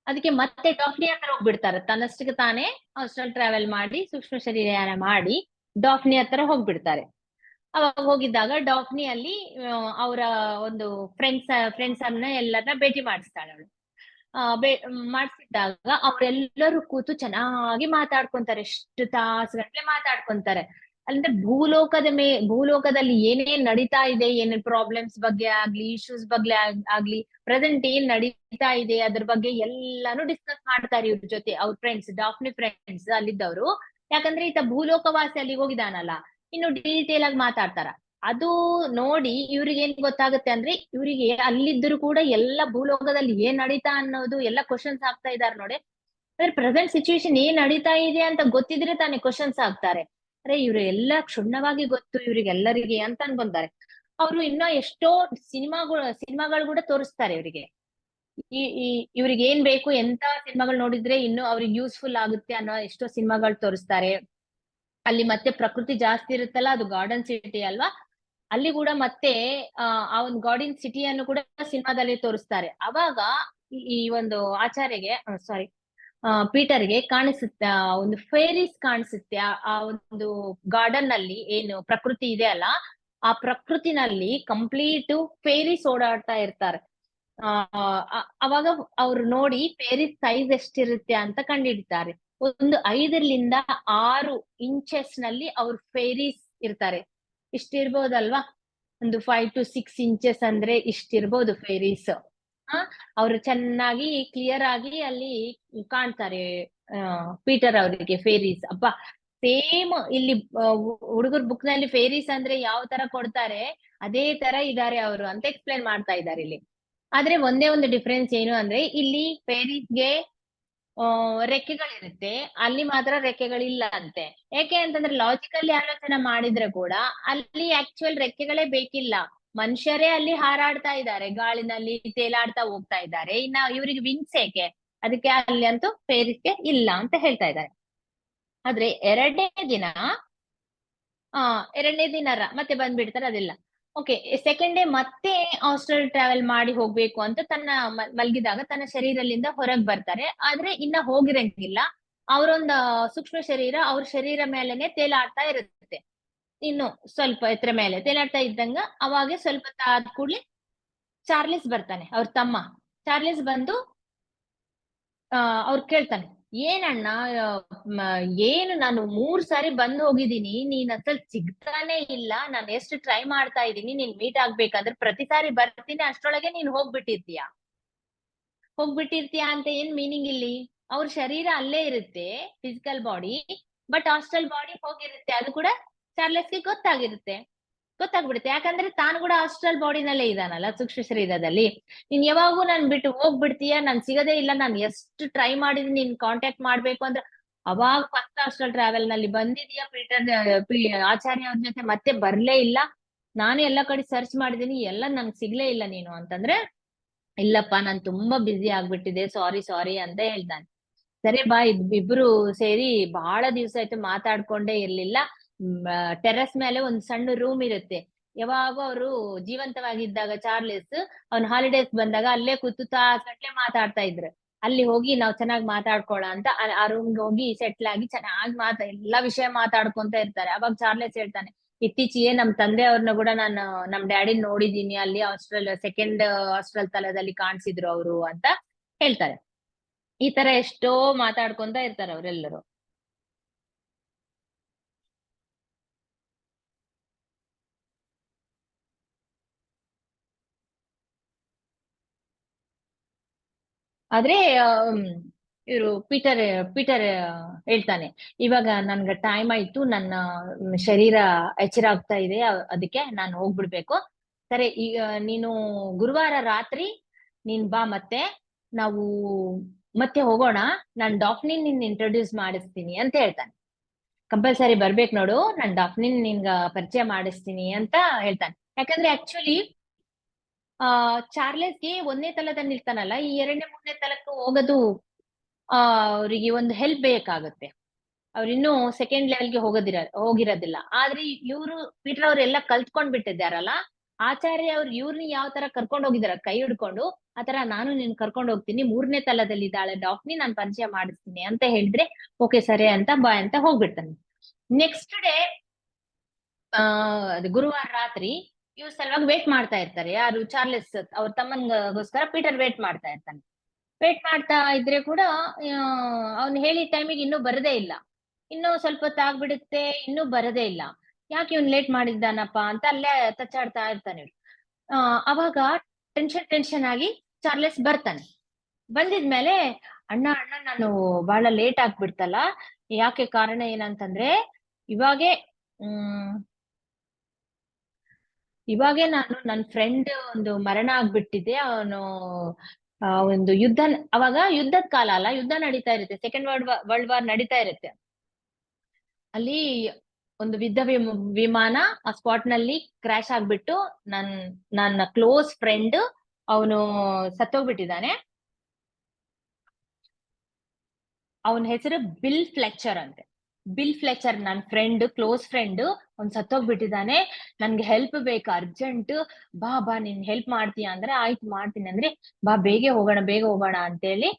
ಅದಕ್ಕೆ ಮತ್ತೆ ಡಾಫ್ನಿ ಹತ್ರ ಹೋಗ್ಬಿಡ್ತಾರೆ. ತನ್ನಷ್ಟಕ್ಕೆ ತಾನೇ ಹಾಸ್ಟೆಲ್ ಟ್ರಾವೆಲ್ ಮಾಡಿ ಸೂಕ್ಷ್ಮ ಶರೀರಯಾನ ಮಾಡಿ ಡಾಫ್ನಿ ಹತ್ರ ಹೋಗ್ಬಿಡ್ತಾರೆ. ಅವಾಗ ಹೋಗಿದ್ದಾಗ ಡಾಫ್ನಿ ಅಲ್ಲಿ ಅವರ ಒಂದು ಫ್ರೆಂಡ್ಸ್ ಅನ್ನ ಎಲ್ಲರನ್ನ ಭೇಟಿ ಮಾಡಿಸ್ತಾಳೆ ಅವಳು. ಮಾಡಿಸಿದಾಗ ಅವರೆಲ್ಲರೂ ಕೂತು ಚೆನ್ನಾಗಿ ಮಾತಾಡ್ಕೊಂತಾರೆ, ಎಷ್ಟು ತಾಸುಗಟ್ಲೆ ಮಾತಾಡ್ಕೊಂತಾರೆ. ಅಂದ್ರೆ ಭೂಲೋಕದಲ್ಲಿ ಏನೇನ್ ನಡೀತಾ ಇದೆ, ಏನೇನ್ ಪ್ರಾಬ್ಲಮ್ಸ್ ಬಗ್ಗೆ ಆಗ್ಲಿ, ಇಶ್ಯೂಸ್ ಬಗ್ಗೆ ಆಗ್ಲಿ, ಪ್ರೆಸೆಂಟ್ ಏನ್ ನಡೀತಾ ಇದೆ ಅದ್ರ ಬಗ್ಗೆ ಎಲ್ಲಾನು ಡಿಸ್ಕಸ್ ಮಾಡ್ತಾರೆ ಇವ್ರ ಜೊತೆ, ಅವ್ರ ಫ್ರೆಂಡ್ಸ್, ಡಾಫ್ನಿ ಫ್ರೆಂಡ್ಸ್ ಅಲ್ಲಿದ್ದವರು. ಯಾಕಂದ್ರೆ ಈತ ಭೂಲೋಕವಾಸಿ ಅಲ್ಲಿಗೆ ಹೋಗಿದಾನಲ್ಲ, ಇನ್ನು ಡೀಟೇಲ್ ಆಗಿ ಮಾತಾಡ್ತಾರ. ಅದು ನೋಡಿ ಇವ್ರಿಗೆ ಏನ್ ಗೊತ್ತಾಗುತ್ತೆ ಅಂದ್ರೆ, ಇವರಿಗೆ ಅಲ್ಲಿದ್ದರೂ ಕೂಡ ಎಲ್ಲ ಭೂಲೋಕದಲ್ಲಿ ಏನ್ ನಡೀತಾ ಅನ್ನೋದು ಎಲ್ಲ ಕ್ವಶನ್ಸ್ ಆಗ್ತಾ ಇದಾರೆ ನೋಡಿ. ಅಂದ್ರೆ ಪ್ರೆಸೆಂಟ್ ಸಿಚುವೇಶನ್ ಏನ್ ನಡೀತಾ ಇದೆ ಅಂತ ಗೊತ್ತಿದ್ರೆ ತಾನೇ ಕ್ವಶನ್ಸ್ ಆಗ್ತಾರೆ. ಅರೆ ಇವ್ರು ಎಲ್ಲ ಕ್ಷುಣ್ಣವಾಗಿ ಗೊತ್ತು ಇವ್ರಿಗೆಲ್ಲರಿಗೆ ಅಂತ ಅನ್ಕೊಂತಾರೆ. ಅವರು ಇನ್ನ ಎಷ್ಟೋ ಸಿನಿಮಾಗಳು ಕೂಡ ತೋರಿಸ್ತಾರೆ ಇವರಿಗೆ. ಈ ಇವ್ರಿಗೆ ಏನ್ ಬೇಕು, ಎಂತ ಸಿನಿಮಾಗಳು ನೋಡಿದ್ರೆ ಇನ್ನು ಅವ್ರಿಗೆ ಯೂಸ್ಫುಲ್ ಆಗುತ್ತೆ ಅನ್ನೋ ಎಷ್ಟೋ ಸಿನಿಮಾಗಳು ತೋರಿಸ್ತಾರೆ. ಅಲ್ಲಿ ಮತ್ತೆ ಪ್ರಕೃತಿ ಜಾಸ್ತಿ ಇರುತ್ತಲ್ಲ, ಅದು ಗಾರ್ಡನ್ ಸಿಟಿ ಅಲ್ವಾ, ಅಲ್ಲಿ ಕೂಡ ಮತ್ತೆ ಆ ಒಂದು ಗಾರ್ಡನ್ ಸಿಟಿಯನ್ನು ಕೂಡ ಸಿನಿಮಾದಲ್ಲಿ ತೋರಿಸ್ತಾರೆ. ಅವಾಗ ಈ ಒಂದು ಆಚಾರ್ಯಗೆ, ಸಾರಿ ಪೀಟರ್ಗೆ ಕಾಣಿಸುತ್ತೆ, ಒಂದು ಫೇರೀಸ್ ಕಾಣಿಸುತ್ತೆ. ಆ ಒಂದು ಗಾರ್ಡನ್ ನಲ್ಲಿ ಏನು ಪ್ರಕೃತಿ ಇದೆ ಅಲ್ಲ, ಆ ಪ್ರಕೃತಿನಲ್ಲಿ ಕಂಪ್ಲೀಟ್ ಫೇರೀಸ್ ಓಡಾಡ್ತಾ ಇರ್ತಾರೆ. ಅವಾಗ ಅವ್ರು ನೋಡಿ ಫೇರೀಸ್ ಸೈಜ್ ಎಷ್ಟಿರುತ್ತೆ ಅಂತ ಕಂಡುಹಿಡಿತಾರೆ. ಒಂದು 5ರಿಂದ 6 ಇಂಚಸ್ ನಲ್ಲಿ ಅವ್ರ ಫೇರೀಸ್ ಇರ್ತಾರೆ. ಇಷ್ಟಿರ್ಬೋದಲ್ವಾ, ಒಂದು 5 to 6 ಇಂಚಸ್ ಅಂದ್ರೆ ಇಷ್ಟಿರ್ಬೋದು ಫೇರೀಸ್. ಅವ್ರು ಚೆನ್ನಾಗಿ ಕ್ಲಿಯರ್ ಆಗಿ ಅಲ್ಲಿ ಕಾಣ್ತಾರೆ ಪೀಟರ್ ಅವರಿಗೆ ಫೇರೀಸ್. ಅಬ್ಬಾ, ಸೇಮ್ ಇಲ್ಲಿ ಹುಡುಗರ್ ಬುಕ್ ನಲ್ಲಿ ಫೇರೀಸ್ ಅಂದ್ರೆ ಯಾವ ತರ ಕೊಡ್ತಾರೆ ಅದೇ ತರ ಇದಾರೆ ಅವರು ಅಂತ ಎಕ್ಸ್ಪ್ಲೈನ್ ಮಾಡ್ತಾ ಇದ್ದಾರೆ ಇಲ್ಲಿ. ಆದ್ರೆ ಒಂದೇ ಒಂದು ಡಿಫ್ರೆನ್ಸ್ ಏನು ಅಂದ್ರೆ, ಇಲ್ಲಿ ಫೇರೀಸ್ಗೆ ರೆಕ್ಕೆಗಳಿರುತ್ತೆ, ಅಲ್ಲಿ ಮಾತ್ರ ರೆಕ್ಕೆಗಳಿಲ್ಲ ಅಂತೆ. ಯಾಕೆ ಅಂತಂದ್ರೆ ಲಾಜಿಕಲ್ಲಿ ಆಲೋಚನೆ ಮಾಡಿದ್ರೆ ಕೂಡ ಅಲ್ಲಿ ಆಕ್ಚುಯಲ್ ರೆಕ್ಕೆಗಳೇ ಬೇಕಿಲ್ಲ, ಮನುಷ್ಯರೇ ಅಲ್ಲಿ ಹಾರಾಡ್ತಾ ಇದ್ದಾರೆ, ಗಾಳಿನಲ್ಲಿ ತೇಲಾಡ್ತಾ ಹೋಗ್ತಾ ಇದ್ದಾರೆ, ಇನ್ನ ಇವ್ರಿಗೆ ವಿಂಗ್ಸ್ ಏಕೆ, ಅದಕ್ಕೆ ಅಲ್ಲಿ ಅಂತೂ ಫೇರಿಸ್ಗೆ ಇಲ್ಲ ಅಂತ ಹೇಳ್ತಾ ಇದ್ದಾರೆ. ಆದ್ರೆ ಎರಡನೇ ದಿನ ಮತ್ತೆ ಬಂದ್ಬಿಡ್ತಾರೆ, ಅದೆಲ್ಲ ಓಕೆ. ಸೆಕೆಂಡ್ ಡೇ ಮತ್ತೆ ಹಾಸ್ಟೆಲ್ ಟ್ರಾವೆಲ್ ಮಾಡಿ ಹೋಗ್ಬೇಕು ಅಂತ ತನ್ನ ಮಲಗಿದಾಗ ತನ್ನ ಶರೀರದಿಂದ ಹೊರಗ್ ಬರ್ತಾರೆ. ಆದ್ರೆ ಇನ್ನ ಹೋಗಿರಂಗಿಲ್ಲ, ಅವರೊಂದು ಸೂಕ್ಷ್ಮ ಶರೀರ ಅವ್ರ ಶರೀರ ಮೇಲೆನೆ ತೇಲಾಡ್ತಾ ಇರುತ್ತೆ. ಇನ್ನು ಸ್ವಲ್ಪ ಎತ್ತರ ಮೇಲೆ ತೇಲಾಡ್ತಾ ಇದ್ದಂಗ ಅವಾಗೆ ಸ್ವಲ್ಪ ಆದ ಕೂಡ್ಲೆ ಚಾರ್ಲಿಸ್ ಬರ್ತಾನೆ, ಅವ್ರ ತಮ್ಮ ಚಾರ್ಲಿಸ್ ಬಂದು ಅವ್ರು ಕೇಳ್ತಾನೆ, ಏನಣ್ಣ, ಏನು ನಾನು 3 ಸಾರಿ ಬಂದ್ ಹೋಗಿದ್ದೀನಿ, ನೀನ್ ಅಸಲ್ ಸಿಗ್ತಾನೆ ಇಲ್ಲ, ನಾನು ಎಷ್ಟು ಟ್ರೈ ಮಾಡ್ತಾ ಇದ್ದೀನಿ ನೀನ್ ಮೀಟ್ ಆಗ್ಬೇಕಂದ್ರೆ, ಪ್ರತಿ ಸಾರಿ ಬರ್ತೀನಿ ಅಷ್ಟ್ರೊಳಗೆ ನೀನ್ ಹೋಗ್ಬಿಟ್ಟಿರ್ತೀಯ ಅಂತ ಏನ್ ಮೀನಿಂಗ್ ಇಲ್ಲಿ? ಅವ್ರ ಶರೀರ ಅಲ್ಲೇ ಇರುತ್ತೆ, physical body, but hostel body ಹೋಗಿರುತ್ತೆ. ಅದು ಕೂಡ ಚಾರ್ಲೆಸ್ಗೆ ಗೊತ್ತಾಗ್ಬಿಡುತ್ತೆ, ಯಾಕಂದ್ರೆ ತಾನು ಕೂಡ ಹಾಸ್ಟೆಲ್ ಬಾಡಿನಲ್ಲೇ ಇದಾನಲ್ಲ, ಸೂಕ್ಷ್ಮ ಶರೀರದಲ್ಲಿ. ನೀನ್ ಯಾವಾಗೂ ನನ್ ಬಿಟ್ಟು ಹೋಗ್ಬಿಡ್ತೀಯ, ನಾನ್ ಸಿಗದೇ ಇಲ್ಲ, ನಾನ್ ಎಷ್ಟು ಟ್ರೈ ಮಾಡಿದೀನಿ ನಿನ್ ಕಾಂಟ್ಯಾಕ್ಟ್ ಮಾಡ್ಬೇಕು ಅಂದ್ರೆ. ಅವಾಗ ಫಸ್ಟ್ ಹಾಸ್ಟೆಲ್ ಟ್ರಾವೆಲ್ ನಲ್ಲಿ ಬಂದಿದೀಯ ಪೀಟರ್, ಆಚಾರ್ಯ ಅವ್ರ ಜೊತೆ ಮತ್ತೆ ಬರ್ಲೇ ಇಲ್ಲ, ನಾನು ಎಲ್ಲ ಕಡೆ ಸರ್ಚ್ ಮಾಡಿದೀನಿ, ಎಲ್ಲ ನನ್ಗೆ ಸಿಗ್ಲೇ ಇಲ್ಲ ನೀನು ಅಂತಂದ್ರೆ, ಇಲ್ಲಪ್ಪ ನಾನ್ ತುಂಬಾ ಬ್ಯುಸಿ ಆಗ್ಬಿಟ್ಟಿದೆ, ಸಾರಿ ಅಂತ ಹೇಳ್ತಾನೆ. ಸರಿ ಬಾ, ಇಬ್ರು ಸೇರಿ ಬಹಳ ದಿವ್ಸ ಆಯ್ತು ಮಾತಾಡ್ಕೊಂಡೇ ಇರ್ಲಿಲ್ಲ. ಟೆರೆಸ್ ಮೇಲೆ ಒಂದ್ ಸಣ್ಣ ರೂಮ್ ಇರುತ್ತೆ, ಯಾವಾಗ ಅವರು ಜೀವಂತವಾಗಿದ್ದಾಗ ಚಾರ್ಲೆಸ್ ಅವ್ನ ಹಾಲಿಡೇಸ್ ಬಂದಾಗ ಅಲ್ಲೇ ಕೂತು ತಾಸಗಟ್ಲೆ ಮಾತಾಡ್ತಾ ಇದ್ರು. ಅಲ್ಲಿ ಹೋಗಿ ನಾವ್ ಚೆನ್ನಾಗಿ ಮಾತಾಡ್ಕೊಳ ಅಂತ ಆ ರೂಮ್ಗೆ ಹೋಗಿ ಸೆಟ್ಲ್ ಆಗಿ ಚೆನ್ನಾಗಿ ಎಲ್ಲಾ ವಿಷಯ ಮಾತಾಡ್ಕೊಂತ ಇರ್ತಾರೆ. ಅವಾಗ ಚಾರ್ಲೆಸ್ ಹೇಳ್ತಾನೆ, ಇತ್ತೀಚೆಗೆ ನಮ್ ತಂದೆ ಅವ್ರನ್ನ ಕೂಡ ನಾನು ನಮ್ ಡ್ಯಾಡಿ ನೋಡಿದೀನಿ, ಅಲ್ಲಿ ಸೆಕೆಂಡ್ ಹಾಸ್ಟೆಲ್ ತಲದಲ್ಲಿ ಕಾಣಿಸಿದ್ರು ಅವರು ಅಂತ ಹೇಳ್ತಾರೆ. ಈ ತರ ಎಷ್ಟೋ ಮಾತಾಡ್ಕೊಂತ ಇರ್ತಾರೆ ಅವರೆಲ್ಲರೂ. ಆದ್ರೆ ಇವರು ಪೀಟರ್ ಹೇಳ್ತಾನೆ, ಇವಾಗ ನನ್ಗ ಟೈಮ್ ಆಯ್ತು, ನನ್ನ ಶರೀರ ಎಚ್ಚರ ಆಗ್ತಾ ಇದೆ, ಅದಕ್ಕೆ ನಾನು ಹೋಗ್ಬಿಡ್ಬೇಕು. ಸರಿ, ಈಗ ನೀನು ಗುರುವಾರ ರಾತ್ರಿ ನೀನ್ ಬಾ, ಮತ್ತೆ ನಾವು ಮತ್ತೆ ಹೋಗೋಣ, ನಾನ್ ಡಾಫ್ನಿನ್ ನಿನ್ ಇಂಟ್ರೊಡ್ಯೂಸ್ ಮಾಡಿಸ್ತೀನಿ ಅಂತ ಹೇಳ್ತಾನೆ. ಕಂಪಲ್ಸರಿ ಬರ್ಬೇಕು ನೋಡು, ನಾನ್ ಡಾಫ್ನಿನ್ ನಿನ್ಗ ಪರಿಚಯ ಮಾಡಿಸ್ತೀನಿ ಅಂತ ಹೇಳ್ತಾನೆ. ಯಾಕಂದ್ರೆ ಆಕ್ಚುಲಿ ಚಾರ್ಲೆಸ್ಗೆ 1ನೇ ತಲದಲ್ಲಿ ಇರ್ತಾನಲ್ಲ, ಈ 2ನೇ 3ನೇ ತಲಕ್ಕೆ ಹೋಗೋದು ಅವರಿಗೆ ಒಂದು ಹೆಲ್ಪ್ ಬೇಕಾಗುತ್ತೆ. ಅವ್ರು ಇನ್ನೂ ಸೆಕೆಂಡ್ ಲೆವೆಲ್ಗೆ ಹೋಗಿರೋದಿಲ್ಲ. ಆದ್ರೆ ಇವ್ರು ಪೀಟರ್ ಅವ್ರೆಲ್ಲ ಕಲ್ತ್ಕೊಂಡ್ ಬಿಟ್ಟಿದ್ದಾರಲ್ಲ, ಆಚಾರ್ಯ ಅವ್ರು ಇವ್ರನ್ನ ಯಾವ ತರ ಕರ್ಕೊಂಡ್ ಹೋಗಿದಾರ ಕೈ ಹಿಡ್ಕೊಂಡು, ಆತರ ನಾನು ನಿನ್ ಕರ್ಕೊಂಡ್ ಹೋಗ್ತೀನಿ, 3ನೇ ತಲದಲ್ಲಿ ಇದ್ದಾಳೆ ಡಾಕ್ನಿ, ನಾನ್ ಪರಿಚಯ ಮಾಡಿಸ್ತೀನಿ ಅಂತ ಹೇಳಿದ್ರೆ ಓಕೆ ಸರಿ ಅಂತ ಬಾಯ್ ಅಂತ ಹೋಗ್ಬಿಡ್ತಾನೆ. ನೆಕ್ಸ್ಟ್ ಡೇ ಅದು ಗುರುವಾರ ರಾತ್ರಿ ಇವ್ರ ಸಲುವಾಗಿ ವೇಟ್ ಮಾಡ್ತಾ ಇರ್ತಾರೆ. ಯಾರು? ಚಾರ್ಲೆಸ್ ಅವ್ರ ತಮ್ಮನ್ಗೋಸ್ಕರ ಪೀಟರ್ ವೇಟ್ ಮಾಡ್ತಾ ಇರ್ತಾನೆ. ವೇಟ್ ಮಾಡ್ತಾ ಇದ್ರೆ ಕೂಡ ಅವ್ನು ಹೇಳಿದ ಟೈಮಿಗೆ ಇನ್ನೂ ಬರದೇ ಇಲ್ಲ. ಇನ್ನೂ ಸ್ವಲ್ಪ ಹೊತ್ತಾಗ್ಬಿಡುತ್ತೆ, ಇನ್ನೂ ಬರದೇ ಇಲ್ಲ. ಯಾಕೆ ಇವ್ನು ಲೇಟ್ ಮಾಡಿದ್ದಾನಪ್ಪ ಅಂತ ಅಲ್ಲೇ ತಚ್ಚಾಡ್ತಾ ಇರ್ತಾನೆ. ಅವಾಗ ಟೆನ್ಷನ್ ಆಗಿ ಚಾರ್ಲೆಸ್ ಬರ್ತಾನೆ. ಬಂದಿದ್ಮೇಲೆ ಅಣ್ಣ ಅಣ್ಣ ನಾನು ಬಹಳ ಲೇಟ್ ಆಗ್ಬಿಡ್ತಲ್ಲ, ಯಾಕೆ ಕಾರಣ ಏನಂತಂದ್ರೆ ಇವಾಗೆ ಇವಾಗೆ ನಾನು ನನ್ನ ಫ್ರೆಂಡ್ ಒಂದು ಮರಣ ಆಗ್ಬಿಟ್ಟಿದೆ. ಅವನು ಒಂದು ಅವಾಗ ಯುದ್ಧದ ಕಾಲ ಅಲ್ಲ, ಯುದ್ಧ ನಡೀತಾ ಇರುತ್ತೆ, ಸೆಕೆಂಡ್ ವರ್ಲ್ಡ್ ವಾರ್ ನಡೀತಾ ಇರುತ್ತೆ. ಅಲ್ಲಿ ಒಂದು ವಿಮಾನ ಆ ಸ್ಪಾಟ್ ನಲ್ಲಿ ಕ್ರಾಶ್ ಆಗ್ಬಿಟ್ಟು ನನ್ನ ಕ್ಲೋಸ್ ಫ್ರೆಂಡ್ ಅವನು ಸತ್ತೋಗ್ಬಿಟ್ಟಿದ್ದಾನೆ. ಅವನ ಹೆಸರು ಬಿಲ್ ಫ್ಲೆಚರ್ ಅಂತೆ. ಬಿಲ್ ಫ್ಲೆಚರ್ ನನ್ನ ಫ್ರೆಂಡ್, ಕ್ಲೋಸ್ ಫ್ರೆಂಡ್, ಅವ್ನ್ ಸತ್ತೋಗ್ಬಿಟ್ಟಿದ್ದಾನೆ, ನನ್ಗೆ ಹೆಲ್ಪ್ ಬೇಕು ಅರ್ಜೆಂಟ್, ಬಾ ನೀನ್ ಹೆಲ್ಪ್ ಮಾಡ್ತೀಯ ಅಂದ್ರೆ ಆಯ್ತು ಮಾಡ್ತೀನಿ ಅಂದ್ರೆ ಬಾ ಬೇಗ ಹೋಗೋಣ ಅಂತೇಳಿ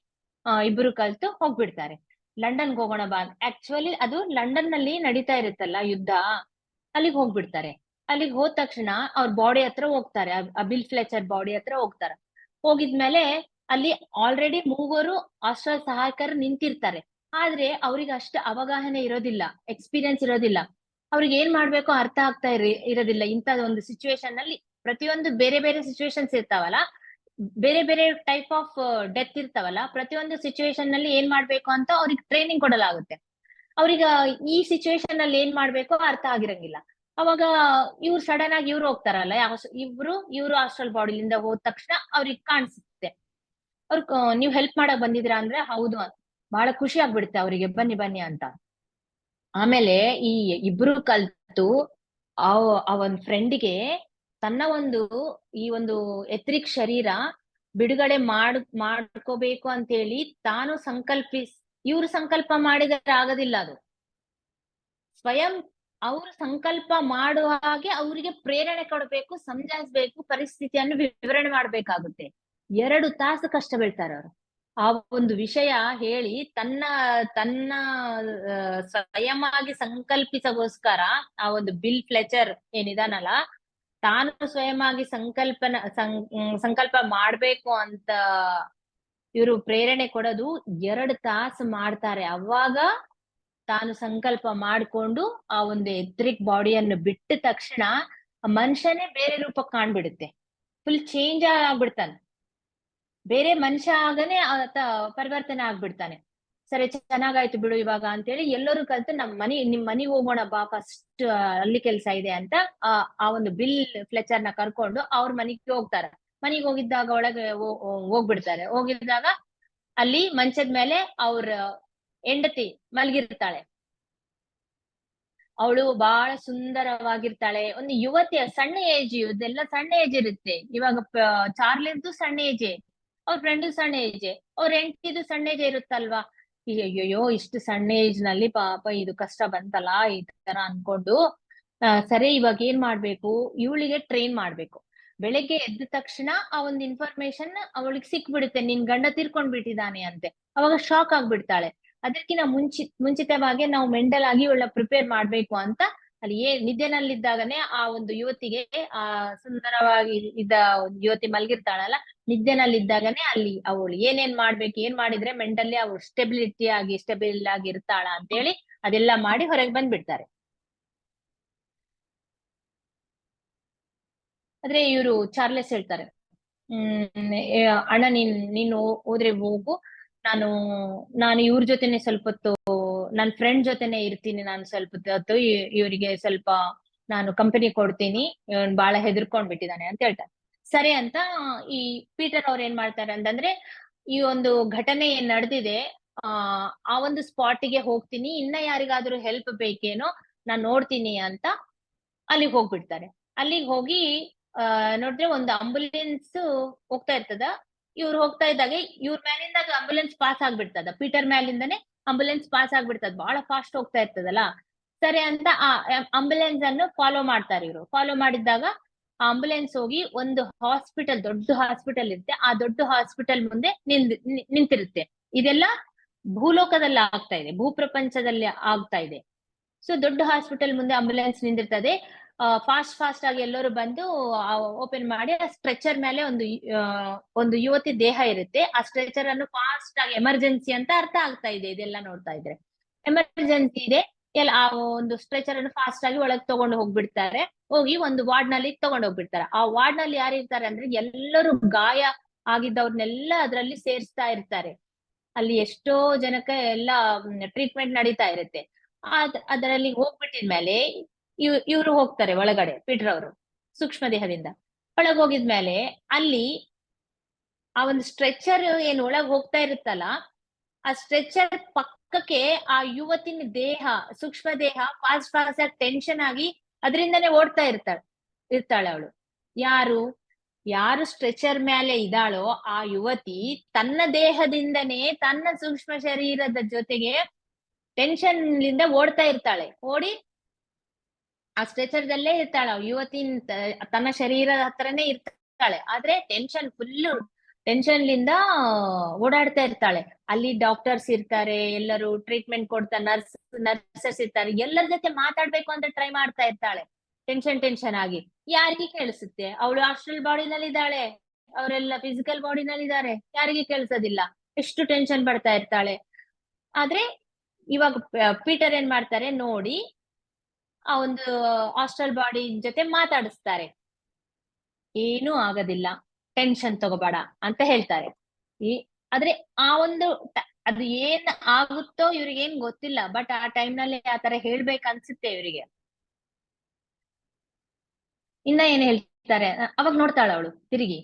ಇಬ್ರು ಕಲ್ತು ಹೋಗ್ಬಿಡ್ತಾರೆ. ಲಂಡನ್ಗೆ ಹೋಗೋಣ ಬಾ. ಆಕ್ಚುಲಿ ಅದು ಲಂಡನ್ ನಲ್ಲಿ ನಡೀತಾ ಇರುತ್ತಲ್ಲ ಯುದ್ಧ, ಅಲ್ಲಿಗೆ ಹೋಗ್ಬಿಡ್ತಾರೆ. ಅಲ್ಲಿಗೆ ಹೋದ ತಕ್ಷಣ ಅವ್ರ ಬಾಡಿ ಹತ್ರ ಹೋಗ್ತಾರೆ, ಬಿಲ್ ಫ್ಲೆಚರ್ ಬಾಡಿ ಹತ್ರ ಹೋಗ್ತಾರೆ. ಹೋಗಿದ್ಮೇಲೆ ಅಲ್ಲಿ ಆಲ್ರೆಡಿ ಮೂವರು ಆಸ್ಟ್ರೇಲಿಯಾ ಸಹಾಯಕರು ನಿಂತಿರ್ತಾರೆ. ಆದ್ರೆ ಅವ್ರಿಗೆ ಅಷ್ಟು ಅವಗಾಹನೆ ಇರೋದಿಲ್ಲ, ಎಕ್ಸ್ಪೀರಿಯನ್ಸ್ ಇರೋದಿಲ್ಲ. ಅವ್ರಿಗೆ ಏನ್ ಮಾಡ್ಬೇಕು ಅರ್ಥ ಆಗ್ತಾ ಇರೋದಿಲ್ಲ. ಇಂತ ಒಂದು ಸಿಚುವೇಶನ್ ನಲ್ಲಿ ಪ್ರತಿಯೊಂದು ಬೇರೆ ಬೇರೆ ಸಿಚುವೇಶನ್ಸ್ ಇರ್ತಾವಲ್ಲ, ಬೇರೆ ಬೇರೆ ಟೈಪ್ ಆಫ್ ಡೆತ್ ಇರ್ತಾವಲ್ಲ, ಪ್ರತಿಯೊಂದು ಸಿಚುವೇಶನ್ ನಲ್ಲಿ ಏನ್ ಮಾಡ್ಬೇಕು ಅಂತ ಅವ್ರಿಗೆ ಟ್ರೈನಿಂಗ್ ಕೊಡಲಾಗುತ್ತೆ. ಅವ್ರಿಗೆ ಈ ಸಿಚುವೇಶನ್ ಅಲ್ಲಿ ಏನ್ ಮಾಡ್ಬೇಕು ಅರ್ಥ ಆಗಿರಂಗಿಲ್ಲ. ಅವಾಗ ಇವ್ರು ಸಡನ್ ಆಗಿ ಇವ್ರು ಹೋಗ್ತಾರಲ್ಲ, ಇವ್ರು ಹಾಸ್ಟೆಲ್ ಬಾಡಿಲಿಂದ ಹೋದ ತಕ್ಷಣ ಅವ್ರಿಗೆ ಕಾಣಿಸುತ್ತೆ. ನೀವ್ ಹೆಲ್ಪ್ ಮಾಡಕ್ ಬಂದಿದ್ರಾ ಅಂದ್ರೆ ಹೌದು, ಬಹಳ ಖುಷಿ ಆಗ್ಬಿಡುತ್ತೆ ಅವರಿಗೆ, ಬನ್ನಿ ಬನ್ನಿ ಅಂತ. ಆಮೇಲೆ ಈ ಇಬ್ರು ಕಲ್ತು ಅವನ್ ಫ್ರೆಂಡ್ಗೆ ತನ್ನ ಈ ಒಂದು ಎತ್ರಿಕ್ ಶರೀರ ಬಿಡುಗಡೆ ಮಾಡ್ಕೋಬೇಕು ಅಂತ ಹೇಳಿ ತಾನು ಇವ್ರು ಸಂಕಲ್ಪ ಮಾಡಿದರೆ ಆಗೋದಿಲ್ಲ. ಅದು ಸ್ವಯಂ ಅವರು ಸಂಕಲ್ಪ ಮಾಡುವ ಹಾಗೆ ಅವರಿಗೆ ಪ್ರೇರಣೆ ಕೊಡಬೇಕು, ಸಮಜಾಯಿಸ್ಬೇಕು, ಪರಿಸ್ಥಿತಿಯನ್ನು ವಿವರಣೆ ಮಾಡ್ಬೇಕಾಗುತ್ತೆ. 2 ತಾಸು ಕಷ್ಟ ಬೀಳ್ತಾರೆ ಅವರು ಆ ಒಂದು ವಿಷಯ ಹೇಳಿ ತನ್ನ ಸ್ವಯಂವಾಗಿ ಸಂಕಲ್ಪಿಸಗೋಸ್ಕರ. ಆ ಒಂದು ಬಿಲ್ ಫ್ಲೆಚರ್ ಏನಿದಾನಲ್ಲ, ತಾನು ಸ್ವಯಂವಾಗಿ ಸಂಕಲ್ಪ ಮಾಡ್ಬೇಕು ಅಂತ ಇವರು ಪ್ರೇರಣೆ ಕೊಡೋದು 2 ತಾಸು ಮಾಡ್ತಾರೆ. ಅವಾಗ ತಾನು ಸಂಕಲ್ಪ ಮಾಡ್ಕೊಂಡು ಆ ಒಂದು ಎತ್ರಿಕ್ ಬಾಡಿಯನ್ನು ಬಿಟ್ಟ ತಕ್ಷಣ ಮನುಷ್ಯನೇ ಬೇರೆ ರೂಪಕ್ಕೆ ಕಾಣ್ಬಿಡುತ್ತೆ, ಫುಲ್ ಚೇಂಜ್ ಆಗ್ಬಿಡ್ತಾನೆ, ಬೇರೆ ಮನುಷ್ಯ ಆಗನೆ ಆತ ಪರಿವರ್ತನೆ ಆಗ್ಬಿಡ್ತಾನೆ. ಸರಿ ಚೆನ್ನಾಗಾಯ್ತು ಬಿಡು ಇವಾಗ ಅಂತೇಳಿ ಎಲ್ಲರೂ ಕಲ್ತು ನಿಮ್ ಮನೆಗೆ ಹೋಗೋಣ ಬಾ ಫಸ್ಟ್, ಅಲ್ಲಿ ಕೆಲ್ಸ ಇದೆ ಅಂತ ಆ ಒಂದು ಬಿಲ್ ಫ್ಲೆಚರ್ ನ ಕರ್ಕೊಂಡು ಅವ್ರ ಮನೆಗೆ ಹೋಗ್ತಾರೆ. ಮನೆಗೆ ಹೋಗಿದ್ದಾಗ ಒಳಗೆ ಹೋಗ್ಬಿಡ್ತಾರೆ. ಹೋಗಿದ್ದಾಗ ಅಲ್ಲಿ ಮಂಚದ ಮೇಲೆ ಅವ್ರ ಹೆಂಡತಿ ಮಲಗಿರ್ತಾಳೆ. ಅವಳು ಬಹಳ ಸುಂದರವಾಗಿರ್ತಾಳೆ, ಒಂದು ಯುವತಿಯ ಸಣ್ಣ ಏಜ್, ಇದೆಲ್ಲ ಸಣ್ಣ ಏಜ್ ಇರುತ್ತೆ. ಇವಾಗ ಚಾರ್ಲಿದ್ದು ಸಣ್ಣ ಏಜೆ, ಅವ್ರ ಫ್ರೆಂಡ್ ಸಣ್ಣ ಏಜೆ, ಅವ್ರ ಹೆಂಡತಿದು ಸಣ್ಣ ಏಜ್ ಇರುತ್ತಲ್ವಾ. ಅಯ್ಯಯ್ಯೋ ಇಷ್ಟು ಸಣ್ಣ ಏಜ್ ನಲ್ಲಿ ಪಾಪ ಇದು ಕಷ್ಟ ಬಂತಲ್ಲ ಈ ತರ ಅನ್ಕೊಂಡು, ಸರಿ ಇವಾಗ ಏನ್ ಮಾಡ್ಬೇಕು, ಇವಳಿಗೆ ಟ್ರೈನ್ ಮಾಡ್ಬೇಕು. ಬೆಳಿಗ್ಗೆ ಎದ್ದ ತಕ್ಷಣ ಆ ಒಂದು ಇನ್ಫಾರ್ಮೇಶನ್ ಅವಳಿಗೆ ಸಿಕ್ಬಿಡುತ್ತೆ, ನಿನ್ ಗಂಡ ತೀರ್ಕೊಂಡ್ ಬಿಟ್ಟಿದ್ದಾನೆ ಅಂತೆ. ಅವಾಗ ಶಾಕ್ ಆಗ್ಬಿಡ್ತಾಳೆ. ಅದಕ್ಕಿಂತ ಮುಂಚಿತವಾಗಿ ನಾವು ಮೆಂಟಲ್ ಆಗಿ ಇವಳ ಪ್ರಿಪೇರ್ ಮಾಡ್ಬೇಕು ಅಂತ ಅಲ್ಲಿ ನಿದ್ದೆನಲ್ಲಿದ್ದಾಗನೆ ಆ ಒಂದು ಯುವತಿಗೆ, ಆ ಸುಂದರವಾಗಿ ಯುವತಿ ಮಲಗಿರ್ತಾಳಲ್ಲ, ನಿದ್ದೆನಲ್ಲಿದ್ದಾಗನೆ ಅಲ್ಲಿ ಅವಳು ಏನ್ ಮಾಡಿದ್ರೆ ಮೆಂಟಲಿ ಅವಳು ಸ್ಟೆಬಿಲ್ ಆಗಿ ಇರ್ತಾಳ ಅಂತೇಳಿ ಅದೆಲ್ಲ ಮಾಡಿ ಹೊರಗೆ ಬಂದ್ಬಿಡ್ತಾರೆ. ಆದ್ರೆ ಇವರು ಚಾರ್ಲೆಸ್ ಹೇಳ್ತಾರೆ, ಅಣ್ಣ ನೀನು ಹೋದ್ರೆ ಹೋಗು, ನಾನು ಇವ್ರ ಜೊತೆನೆ ಸ್ವಲ್ಪ ಹೊತ್ತು, ನನ್ನ ಫ್ರೆಂಡ್ ಜೊತೆನೆ ಇರ್ತೀನಿ, ನಾನು ಸ್ವಲ್ಪ ಹೊತ್ತು ಇವರಿಗೆ ಸ್ವಲ್ಪ ನಾನು ಕಂಪನಿ ಕೊಡ್ತೀನಿ, ಬಹಳ ಹೆದರ್ಕೊಂಡ್ ಬಿಟ್ಟಿದ್ದಾನೆ ಅಂತ ಹೇಳ್ತಾರೆ. ಸರಿ ಅಂತ ಈ ಪೀಟರ್ ಅವ್ರು ಏನ್ ಮಾಡ್ತಾರೆ ಅಂತಂದ್ರೆ, ಈ ಒಂದು ಘಟನೆ ಏನ್ ನಡೆದಿದೆ ಆ ಒಂದು ಸ್ಪಾಟಿಗೆ ಹೋಗ್ತೀನಿ, ಇನ್ನ ಯಾರಿಗಾದ್ರೂ ಹೆಲ್ಪ್ ಬೇಕೇನೋ ನಾನ್ ನೋಡ್ತೀನಿ ಅಂತ ಅಲ್ಲಿಗೆ ಹೋಗ್ಬಿಡ್ತಾರೆ. ಅಲ್ಲಿಗೆ ಹೋಗಿ ನೋಡಿದ್ರೆ ಒಂದು ಆಂಬುಲೆನ್ಸ್ ಹೋಗ್ತಾ ಇರ್ತದ. ಇವ್ರು ಹೋಗ್ತಾ ಇದ್ದಾಗೆ ಇವ್ರ ಮೇಲಿಂದ ಅದು ಆಂಬುಲೆನ್ಸ್ ಪಾಸ್ ಆಗ್ಬಿಡ್ತದ, ಪೀಟರ್ ಮೇಲಿಂದಾನೆ ಆಂಬುಲೆನ್ಸ್ ಪಾಸ್ ಆಗ್ಬಿಡ್ತದ, ಬಹಳ ಫಾಸ್ಟ್ ಹೋಗ್ತಾ ಇರ್ತದಲ್ಲ. ಸರಿ ಅಂತ ಆ ಆಂಬುಲೆನ್ಸ್ ಅನ್ನು ಫಾಲೋ ಮಾಡ್ತಾರೆ ಇವರು. ಫಾಲೋ ಮಾಡಿದ್ದಾಗ ಆಂಬುಲೆನ್ಸ್ ಹೋಗಿ ಒಂದು ಹಾಸ್ಪಿಟಲ್, ದೊಡ್ಡ ಹಾಸ್ಪಿಟಲ್ ಇರುತ್ತೆ, ಆ ದೊಡ್ಡ ಹಾಸ್ಪಿಟಲ್ ಮುಂದೆ ನಿಂತಿರುತ್ತೆ. ಇದೆಲ್ಲ ಭೂಲೋಕದಲ್ಲಿ ಆಗ್ತಾ ಇದೆ, ಭೂಪ್ರಪಂಚದಲ್ಲಿ ಆಗ್ತಾ ಇದೆ. ಸೊ ದೊಡ್ಡ ಹಾಸ್ಪಿಟಲ್ ಮುಂದೆ ಆಂಬುಲೆನ್ಸ್ ನಿಂತಿರ್ತದೆ. ಫಾಸ್ಟ್ ಫಾಸ್ಟ್ ಆಗಿ ಎಲ್ಲರೂ ಬಂದು ಓಪನ್ ಮಾಡಿ ಆ ಸ್ಟ್ರೆಚರ್ ಮೇಲೆ ಒಂದು ಯುವತಿ ದೇಹ ಇರುತ್ತೆ. ಆ ಸ್ಟ್ರೆಚರ್ ಅನ್ನು ಫಾಸ್ಟ್ ಆಗಿ, ಎಮರ್ಜೆನ್ಸಿ ಅಂತ ಅರ್ಥ ಆಗ್ತಾ ಇದೆ ಇದೆಲ್ಲ ನೋಡ್ತಾ ಇದ್ರೆ, ಎಮರ್ಜೆನ್ಸಿ ಇದೆ. ಎಲ್ಲ ಆ ಒಂದು ಸ್ಟ್ರೆಚರ್ ಅನ್ನು ಫಾಸ್ಟ್ ಆಗಿ ಒಳಗೆ ತಗೊಂಡು ಹೋಗ್ಬಿಡ್ತಾರೆ. ಹೋಗಿ ಒಂದು ವಾರ್ಡ್ ನಲ್ಲಿ ತಗೊಂಡು ಹೋಗ್ಬಿಡ್ತಾರೆ. ಆ ವಾರ್ಡ್ ನಲ್ಲಿ ಯಾರು ಇರ್ತಾರೆ ಅಂದ್ರೆ ಎಲ್ಲರೂ ಗಾಯ ಆಗಿದ್ದವ್ರನ್ನೆಲ್ಲ ಅದರಲ್ಲಿ ಸೇರಿಸ್ತಾ ಇರ್ತಾರೆ. ಅಲ್ಲಿ ಎಷ್ಟೋ ಜನಕ್ಕೆ ಎಲ್ಲ ಟ್ರೀಟ್ಮೆಂಟ್ ನಡೀತಾ ಇರುತ್ತೆ. ಅದರಲ್ಲಿ ಹೋಗ್ಬಿಟ್ಟಿದ್ಮೇಲೆ ಇವ್ರು ಹೋಗ್ತಾರೆ ಒಳಗಡೆ, ಪೀಟರ್ ಅವರು ಸೂಕ್ಷ್ಮ ದೇಹದಿಂದ ಒಳಗ್ ಹೋಗಿದ್ಮೇಲೆ ಅಲ್ಲಿ ಆ ಒಂದು ಸ್ಟ್ರೆಚರ್ ಏನ್ ಒಳಗ್ ಹೋಗ್ತಾ ಇರುತ್ತಲ್ಲ, ಆ ಸ್ಟ್ರೆಚರ್ ಪಕ್ಕಕ್ಕೆ ಆ ಯುವತಿನ ದೇಹ, ಸೂಕ್ಷ್ಮ ದೇಹ ಫಾಸ್ಟ್ ಫಾಸ್ಟ್ ಆಗಿ ಟೆನ್ಷನ್ ಆಗಿ ಅದರಿಂದನೇ ಓಡ್ತಾ ಇರ್ತಾಳೆ ಅವಳು. ಯಾರು ಸ್ಟ್ರೆಚರ್ ಮೇಲೆ ಇದ್ದಾಳೋ ಆ ಯುವತಿ ತನ್ನ ದೇಹದಿಂದನೇ ತನ್ನ ಸೂಕ್ಷ್ಮ ಶರೀರದ ಜೊತೆಗೆ ಟೆನ್ಷನ್ ಲಿಂದ ಓಡ್ತಾ ಇರ್ತಾಳೆ. ಓಡಿ ಆ ಸ್ಟ್ರೆಚರ್ ದಲ್ಲೇ ಇರ್ತಾಳೆ ಯುವತಿ, ತನ್ನ ಶರೀರದ ಹತ್ರನೇ ಇರ್ತಾಳೆ. ಆದ್ರೆ ಟೆನ್ಷನ್ ಲಿಂದ ಓಡಾಡ್ತಾ ಇರ್ತಾಳೆ. ಅಲ್ಲಿ ಡಾಕ್ಟರ್ಸ್ ಇರ್ತಾರೆ, ಎಲ್ಲರೂ ಟ್ರೀಟ್ಮೆಂಟ್ ಕೊಡ್ತಾರೆ, ನರ್ಸಸ್ ಇರ್ತಾರೆ, ಎಲ್ಲರ ಜೊತೆ ಮಾತಾಡ್ಬೇಕು ಅಂತ ಟ್ರೈ ಮಾಡ್ತಾ ಇರ್ತಾಳೆ. ಟೆನ್ಷನ್ ಆಗಿ ಯಾರಿಗೆ ಕೇಳಿಸುತ್ತೆ? ಅವಳು ಆಸ್ಟ್ರಲ್ ಬಾಡಿನಲ್ಲಿ ಇದ್ದಾಳೆ, ಅವರೆಲ್ಲ ಫಿಸಿಕಲ್ ಬಾಡಿನಲ್ಲಿ ಇದ್ದಾರೆ, ಯಾರಿಗೆ ಕೇಳಿಸೋದಿಲ್ಲ, ಎಷ್ಟು ಟೆನ್ಷನ್ ಪಡ್ತಾ ಇರ್ತಾಳೆ. ಆದ್ರೆ ಇವಾಗ ಪೀಟರ್ ಏನ್ ಮಾಡ್ತಾರೆ ನೋಡಿ, ಆ ಒಂದು ಆಸ್ಟ್ರಲ್ ಬಾಡಿ ಜೊತೆ ಮಾತಾಡಿಸ್ತಾರೆ. ಏನೂ ಆಗೋದಿಲ್ಲ, ಟೆನ್ಷನ್ ತಗೋಬೇಡ ಅಂತ ಹೇಳ್ತಾರೆ. ಆದ್ರೆ ಆ ಒಂದು ಅದು ಏನ್ ಆಗುತ್ತೋ ಇವ್ರಿಗೆ ಏನ್ ಗೊತ್ತಿಲ್ಲ, ಬಟ್ ಆ ಟೈಮ್ ನಲ್ಲಿ ಆತರ ಹೇಳ್ಬೇಕು ಅನ್ಸುತ್ತೆ ಇವರಿಗೆ. ಇನ್ನ ಏನ್ ಹೇಳ್ತಾರೆ, ಅವಾಗ ನೋಡ್ತಾಳ ಅವಳು ತಿರುಗಿ,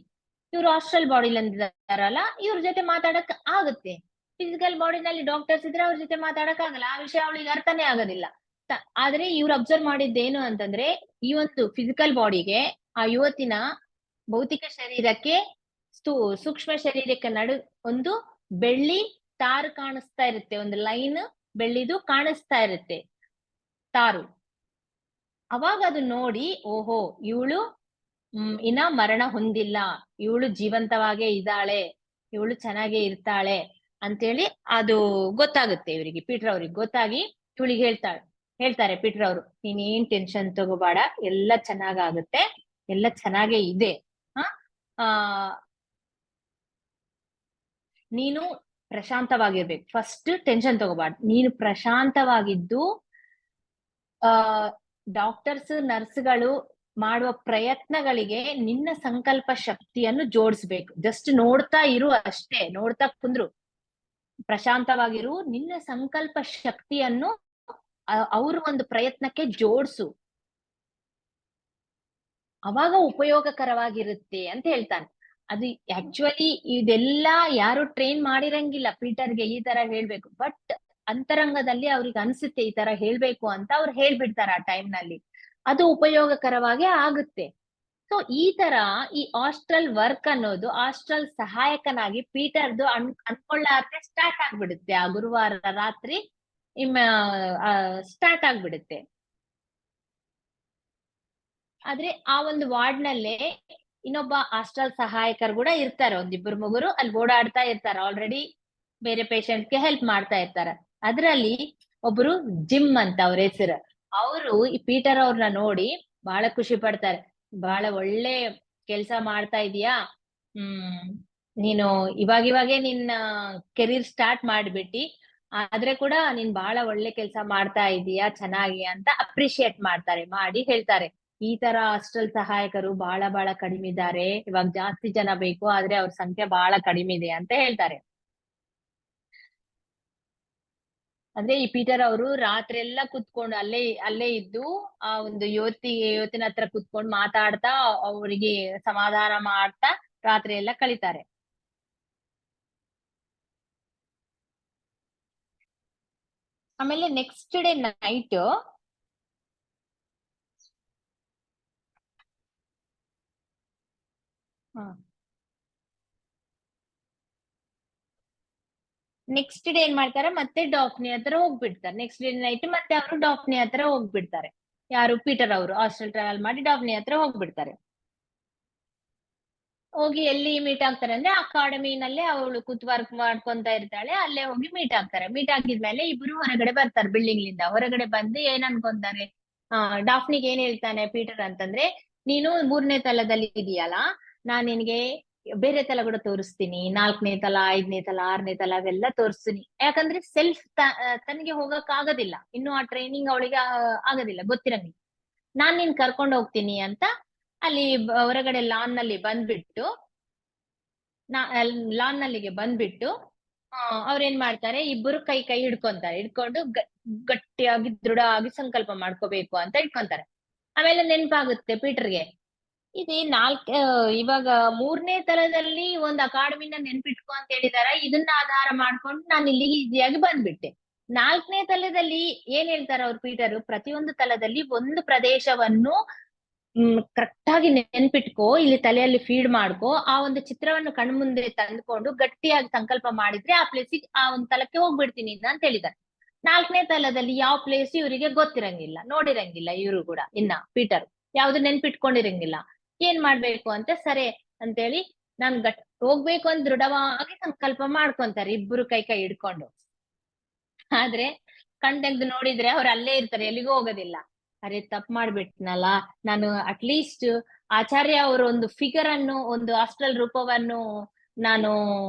ಇವ್ರು ಹಾಸ್ಟೆಲ್ ಬಾಡಿ ಅಂದಿದಾರಲ್ಲ, ಇವ್ರ ಜೊತೆ ಮಾತಾಡಕ್ ಆಗುತ್ತೆ. ಫಿಸಿಕಲ್ ಬಾಡಿನಲ್ಲಿ ಡಾಕ್ಟರ್ಸ್ ಇದ್ರೆ ಅವ್ರ ಜೊತೆ ಮಾತಾಡಕ್ ಆಗಲ್ಲ, ಆ ವಿಷಯ ಅವಳಿಗೆ ಅರ್ಥನೇ ಆಗೋದಿಲ್ಲ. ಆದ್ರೆ ಇವ್ರು ಅಬ್ಸರ್ವ್ ಮಾಡಿದ್ದೇನು ಅಂತಂದ್ರೆ, ಈ ಒಂದು ಫಿಸಿಕಲ್ ಬಾಡಿಗೆ, ಆ ಯುವತಿನ ಭೌತಿಕ ಶರೀರಕ್ಕೆ, ಸೂಕ್ಷ್ಮ ಶರೀರಕ್ಕೆ ಒಂದು ಬೆಳ್ಳಿ ತಾರು ಕಾಣಿಸ್ತಾ ಇರುತ್ತೆ, ಒಂದು ಲೈನ್ ಬೆಳ್ಳಿದು ಕಾಣಿಸ್ತಾ ಇರುತ್ತೆ, ತಾರು. ಅವಾಗ ಅದು ನೋಡಿ, ಓಹೋ ಇವಳು ಇನ್ನ ಮರಣ ಹೊಂದಿಲ್ಲ, ಇವಳು ಜೀವಂತವಾಗೇ ಇದ್ದಾಳೆ, ಇವಳು ಚೆನ್ನಾಗೇ ಇರ್ತಾಳೆ ಅಂತೇಳಿ ಅದು ಗೊತ್ತಾಗುತ್ತೆ ಇವರಿಗೆ, ಪೀಟರ್ ಅವ್ರಿಗೆ ಗೊತ್ತಾಗಿ ಇವಳಿಗೆ ಹೇಳ್ತಾರೆ ಪೀಟರ್ ಅವರು, ನೀನೇನ್ ಟೆನ್ಷನ್ ತಗೋಬೇಡ, ಎಲ್ಲ ಚೆನ್ನಾಗಾಗುತ್ತೆ, ಎಲ್ಲ ಚೆನ್ನಾಗೇ ಇದೆ. ಆ ನೀನು ಪ್ರಶಾಂತವಾಗಿರ್ಬೇಕು, ಫಸ್ಟ್ ಟೆನ್ಷನ್ ತಗೋಬಾರ್ದು, ನೀನು ಪ್ರಶಾಂತವಾಗಿದ್ದು ಡಾಕ್ಟರ್ಸ್ ನರ್ಸ್ಗಳು ಮಾಡುವ ಪ್ರಯತ್ನಗಳಿಗೆ ನಿನ್ನ ಸಂಕಲ್ಪ ಶಕ್ತಿಯನ್ನು ಜೋಡಿಸ್ಬೇಕು. ಜಸ್ಟ್ ನೋಡ್ತಾ ಇರು ಅಷ್ಟೇ, ನೋಡ್ತಾ ಕುಂದ್ರು, ಪ್ರಶಾಂತವಾಗಿರು, ನಿನ್ನ ಸಂಕಲ್ಪ ಶಕ್ತಿಯನ್ನು ಅವ್ರ ಒಂದು ಪ್ರಯತ್ನಕ್ಕೆ ಜೋಡ್ಸು, ಅವಾಗ ಉಪಯೋಗಕರವಾಗಿರುತ್ತೆ ಅಂತ ಹೇಳ್ತಾನೆ. ಅದು ಆಕ್ಚುಲಿ ಇದೆಲ್ಲ ಯಾರು ಟ್ರೈನ್ ಮಾಡಿರಂಗಿಲ್ಲ ಪೀಟರ್ಗೆ ಈ ತರ ಹೇಳ್ಬೇಕು, ಬಟ್ ಅಂತರಂಗದಲ್ಲಿ ಅವ್ರಿಗೆ ಅನ್ಸುತ್ತೆ ಈ ತರ ಹೇಳ್ಬೇಕು ಅಂತ, ಅವ್ರು ಹೇಳ್ಬಿಡ್ತಾರೆ ಆ ಟೈಮ್ ನಲ್ಲಿ, ಅದು ಉಪಯೋಗಕರವಾಗಿ ಆಗುತ್ತೆ. ಸೊ ಈ ತರ ಈ ಹಾಸ್ಟೆಲ್ ವರ್ಕ್ ಅನ್ನೋದು ಹಾಸ್ಟೆಲ್ ಸಹಾಯಕನಾಗಿ ಪೀಟರ್ದು ಅನ್ಕೊಳ್ಳಾರ್ದೆ ಸ್ಟಾರ್ಟ್ ಆಗ್ಬಿಡುತ್ತೆ. ಆ ಗುರುವಾರ ರಾತ್ರಿ ಸ್ಟಾರ್ಟ್ ಆಗ್ಬಿಡುತ್ತೆ. ಆದ್ರೆ ಆ ಒಂದು ವಾರ್ಡ್ ನಲ್ಲೇ ಇನ್ನೊಬ್ಬ ಹಾಸ್ಟೆಲ್ ಸಹಾಯಕರು ಕೂಡ ಇರ್ತಾರೆ, ಒಂದಿಬ್ಬರು ಮುಗುರು ಅಲ್ಲಿ ಓಡಾಡ್ತಾ ಇರ್ತಾರೆ, ಆಲ್ರೆಡಿ ಬೇರೆ ಪೇಷಂಟ್ ಗೆ ಹೆಲ್ಪ್ ಮಾಡ್ತಾ ಇರ್ತಾರೆ. ಅದ್ರಲ್ಲಿ ಒಬ್ರು ಜಿಮ್ ಅಂತ ಅವ್ರ ಹೆಸರು. ಅವರು ಈ ಪೀಟರ್ ಅವ್ರನ್ನ ನೋಡಿ ಬಹಳ ಖುಷಿ ಪಡ್ತಾರೆ. ಬಹಳ ಒಳ್ಳೆ ಕೆಲ್ಸ ಮಾಡ್ತಾ ಇದೀಯಾ, ನೀನು ಇವಾಗೇ ನಿನ್ನ ಕೆರಿಯರ್ ಸ್ಟಾರ್ಟ್ ಮಾಡ್ಬಿಟ್ಟಿ, ಆದ್ರೆ ಕೂಡ ನೀನ್ ಬಹಳ ಒಳ್ಳೆ ಕೆಲ್ಸ ಮಾಡ್ತಾ ಇದೀಯಾ, ಚೆನ್ನಾಗಿ ಅಂತ ಅಪ್ರಿಶಿಯೇಟ್ ಮಾಡಿ ಹೇಳ್ತಾರೆ, ಈ ತರ ಹಾಸ್ಟೆಲ್ ಸಹಾಯಕರು ಬಹಳ ಕಡಿಮೆ ಇದ್ದಾರೆ, ಇವಾಗ ಜಾಸ್ತಿ ಜನ ಬೇಕು, ಆದ್ರೆ ಅವ್ರ ಸಂಖ್ಯೆ ಬಹಳ ಕಡಿಮೆ ಇದೆ ಅಂತ ಹೇಳ್ತಾರೆ. ಅಂದ್ರೆ ಈ ಪೀಟರ್ ಅವರು ರಾತ್ರಿ ಎಲ್ಲ ಕುತ್ಕೊಂಡು ಅಲ್ಲೇ ಇದ್ದು ಆ ಒಂದು ಯುವತಿನ ಹತ್ರ ಕುತ್ಕೊಂಡು ಮಾತಾಡ್ತಾ ಅವರಿಗೆ ಸಮಾಧಾನ ಮಾಡ್ತಾ ರಾತ್ರಿ ಎಲ್ಲ ಕಳೀತಾರೆ. ಆಮೇಲೆ next day night next day ಏನ್ ಮಾಡ್ತಾರೆ, ಮತ್ತೆ ಡಾಫ್ನಿ ಹತ್ರ ಹೋಗ್ಬಿಡ್ತಾರೆ. ನೆಕ್ಸ್ಟ್ ಡೇ ನೈಟ್ ಮತ್ತೆ ಅವರು ಡಾಫ್ನಿ ಹತ್ರ ಹೋಗ್ಬಿಡ್ತಾರೆ. ಯಾರು, ಪೀಟರ್ ಅವರು ಹಾಸ್ಟೆಲ್ ಟ್ರಾವೆಲ್ ಮಾಡಿ ಡಾಫ್ನಿ ಹತ್ರ ಹೋಗ್ಬಿಡ್ತಾರೆ. ಹೋಗಿ ಎಲ್ಲಿ ಮೀಟ್ ಆಗ್ತಾರೆ ಅಂದ್ರೆ ಅಕಾಡೆಮಿನಲ್ಲೇ ಅವಳು ಕೂತ್ ವರ್ಕ್ ಮಾಡ್ಕೊಂತ ಇರ್ತಾಳೆ, ಅಲ್ಲೇ ಹೋಗಿ ಮೀಟ್ ಆಗ್ತಾರೆ. ಮೀಟ್ ಆಗಿದ್ಮೇಲೆ ಇಬ್ರು ಹೊರಗಡೆ ಬರ್ತಾರೆ, ಬಿಲ್ಡಿಂಗ್ ಲಿಂದ ಹೊರಗಡೆ ಬಂದು ಏನ್ ಅನ್ಕೊಂತಾರೆ, ಡಾಫ್ನಿಗೆ ಏನ್ ಹೇಳ್ತಾನೆ ಪೀಟರ್ ಅಂತಂದ್ರೆ, ನೀನು 3ನೇ ತಲದಲ್ಲಿ ಇದೆಯಲ್ಲ, ನಾನ್ ನಿನ್ಗೆ ಬೇರೆ ತಲ ಕೂಡ ತೋರಿಸ್ತೀನಿ, 4ನೇ ತಲ, 5ನೇ ತಲ, 6ನೇ ತಲ ಅವೆಲ್ಲ ತೋರಿಸ್ತೀನಿ. ಯಾಕಂದ್ರೆ ಸೆಲ್ಫ್ ತನಗೆ ಹೋಗಕ್ ಆಗೋದಿಲ್ಲ, ಇನ್ನು ಆ ಟ್ರೈನಿಂಗ್ ಅವಳಿಗೆ ಆಗೋದಿಲ್ಲ, ಗೊತ್ತಿರಂಗಿಲ್ಲ. ನಾನ್ ನಿನ್ ಕರ್ಕೊಂಡು ಹೋಗ್ತೀನಿ ಅಂತ ಅಲ್ಲಿ ಹೊರಗಡೆ ಲಾನ್ ನಲ್ಲಿ ಬಂದ್ಬಿಟ್ಟು, ಲಾನ್ ನಲ್ಲಿಗೆ ಬಂದ್ಬಿಟ್ಟು ಅವ್ರೇನ್ ಮಾಡ್ತಾರೆ, ಇಬ್ಬರು ಕೈ ಕೈ ಹಿಡ್ಕೊಂತಾರೆ. ಹಿಡ್ಕೊಂಡು ಗಟ್ಟಿಯಾಗಿ ದೃಢ ಆಗಿ ಸಂಕಲ್ಪ ಮಾಡ್ಕೋಬೇಕು ಅಂತ ಇಟ್ಕೊಂತಾರೆ. ಆಮೇಲೆ ನೆನ್ಪಾಗುತ್ತೆ ಪೀಟರ್ಗೆ, ಇದು ಇವಾಗ 3ನೇ ತಲದಲ್ಲಿ ಒಂದು ಅಕಾಡೆಮಿನ ನೆನ್ಪಿಟ್ಕೊ ಅಂತ ಹೇಳಿದಾರ, ಇದನ್ನ ಆಧಾರ ಮಾಡ್ಕೊಂಡು ನಾನು ಇಲ್ಲಿಗೆ ಈಸಿಯಾಗಿ ಬಂದ್ಬಿಟ್ಟೆ. 4ನೇ ತಲದಲ್ಲಿ ಏನ್ ಹೇಳ್ತಾರ ಅವ್ರು ಪೀಟರ್, ಪ್ರತಿಯೊಂದು ತಲದಲ್ಲಿ ಒಂದು ಪ್ರದೇಶವನ್ನು ಕರೆಕ್ಟ್ ಆಗಿ ನೆನ್ಪಿಟ್ಕೋ, ಇಲ್ಲಿ ತಲೆಯಲ್ಲಿ ಫೀಡ್ ಮಾಡ್ಕೋ, ಆ ಒಂದು ಚಿತ್ರವನ್ನು ಕಣ್ಮುಂದೆ ತಂದ್ಕೊಂಡು ಗಟ್ಟಿಯಾಗಿ ಸಂಕಲ್ಪ ಮಾಡಿದ್ರೆ ಆ ಪ್ಲೇಸಿಗೆ, ಆ ಒಂದು ತಲಕ್ಕೆ ಹೋಗ್ಬಿಡ್ತೀನಿ ಅಂತ ಹೇಳಿದ್ದಾರೆ. 4ನೇ ತಲದಲ್ಲಿ ಯಾವ ಪ್ಲೇಸ್ ಇವರಿಗೆ ಗೊತ್ತಿರಂಗಿಲ್ಲ, ನೋಡಿರಂಗಿಲ್ಲ ಇವರು ಕೂಡ, ಇನ್ನ ಪೀಟರ್ ಯಾವ್ದು ನೆನ್ಪಿಟ್ಕೊಂಡಿರಂಗಿಲ್ಲ. ಏನ್ ಮಾಡ್ಬೇಕು ಅಂತ ಸರಿ ಅಂತೇಳಿ, ನಾನ್ ಹೋಗ್ಬೇಕು ಅಂತ ದೃಢವಾಗಿ ಸಂಕಲ್ಪ ಮಾಡ್ಕೊಂತಾರೆ ಇಬ್ರು ಕೈ ಕೈ ಹಿಡ್ಕೊಂಡು. ಆದ್ರೆ ಕಣ್ ತೆಗ್ದು ನೋಡಿದ್ರೆ ಅವ್ರು ಅಲ್ಲೇ ಇರ್ತಾರೆ, ಎಲ್ಲಿಗೂ ಹೋಗೋದಿಲ್ಲ. ಅರೆ ತಪ್ಪು ಮಾಡ್ಬಿಟ್ನಲ್ಲ, ನಾನು ಅಟ್ಲೀಸ್ಟ್ ಆಚಾರ್ಯ ಅವರ ಒಂದು ಫಿಗರ್ ಅನ್ನು, ಒಂದು ಹಾಸ್ಟೆಲ್ ರೂಪವನ್ನು ನಾನು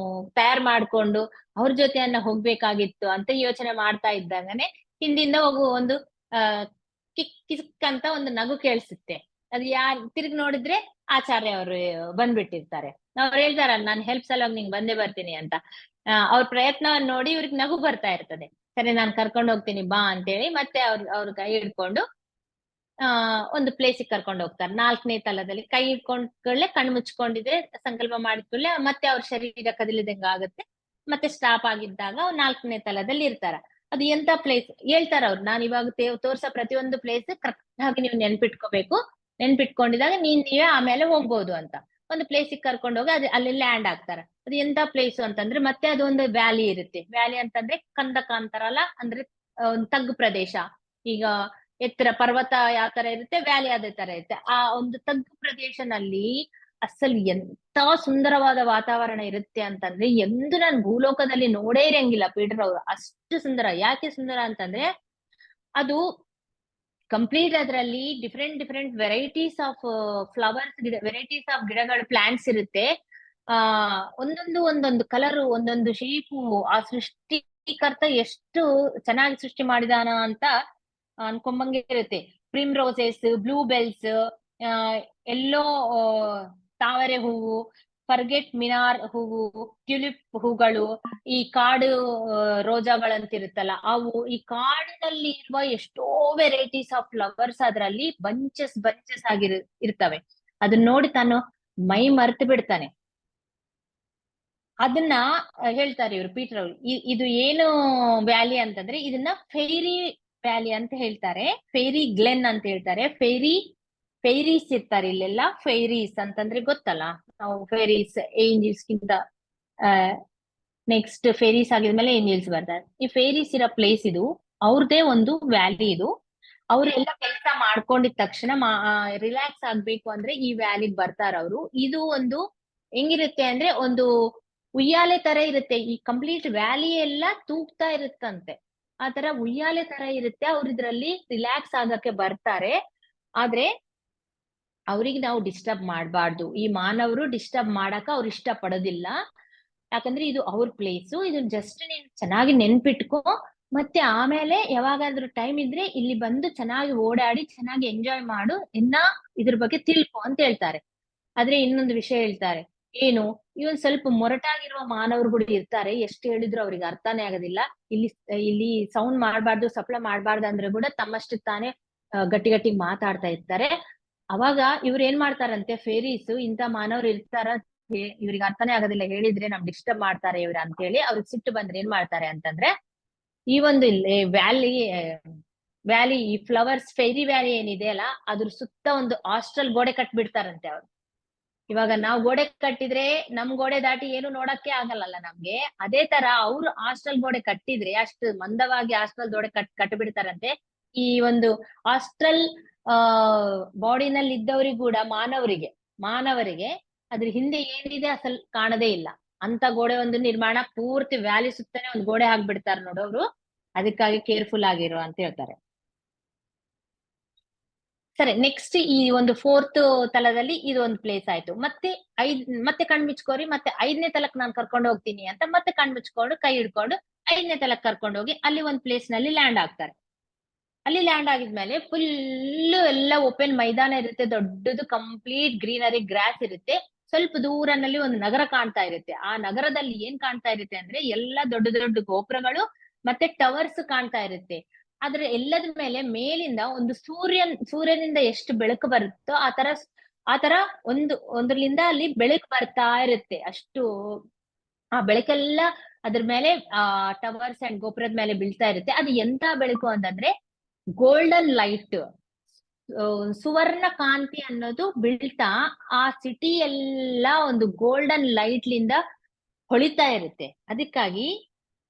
ತಯಾರು ಮಾಡ್ಕೊಂಡು ಅವ್ರ ಜೊತೆಯನ್ನ ಹೋಗ್ಬೇಕಾಗಿತ್ತು ಅಂತ ಯೋಚನೆ ಮಾಡ್ತಾ ಇದ್ದಂಗನೆ ಹಿಂದಿಂದ ಹೋಗುವ ಒಂದು ಕಿಕ್ ಕಿಕ್ ಅಂತ ಒಂದು ನಗು ಕೇಳಿಸುತ್ತೆ. ಅದು ತಿರುಗಿ ನೋಡಿದ್ರೆ ಆಚಾರ್ಯ ಅವರು ಬಂದ್ಬಿಟ್ಟಿರ್ತಾರೆ. ಅವ್ರು ಹೇಳ್ತಾರಲ್ಲ, ನಾನು ಹೆಲ್ಪ್ ಸಲುವಾಗಿ ನಿಂಗೆ ಬಂದೇ ಬರ್ತೀನಿ ಅಂತ. ಅವ್ರ ಪ್ರಯತ್ನವನ್ನ ನೋಡಿ ಇವ್ರಿಗೆ ನಗು ಬರ್ತಾ ಇರ್ತದೆ. ಸರಿ ನಾನ್ ಕರ್ಕೊಂಡು ಹೋಗ್ತೀನಿ ಬಾ ಅಂತೇಳಿ ಮತ್ತೆ ಅವ್ರ ಕೈ ಹಿಡ್ಕೊಂಡು ಒಂದು ಪ್ಲೇಸಿಗೆ ಕರ್ಕೊಂಡು ಹೋಗ್ತಾರೆ. 4ನೇ ತಲದಲ್ಲಿ ಕೈ ಹಿಡ್ಕೊಂಡ್ಕೊಳ್ಳೆ, ಕಣ್ಣು ಮುಚ್ಕೊಂಡಿದ್ರೆ ಸಂಕಲ್ಪ ಮಾಡಿದ್ಕೊಳ್ಳೆ ಮತ್ತೆ ಅವ್ರ ಶರೀರ ಕದಲಿದಂಗ ಆಗುತ್ತೆ. ಮತ್ತೆ ಸ್ಟಾಪ್ ಆಗಿದ್ದಾಗ 4ನೇ ತಲದಲ್ಲಿ ಇರ್ತಾರ. ಅದು ಎಂತ ಪ್ಲೇಸ್ ಹೇಳ್ತಾರ ಅವ್ರು, ನಾನ್ ಇವಾಗ ತೋರ್ಸೋ ಪ್ರತಿಯೊಂದು ಪ್ಲೇಸ್ ಕರೆಕ್ಟ್ ಆಗಿ ನೀವು ನೆನ್ಪಿಟ್ಕೋಬೇಕು, ನೆನ್ಪಿಟ್ಕೊಂಡಿದಾಗ ನೀವೇ ಆಮೇಲೆ ಹೋಗ್ಬೋದು ಅಂತ. ಒಂದು ಪ್ಲೇಸಿಗೆ ಕರ್ಕೊಂಡು ಹೋಗಿ ಅಲ್ಲಿ ಲ್ಯಾಂಡ್ ಆಗ್ತಾರೆ. ಅದು ಎಂತ ಪ್ಲೇಸ್ ಅಂತಂದ್ರೆ, ಮತ್ತೆ ಅದೊಂದು ವ್ಯಾಲಿ ಇರುತ್ತೆ. ವ್ಯಾಲಿ ಅಂತಂದ್ರೆ ಕಂದಕ ಅಂತಾರಲ್ಲ, ಅಂದ್ರೆ ಒಂದು ತಗ್ಗು ಪ್ರದೇಶ. ಈಗ ಎತ್ತರ ಪರ್ವತ ಯಾವ ತರ ಇರುತ್ತೆ, ವ್ಯಾಲಿ ಅದೇ ತರ ಇರುತ್ತೆ. ಆ ಒಂದು ತಗ್ಗು ಪ್ರದೇಶನಲ್ಲಿ ಅಸಲ್ ಎಂತ ಸುಂದರವಾದ ವಾತಾವರಣ ಇರುತ್ತೆ ಅಂತಂದ್ರೆ, ಎಂದು ನಾನು ಭೂಲೋಕದಲ್ಲಿ ನೋಡೇ ಇರಂಗಿಲ್ಲ ಪೀಟರ್ ಅವರು, ಅಷ್ಟು ಸುಂದರ. ಯಾಕೆ ಸುಂದರ ಅಂತಂದ್ರೆ, ಅದು ಕಂಪ್ಲೀಟ್ ಅದರಲ್ಲಿ different varieties of flowers, varieties of ಗಿಡಗಳು, ಪ್ಲಾಂಟ್ಸ್ ಇರುತ್ತೆ. ಒಂದೊಂದು ಕಲರ್, ಒಂದೊಂದು ಶೇಪು. ಆ ಸೃಷ್ಟಿಕರ್ತ ಎಷ್ಟು ಚೆನ್ನಾಗಿ ಸೃಷ್ಟಿ ಮಾಡಿದಾನ ಅಂತ ಅನ್ಕೊಂಬಂಗೆ ಇರುತ್ತೆ. ಪ್ರಿಮ್ ರೋಸಸ್, ಬ್ಲೂ ಬೆಲ್ಸ್, ಎಲ್ಲೋ ತಾವರೆ ಹೂವು, ಫರ್ಗೆಟ್ ಮಿನಾರ್ ಹೂವು, ಟ್ಯುಲಿಪ್ ಹೂಗಳು, ಈ ಕಾಡು ರೋಜಾಗಳಂತಿರುತ್ತಲ್ಲ ಅವು, ಈ ಕಾಡಿನಲ್ಲಿ ಇರುವ ಎಷ್ಟೋ ವೆರೈಟೀಸ್ ಆಫ್ ಫ್ಲವರ್ಸ್ ಅದರಲ್ಲಿ ಬಂಚಸ್ ಇರ್ತವೆ. ಅದನ್ನ ನೋಡಿ ತಾನು ಮೈ ಮರೆತು ಬಿಡ್ತಾನೆ. ಅದನ್ನ ಹೇಳ್ತಾರೆ ಇವ್ರು ಪೀಟರ್ ಅವರು, ಇದು ಏನು ವ್ಯಾಲಿ ಅಂತಂದ್ರೆ ಇದನ್ನ ಫೇರಿ ವ್ಯಾಲಿ ಅಂತ ಹೇಳ್ತಾರೆ, ಫೇರಿ ಗ್ಲೆನ್ ಅಂತ ಹೇಳ್ತಾರೆ. ಫೇರೀಸ್ ಇರ್ತಾರೆ ಇಲ್ಲೆಲ್ಲ. ಫೇರೀಸ್ ಅಂತಂದ್ರೆ ಗೊತ್ತಲ್ಲ, ನಾವು ಫೇರೀಸ್ ಏಂಜಲ್ಸ್ ಗಿಂತ ನೆಕ್ಸ್ಟ್ ಫೇರೀಸ್ ಆಗಿದ್ಮೇಲೆ ಏಂಜಲ್ಸ್ ಬರ್ತಾರೆ. ಈ ಫೇರೀಸ್ ಇರೋ ಪ್ಲೇಸ್ ಇದು, ಅವ್ರದೇ ಒಂದು ವ್ಯಾಲಿ ಇದು. ಅವ್ರೆಲ್ಲ ಕೆಲಸ ಮಾಡ್ಕೊಂಡಿದ ತಕ್ಷಣ ರಿಲ್ಯಾಕ್ಸ್ ಆಗ್ಬೇಕು ಅಂದ್ರೆ ಈ ವ್ಯಾಲಿಗ್ ಬರ್ತಾರ ಅವರು. ಇದು ಒಂದು ಹೆಂಗಿರುತ್ತೆ ಅಂದ್ರೆ, ಒಂದು ಉಯ್ಯಾಲೆ ತರ ಇರುತ್ತೆ. ಈ ಕಂಪ್ಲೀಟ್ ವ್ಯಾಲಿ ಎಲ್ಲ ತೂಗ್ತಾ ಇರುತ್ತಂತೆ, ಆ ತರ ಉಯ್ಯಾಲೆ ತರ ಇರುತ್ತೆ. ಅವ್ರ ಇದ್ರಲ್ಲಿ ರಿಲ್ಯಾಕ್ಸ್ ಆಗಕ್ಕೆ ಬರ್ತಾರೆ. ಆದ್ರೆ ಅವ್ರಿಗೆ ನಾವು ಡಿಸ್ಟರ್ಬ್ ಮಾಡಬಾರ್ದು, ಈ ಮಾನವರು ಡಿಸ್ಟರ್ಬ್ ಮಾಡಕ ಅವ್ರು ಇಷ್ಟ ಪಡೋದಿಲ್ಲ. ಯಾಕಂದ್ರೆ ಇದು ಅವ್ರ ಪ್ಲೇಸು, ಇದನ್ನ ಜಸ್ಟ್ ನೀನ್ ಚೆನ್ನಾಗಿ ನೆನ್ಪಿಟ್ಕೋ, ಮತ್ತೆ ಆಮೇಲೆ ಯಾವಾಗಾದ್ರೂ ಟೈಮ್ ಇದ್ರೆ ಇಲ್ಲಿ ಬಂದು ಚೆನ್ನಾಗಿ ಓಡಾಡಿ ಚೆನ್ನಾಗಿ ಎಂಜಾಯ್ ಮಾಡು, ಇದ್ರ ಬಗ್ಗೆ ತಿಳ್ಕೊ ಅಂತ ಹೇಳ್ತಾರೆ. ಆದ್ರೆ ಇನ್ನೊಂದು ವಿಷಯ ಹೇಳ್ತಾರೆ, ಏನು, ಇವನ್ ಸ್ವಲ್ಪ ಮೊರಟಾಗಿರುವ ಮಾನವರುಗಳು ಇರ್ತಾರೆ, ಎಷ್ಟು ಹೇಳಿದ್ರು ಅವ್ರಿಗೆ ಅರ್ಥನೇ ಆಗೋದಿಲ್ಲ. ಇಲ್ಲಿ ಸೌಂಡ್ ಮಾಡ್ಬಾರ್ದು, ಸಪ್ಲ ಮಾಡ್ಬಾರ್ದು ಅಂದ್ರೆ ಕೂಡ ತಮ್ಮಷ್ಟು ತಾನೇ ಗಟ್ಟಿ ಮಾತಾಡ್ತಾ ಇರ್ತಾರೆ. ಅವಾಗ ಇವ್ರು ಏನ್ ಮಾಡ್ತಾರಂತೆ, ಫೇರೀಸ್, ಇಂಥ ಮಾನವ್ರು ಇರ್ತಾರ, ಇವ್ರಿಗೆ ಅರ್ಥನೇ ಆಗೋದಿಲ್ಲ, ಹೇಳಿದ್ರೆ ನಮ್ ಡಿಸ್ಟರ್ಬ್ ಮಾಡ್ತಾರೆ ಇವ್ರ ಅಂತ ಹೇಳಿ ಅವ್ರಿಗೆ ಸಿಟ್ಟು ಬಂದ್ರೆ ಏನ್ ಮಾಡ್ತಾರೆ ಅಂತಂದ್ರೆ, ಈ ಒಂದು ಇಲ್ಲಿ ವ್ಯಾಲಿ ಈ ಫ್ಲವರ್ಸ್ ಫೇರಿ ವ್ಯಾಲಿ ಏನಿದೆ ಅಲ್ಲ, ಅದ್ರ ಸುತ್ತ ಒಂದು ಹಾಸ್ಟೆಲ್ ಗೋಡೆ ಕಟ್ಬಿಡ್ತಾರಂತೆ ಅವ್ರು. ಇವಾಗ ನಾವು ಗೋಡೆ ಕಟ್ಟಿದ್ರೆ ನಮ್ ಗೋಡೆ ದಾಟಿ ಏನು ನೋಡಕ್ಕೆ ಆಗಲ್ಲ ನಮ್ಗೆ. ಅದೇ ತರ ಅವ್ರು ಹಾಸ್ಟೆಲ್ ಗೋಡೆ ಕಟ್ಟಿದ್ರೆ ಅಷ್ಟು ಮಂದವಾಗಿ ಹಾಸ್ಟೆಲ್ ಗೋಡೆ ಕಟ್ಟಿಬಿಡ್ತಾರಂತೆ. ಈ ಒಂದು ಹಾಸ್ಟೆಲ್ ಬಾಡಿನಲ್ಲಿ ಇದ್ದವ್ರಿಗೆ ಕೂಡ ಮಾನವರಿಗೆ ಅದ್ರ ಹಿಂದೆ ಏನಿದೆ ಅಸಲ್ ಕಾಣದೇ ಇಲ್ಲ. ಅಂತ ಗೋಡೆ ಒಂದು ನಿರ್ಮಾಣ ಪೂರ್ತಿ ವ್ಯಾಲಿ ಸುತ್ತಾನೆ ಒಂದು ಗೋಡೆ ಹಾಕ್ಬಿಡ್ತಾರೆ ನೋಡೋರು. ಅದಕ್ಕಾಗಿ ಕೇರ್ಫುಲ್ ಆಗಿರು ಅಂತ ಹೇಳ್ತಾರೆ. ಸರಿ, ನೆಕ್ಸ್ಟ್ ಈ ಒಂದು 4th ತಲದಲ್ಲಿ ಇದು ಒಂದು ಪ್ಲೇಸ್ ಆಯ್ತು. ಮತ್ತೆ ಕಣ್ಮುಚ್ಕೋರಿ, ಮತ್ತೆ 5ನೇ ತಲಕ್ ನಾನ್ ಕರ್ಕೊಂಡು ಹೋಗ್ತೀನಿ ಅಂತ ಮತ್ತೆ ಕಣ್ಮುಚ್ಕೊಂಡು ಕೈ ಹಿಡ್ಕೊಂಡು 5ನೇ ತಲಕ್ ಕರ್ಕೊಂಡು ಹೋಗಿ ಅಲ್ಲಿ ಒಂದು ಪ್ಲೇಸ್ ನಲ್ಲಿ ಲ್ಯಾಂಡ್ ಆಗ್ತಾರೆ. ಅಲ್ಲಿ ಲ್ಯಾಂಡ್ ಆಗಿದ್ಮೇಲೆ ಫುಲ್ ಎಲ್ಲ ಓಪನ್ ಮೈದಾನ ಇರುತ್ತೆ, ದೊಡ್ಡದು ಕಂಪ್ಲೀಟ್ ಗ್ರೀನರಿ ಗ್ರಾಸ್ ಇರುತ್ತೆ. ಸ್ವಲ್ಪ ದೂರನಲ್ಲಿ ಒಂದು ನಗರ ಕಾಣ್ತಾ ಇರುತ್ತೆ. ಆ ನಗರದಲ್ಲಿ ಏನ್ ಕಾಣ್ತಾ ಇರುತ್ತೆ ಅಂದ್ರೆ ಎಲ್ಲ ದೊಡ್ಡ ದೊಡ್ಡ ಗೋಪುರಗಳು ಮತ್ತೆ ಟವರ್ಸ್ ಕಾಣ್ತಾ ಇರುತ್ತೆ. ಆದ್ರೆ ಎಲ್ಲದ ಮೇಲಿಂದ ಒಂದು ಸೂರ್ಯನಿಂದ ಎಷ್ಟು ಬೆಳಕು ಬರುತ್ತೋ ಆತರ ಒಂದ್ರಲಿಂದ ಅಲ್ಲಿ ಬೆಳಕು ಬರ್ತಾ ಇರುತ್ತೆ. ಅಷ್ಟು ಆ ಬೆಳಕೆಲ್ಲ ಅದ್ರ ಮೇಲೆ ಟವರ್ಸ್ ಅಂಡ್ ಗೋಪುರದ ಮೇಲೆ ಬೀಳ್ತಾ ಇರುತ್ತೆ. ಅದು ಎಂತ ಬೆಳಕು ಅಂತಂದ್ರೆ ಗೋಲ್ಡನ್ ಲೈಟ್, ಸುವರ್ಣ ಕಾಂತಿ ಅನ್ನೋದು ಬೀಳ್ತಾ ಆ ಸಿಟಿ ಎಲ್ಲ ಒಂದು ಗೋಲ್ಡನ್ ಲೈಟ್ ಲಿಂದ ಹೊಳಿತಾ ಇರುತ್ತೆ. ಅದಕ್ಕಾಗಿ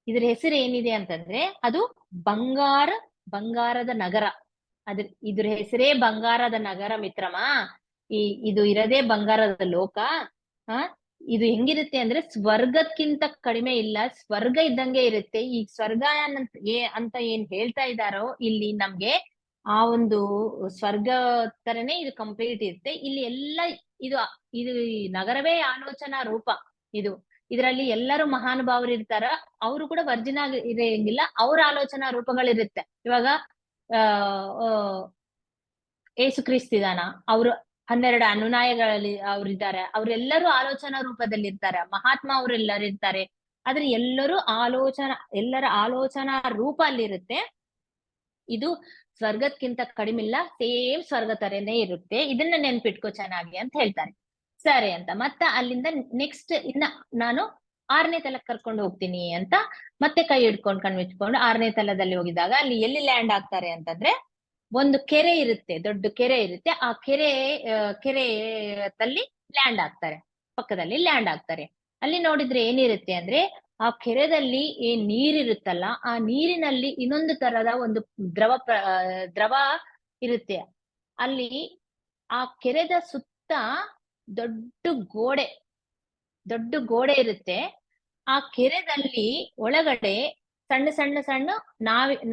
ಇದ್ರ ಹೆಸರು ಏನಿದೆ ಅಂತಂದ್ರೆ ಅದು ಬಂಗಾರದ ನಗರ. ಇದ್ರ ಹೆಸರೇ ಬಂಗಾರದ ನಗರ ಮಿತ್ರಮ್ಮ. ಇದು ಇರದೇ ಬಂಗಾರದ ಲೋಕ. ಇದು ಹೆಂಗಿರುತ್ತೆ ಅಂದ್ರೆ ಸ್ವರ್ಗಕ್ಕಿಂತ ಕಡಿಮೆ ಇಲ್ಲ, ಸ್ವರ್ಗ ಇದ್ದಂಗೆ ಇರುತ್ತೆ. ಈ ಸ್ವರ್ಗ ಅಂತ ಏನ್ ಹೇಳ್ತಾ ಇದ್ದಾರೋ ಇಲ್ಲಿ ನಮ್ಗೆ ಆ ಒಂದು ಸ್ವರ್ಗ ತರನೇ ಇದು ಕಂಪ್ಲೀಟ್ ಇರುತ್ತೆ. ಇಲ್ಲಿ ಎಲ್ಲ ಇದು ನಗರವೇ ಆಲೋಚನಾ ರೂಪ. ಇದರಲ್ಲಿ ಎಲ್ಲರೂ ಮಹಾನುಭಾವರು ಇರ್ತಾರ. ಅವರು ಕೂಡ ವರ್ಜಿನ್ ಆಗಿ ಇರಂಗಿಲ್ಲ, ಅವ್ರ ಆಲೋಚನಾ ರೂಪಗಳಿರುತ್ತೆ. ಇವಾಗ ಏಸು ಕ್ರಿಸ್ತ ಇದಾನ, ಅವರು 12 ಅನುಯಾಯಿಗಳಲ್ಲಿ ಅವ್ರಿದ್ದಾರೆ. ಅವರೆಲ್ಲರೂ ಆಲೋಚನಾ ರೂಪದಲ್ಲಿ ಇರ್ತಾರೆ. ಮಹಾತ್ಮ ಅವರೆಲ್ಲರೂ ಇರ್ತಾರೆ. ಆದ್ರೆ ಎಲ್ಲರ ಆಲೋಚನಾ ರೂಪ ಅಲ್ಲಿರುತ್ತೆ. ಇದು ಸ್ವರ್ಗಕ್ಕಿಂತ ಕಡಿಮಿಲ್ಲ, ಸೇಮ್ ಸ್ವರ್ಗ ತರನೇ ಇರುತ್ತೆ. ಇದನ್ನ ನೆನ್ಪಿಟ್ಕೋ ಚೆನ್ನಾಗಿ ಅಂತ ಹೇಳ್ತಾರೆ. ಸರಿ ಅಂತ ಅಲ್ಲಿಂದ ನೆಕ್ಸ್ಟ್ ನಾನು 6ನೇ ತಲಕ್ ಕರ್ಕೊಂಡು ಹೋಗ್ತೀನಿ ಅಂತ ಮತ್ತೆ ಕೈ ಹಿಡ್ಕೊಂಡು ಕಣ್ಮುಚ್ಕೊಂಡು 6ನೇ ತಲದಲ್ಲಿ ಹೋಗಿದಾಗ ಅಲ್ಲಿ ಎಲ್ಲಿ ಲ್ಯಾಂಡ್ ಆಗ್ತಾರೆ ಅಂತಂದ್ರೆ ಒಂದು ಕೆರೆ ಇರುತ್ತೆ, ದೊಡ್ಡ ಕೆರೆ ಇರುತ್ತೆ. ಆ ಕೆರೆಯಲ್ಲಿ ಲ್ಯಾಂಡ್ ಆಗ್ತಾರೆ, ಪಕ್ಕದಲ್ಲಿ ಲ್ಯಾಂಡ್ ಆಗ್ತಾರೆ. ಅಲ್ಲಿ ನೋಡಿದ್ರೆ ಏನಿರುತ್ತೆ ಅಂದ್ರೆ ಆ ಕೆರೆದಲ್ಲಿ ಏನ್ ನೀರಿರುತ್ತಲ್ಲ, ಆ ನೀರಿನಲ್ಲಿ ಇನ್ನೊಂದು ತರದ ಒಂದು ದ್ರವ ಇರುತ್ತೆ. ಅಲ್ಲಿ ಆ ಕೆರೆದ ಸುತ್ತ ದೊಡ್ಡ ಗೋಡೆ ಇರುತ್ತೆ. ಆ ಕೆರೆದಲ್ಲಿ ಒಳಗಡೆ ಸಣ್ಣ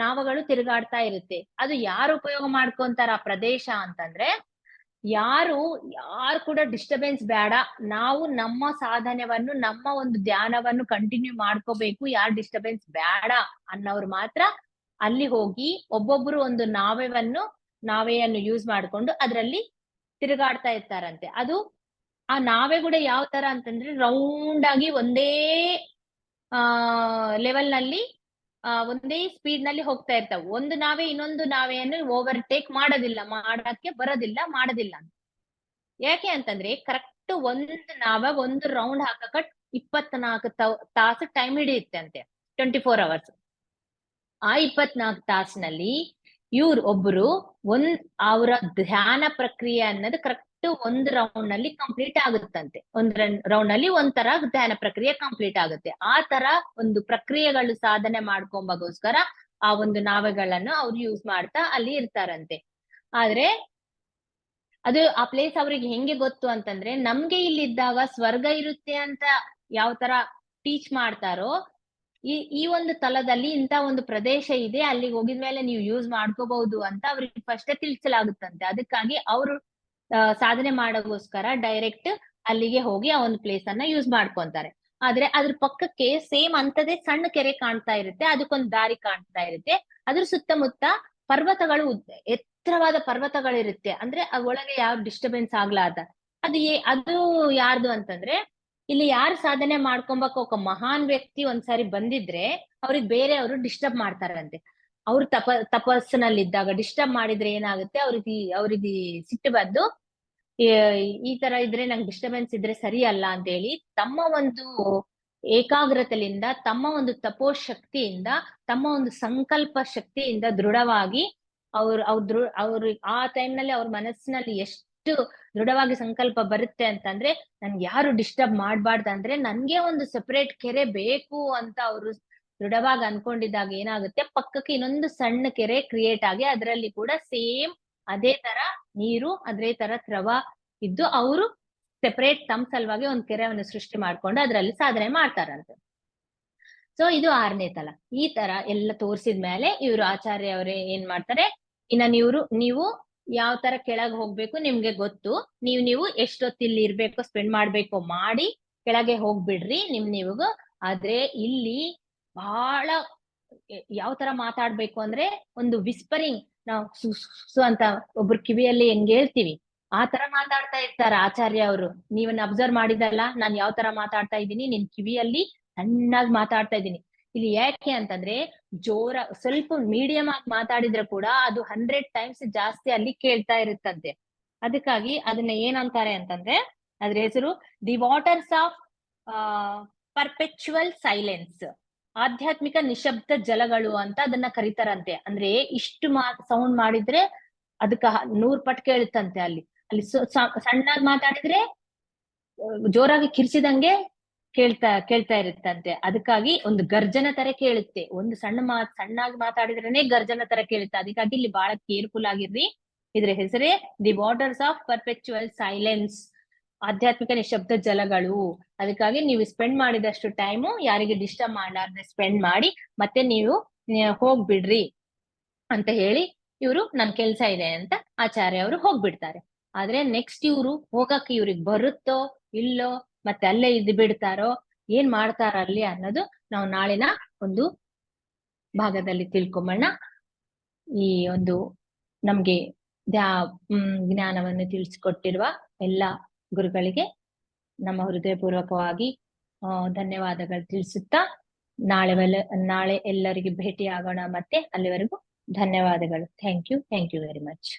ನಾವಗಳು ತಿರುಗಾಡ್ತಾ ಇರುತ್ತೆ. ಅದು ಯಾರು ಉಪಯೋಗ ಮಾಡ್ಕೊಂತಾರ ಆ ಪ್ರದೇಶ ಅಂತಂದ್ರೆ, ಯಾರು ಕೂಡ ಡಿಸ್ಟರ್ಬೆನ್ಸ್ ಬೇಡ, ನಾವು ನಮ್ಮ ಸಾಧನೆಯನ್ನು ನಮ್ಮ ಒಂದು ಧ್ಯಾನವನ್ನು ಕಂಟಿನ್ಯೂ ಮಾಡ್ಕೋಬೇಕು, ಯಾರು ಡಿಸ್ಟರ್ಬೆನ್ಸ್ ಬೇಡ ಅನ್ನೋರು ಮಾತ್ರ ಅಲ್ಲಿ ಹೋಗಿ ಒಬ್ಬೊಬ್ರು ಒಂದು ನಾವೆಯನ್ನು ಯೂಸ್ ಮಾಡ್ಕೊಂಡು ಅದ್ರಲ್ಲಿ ತಿರುಗಾಡ್ತಾ ಇರ್ತಾರಂತೆ. ಆ ನಾವೆ ಕೂಡ ಯಾವ ತರ ಅಂತಂದ್ರೆ ರೌಂಡ್ ಆಗಿ ಒಂದೇ ಲೆವೆಲ್ ನಲ್ಲಿ ಒಂದೇ ಸ್ಪೀಡ್ ನಲ್ಲಿ ಹೋಗ್ತಾ ಇರ್ತಾವ. ಒಂದು ನಾವೆ ಇನ್ನೊಂದು ನಾವೆಯನ್ನು ಓವರ್ಟೇಕ್ ಮಾಡಕ್ಕೆ ಬರೋದಿಲ್ಲ. ಯಾಕೆ ಅಂತಂದ್ರೆ ಕರೆಕ್ಟ್ ಒಂದು ರೌಂಡ್ ಹಾಕಕ 24 ತಾಸು ಟೈಮ್ ಹಿಡಿಯುತ್ತೆ ಅಂತೆ, 24 hours. ಆ 24 ತಾಸಿನಲ್ಲಿ ಒಬ್ರು ಅವರ ಧ್ಯಾನ ಪ್ರಕ್ರಿಯೆ ಅನ್ನೋದು ಕರೆಕ್ಟ್ ಒಂದು ರೌಂಡ್ ನಲ್ಲಿ ಕಂಪ್ಲೀಟ್ ಆಗುತ್ತಂತೆ. ರೌಂಡ್ ನಲ್ಲಿ ಒಂಥರ ಧ್ಯಾನ ಪ್ರಕ್ರಿಯೆ ಕಂಪ್ಲೀಟ್ ಆಗುತ್ತೆ. ಆ ತರ ಒಂದು ಪ್ರಕ್ರಿಯೆಗಳು ಸಾಧನೆ ಮಾಡ್ಕೊಂಬಗೋಸ್ಕರ ಆ ಒಂದು ನಾವೆಗಳನ್ನು ಅವ್ರು ಯೂಸ್ ಮಾಡ್ತಾ ಅಲ್ಲಿ ಇರ್ತಾರಂತೆ. ಆದ್ರೆ ಆ ಪ್ಲೇಸ್ ಅವ್ರಿಗೆ ಹೆಂಗೆ ಗೊತ್ತು ಅಂತಂದ್ರೆ, ನಮ್ಗೆ ಇಲ್ಲಿದ್ದಾಗ ಸ್ವರ್ಗ ಇರುತ್ತೆ ಅಂತ ಯಾವ ತರ ಟೀಚ್ ಮಾಡ್ತಾರೋ, ಈ ಒಂದು ತಲದಲ್ಲಿ ಇಂತ ಒಂದು ಪ್ರದೇಶ ಇದೆ, ಅಲ್ಲಿಗೆ ಹೋಗಿದ್ಮೇಲೆ ನೀವು ಯೂಸ್ ಮಾಡ್ಕೋಬಹುದು ಅಂತ ಅವ್ರಿಗೆ ಫಸ್ಟ್ ತಿಳಿಸಲಾಗುತ್ತಂತೆ. ಅದಕ್ಕಾಗಿ ಅವರು ಸಾಧನೆ ಮಾಡೋಗೋಸ್ಕರ ಡೈರೆಕ್ಟ್ ಅಲ್ಲಿಗೆ ಹೋಗಿ ಆ ಒಂದು ಪ್ಲೇಸ್ ಅನ್ನ ಯೂಸ್ ಮಾಡ್ಕೊಂತಾರೆ. ಆದ್ರೆ ಅದ್ರ ಪಕ್ಕಕ್ಕೆ ಸೇಮ್ ಅಂತದೇ ಸಣ್ಣ ಕೆರೆ ಕಾಣ್ತಾ ಇರುತ್ತೆ, ಅದಕ್ಕೊಂದು ದಾರಿ ಕಾಣ್ತಾ ಇರುತ್ತೆ. ಅದ್ರ ಸುತ್ತಮುತ್ತ ಪರ್ವತಗಳು, ಎತ್ತರವಾದ ಪರ್ವತಗಳಿರುತ್ತೆ. ಅಂದ್ರೆ ಒಳಗೆ ಯಾವ ಡಿಸ್ಟರ್ಬೆನ್ಸ್ ಆಗ್ಲಾದ. ಅದು ಯಾರ್ದು ಅಂತಂದ್ರೆ, ಇಲ್ಲಿ ಯಾರು ಸಾಧನೆ ಮಾಡ್ಕೊಂಬಕ ಒಬ್ಬ ಮಹಾನ್ ವ್ಯಕ್ತಿ ಒಂದ್ಸಾರಿ ಬಂದಿದ್ರೆ ಅವ್ರಿಗೆ ಬೇರೆಯವರು ಡಿಸ್ಟರ್ಬ್ ಮಾಡ್ತಾರಂತೆ. ಅವ್ರು ತಪಸ್ಸಿನಲ್ಲಿದ್ದಾಗ ಡಿಸ್ಟರ್ಬ್ ಮಾಡಿದ್ರೆ ಏನಾಗುತ್ತೆ, ಅವ್ರಿಗೆ ಸಿಟ್ಟು ಬಂದು ಈ ತರ ಇದ್ರೆ ನಂಗೆ ಡಿಸ್ಟರ್ಬೆನ್ಸ್ ಇದ್ರೆ ಸರಿ ಅಲ್ಲ ಅಂತ ಹೇಳಿ ತಮ್ಮ ಒಂದು ಏಕಾಗ್ರತೆಯಿಂದ, ತಮ್ಮ ಒಂದು ತಪೋಶಕ್ತಿಯಿಂದ, ತಮ್ಮ ಒಂದು ಸಂಕಲ್ಪ ಶಕ್ತಿಯಿಂದ ದೃಢವಾಗಿ ಅವ್ರು ಆ ಟೈಮ್ ನಲ್ಲಿ ಅವ್ರ ಮನಸ್ಸಿನಲ್ಲಿ ಎಷ್ಟು ಎಷ್ಟು ದೃಢವಾಗಿ ಸಂಕಲ್ಪ ಬರುತ್ತೆ ಅಂತಂದ್ರೆ, ನನ್ಗೆ ಯಾರು ಡಿಸ್ಟರ್ಬ್ ಮಾಡ್ಬಾರ್ದು ಅಂದ್ರೆ ನನ್ಗೆ ಒಂದು ಸೆಪರೇಟ್ ಕೆರೆ ಬೇಕು ಅಂತ ಅವರು ದೃಢವಾಗಿ ಅನ್ಕೊಂಡಿದ್ದಾಗ ಏನಾಗುತ್ತೆ, ಪಕ್ಕಕ್ಕೆ ಇನ್ನೊಂದು ಸಣ್ಣ ಕೆರೆ ಕ್ರಿಯೇಟ್ ಆಗಿ ಅದರಲ್ಲಿ ಕೂಡ ಸೇಮ್ ಅದೇ ತರ ನೀರು, ಅದೇ ತರ ದ್ರವ ಇದ್ದು ಅವರು ಸೆಪರೇಟ್ ತಮ್ಮ ಸಲುವಾಗಿ ಒಂದು ಕೆರೆಯನ್ನು ಸೃಷ್ಟಿ ಮಾಡ್ಕೊಂಡು ಅದರಲ್ಲಿ ಸಾಧನೆ ಮಾಡ್ತಾರಂತೆ. ಸೊ ಇದು 6ನೇ ತಲ. ಈ ತರ ಎಲ್ಲ ತೋರ್ಸಿದ್ಮೇಲೆ ಇವ್ರು ಆಚಾರ್ಯ ಅವರೇ ಏನ್ ಮಾಡ್ತಾರೆ, ಇನ್ನ ನೀವು ಯಾವ ತರ ಕೆಳಗ್ ಹೋಗ್ಬೇಕು ನಿಮ್ಗೆ ಗೊತ್ತು, ನೀವು ಎಷ್ಟೊತ್ತು ಇಲ್ಲಿ ಇರ್ಬೇಕು, ಸ್ಪೆಂಡ್ ಮಾಡ್ಬೇಕು ಮಾಡಿ ಕೆಳಗೆ ಹೋಗ್ಬಿಡ್ರಿ ನೀವು. ಆದ್ರೆ ಇಲ್ಲಿ ಬಹಳ ಯಾವ ತರ ಮಾತಾಡ್ಬೇಕು ಅಂದ್ರೆ, ಒಂದು ವಿಸ್ಪರಿಂಗ್, ನಾವು ಸು ಅಂತ ಒಬ್ರು ಕಿವಿಯಲ್ಲಿ ಹೆಂಗ್ ಹೇಳ್ತೀವಿ ಆ ತರ ಮಾತಾಡ್ತಾ ಇರ್ತಾರ ಆಚಾರ್ಯ ಅವರು. ನೀವನ್ನ ಅಬ್ಸರ್ವ್ ಮಾಡಿದಲ್ಲ, ನಾನ್ ಯಾವ ತರ ಮಾತಾಡ್ತಾ ಇದ್ದೀನಿ, ನಿನ್ ಕಿವಿಯಲ್ಲಿ ಸಣ್ಣಾಗಿ ಮಾತಾಡ್ತಾ ಇದ್ದೀನಿ. ಇಲ್ಲಿ ಯಾಕೆ ಅಂತಂದ್ರೆ, ಸ್ವಲ್ಪ ಮೀಡಿಯಂ ಆಗಿ ಮಾತಾಡಿದ್ರೆ ಕೂಡ ಅದು 100 times ಜಾಸ್ತಿ ಅಲ್ಲಿ ಕೇಳ್ತಾ ಇರುತ್ತಂತೆ. ಅದಕ್ಕಾಗಿ ಅದನ್ನ ಏನಂತಾರೆ ಅಂತಂದ್ರೆ, ಅದ್ರ ಹೆಸರು the waters of perpetual silence, ಆಧ್ಯಾತ್ಮಿಕ ನಿಶಬ್ದ ಜಲಗಳು ಅಂತ ಅದನ್ನ ಕರೀತಾರಂತೆ. ಅಂದ್ರೆ ಇಷ್ಟು ಸೌಂಡ್ ಮಾಡಿದ್ರೆ ಅದಕ್ಕ 100 ಪಟ್ಟು ಕೇಳುತ್ತಂತೆ. ಅಲ್ಲಿ ಸಣ್ಣಾಗಿ ಮಾತಾಡಿದ್ರೆ ಜೋರಾಗಿ ಕಿರ್ಚಿದಂಗೆ ಕೇಳ್ತಾ ಇರುತ್ತಂತೆ. ಅದಕ್ಕಾಗಿ ಒಂದು ಗರ್ಜನ ತರ ಕೇಳುತ್ತೆ. ಒಂದು ಸಣ್ಣಾಗಿ ಮಾತಾಡಿದ್ರೇನೆ ಗರ್ಜನ ತರ ಕೇಳುತ್ತೆ. ಅದಕ್ಕಾಗಿ ಇಲ್ಲಿ ಬಹಳ ಕೇರ್ಫುಲ್ ಆಗಿರ್ರಿ. ಇದ್ರ ಹೆಸರೇ the waters of perpetual silence, ಆಧ್ಯಾತ್ಮಿಕ ನಿಶಬ್ದ ಜಲಗಳು. ಅದಕ್ಕಾಗಿ ನೀವು ಸ್ಪೆಂಡ್ ಮಾಡಿದಷ್ಟು ಟೈಮು ಯಾರಿಗೆ ಡಿಸ್ಟರ್ಬ್ ಮಾಡಲಾರ್ದೆ ಸ್ಪೆಂಡ್ ಮಾಡಿ ಮತ್ತೆ ನೀವು ಹೋಗ್ಬಿಡ್ರಿ ಅಂತ ಹೇಳಿ ಇವರು ನನ್ ಕೆಲ್ಸ ಇದೆ ಅಂತ ಆಚಾರ್ಯ ಅವರು ಹೋಗ್ಬಿಡ್ತಾರೆ. ಆದ್ರೆ ನೆಕ್ಸ್ಟ್ ಇವ್ರು ಹೋಗಕ್ಕೆ ಇವ್ರಿಗೆ ಬರುತ್ತೋ ಇಲ್ಲೋ, ಮತ್ತೆ ಅಲ್ಲೇ ಇದ್ದು ಬಿಡ್ತಾರೋ, ಏನ್ ಮಾಡ್ತಾರ ಅಲ್ಲಿ ಅನ್ನೋದು ನಾವು ನಾಳಿನ ಒಂದು ಭಾಗದಲ್ಲಿ ತಿಳ್ಕೊಂಬೋಣ. ಈ ಒಂದು ನಮ್ಗೆ ಜ್ಞಾನವನ್ನು ತಿಳಿಸಿಕೊಟ್ಟಿರುವ ಎಲ್ಲ ಗುರುಗಳಿಗೆ ನಮ್ಮ ಹೃದಯಪೂರ್ವಕವಾಗಿ ಧನ್ಯವಾದಗಳು ತಿಳಿಸುತ್ತಾ, ನಾಳೆ ಎಲ್ಲರಿಗೆ ಭೇಟಿ ಆಗೋಣ. ಮತ್ತೆ ಅಲ್ಲಿವರೆಗೂ ಧನ್ಯವಾದಗಳು. Thank you very much.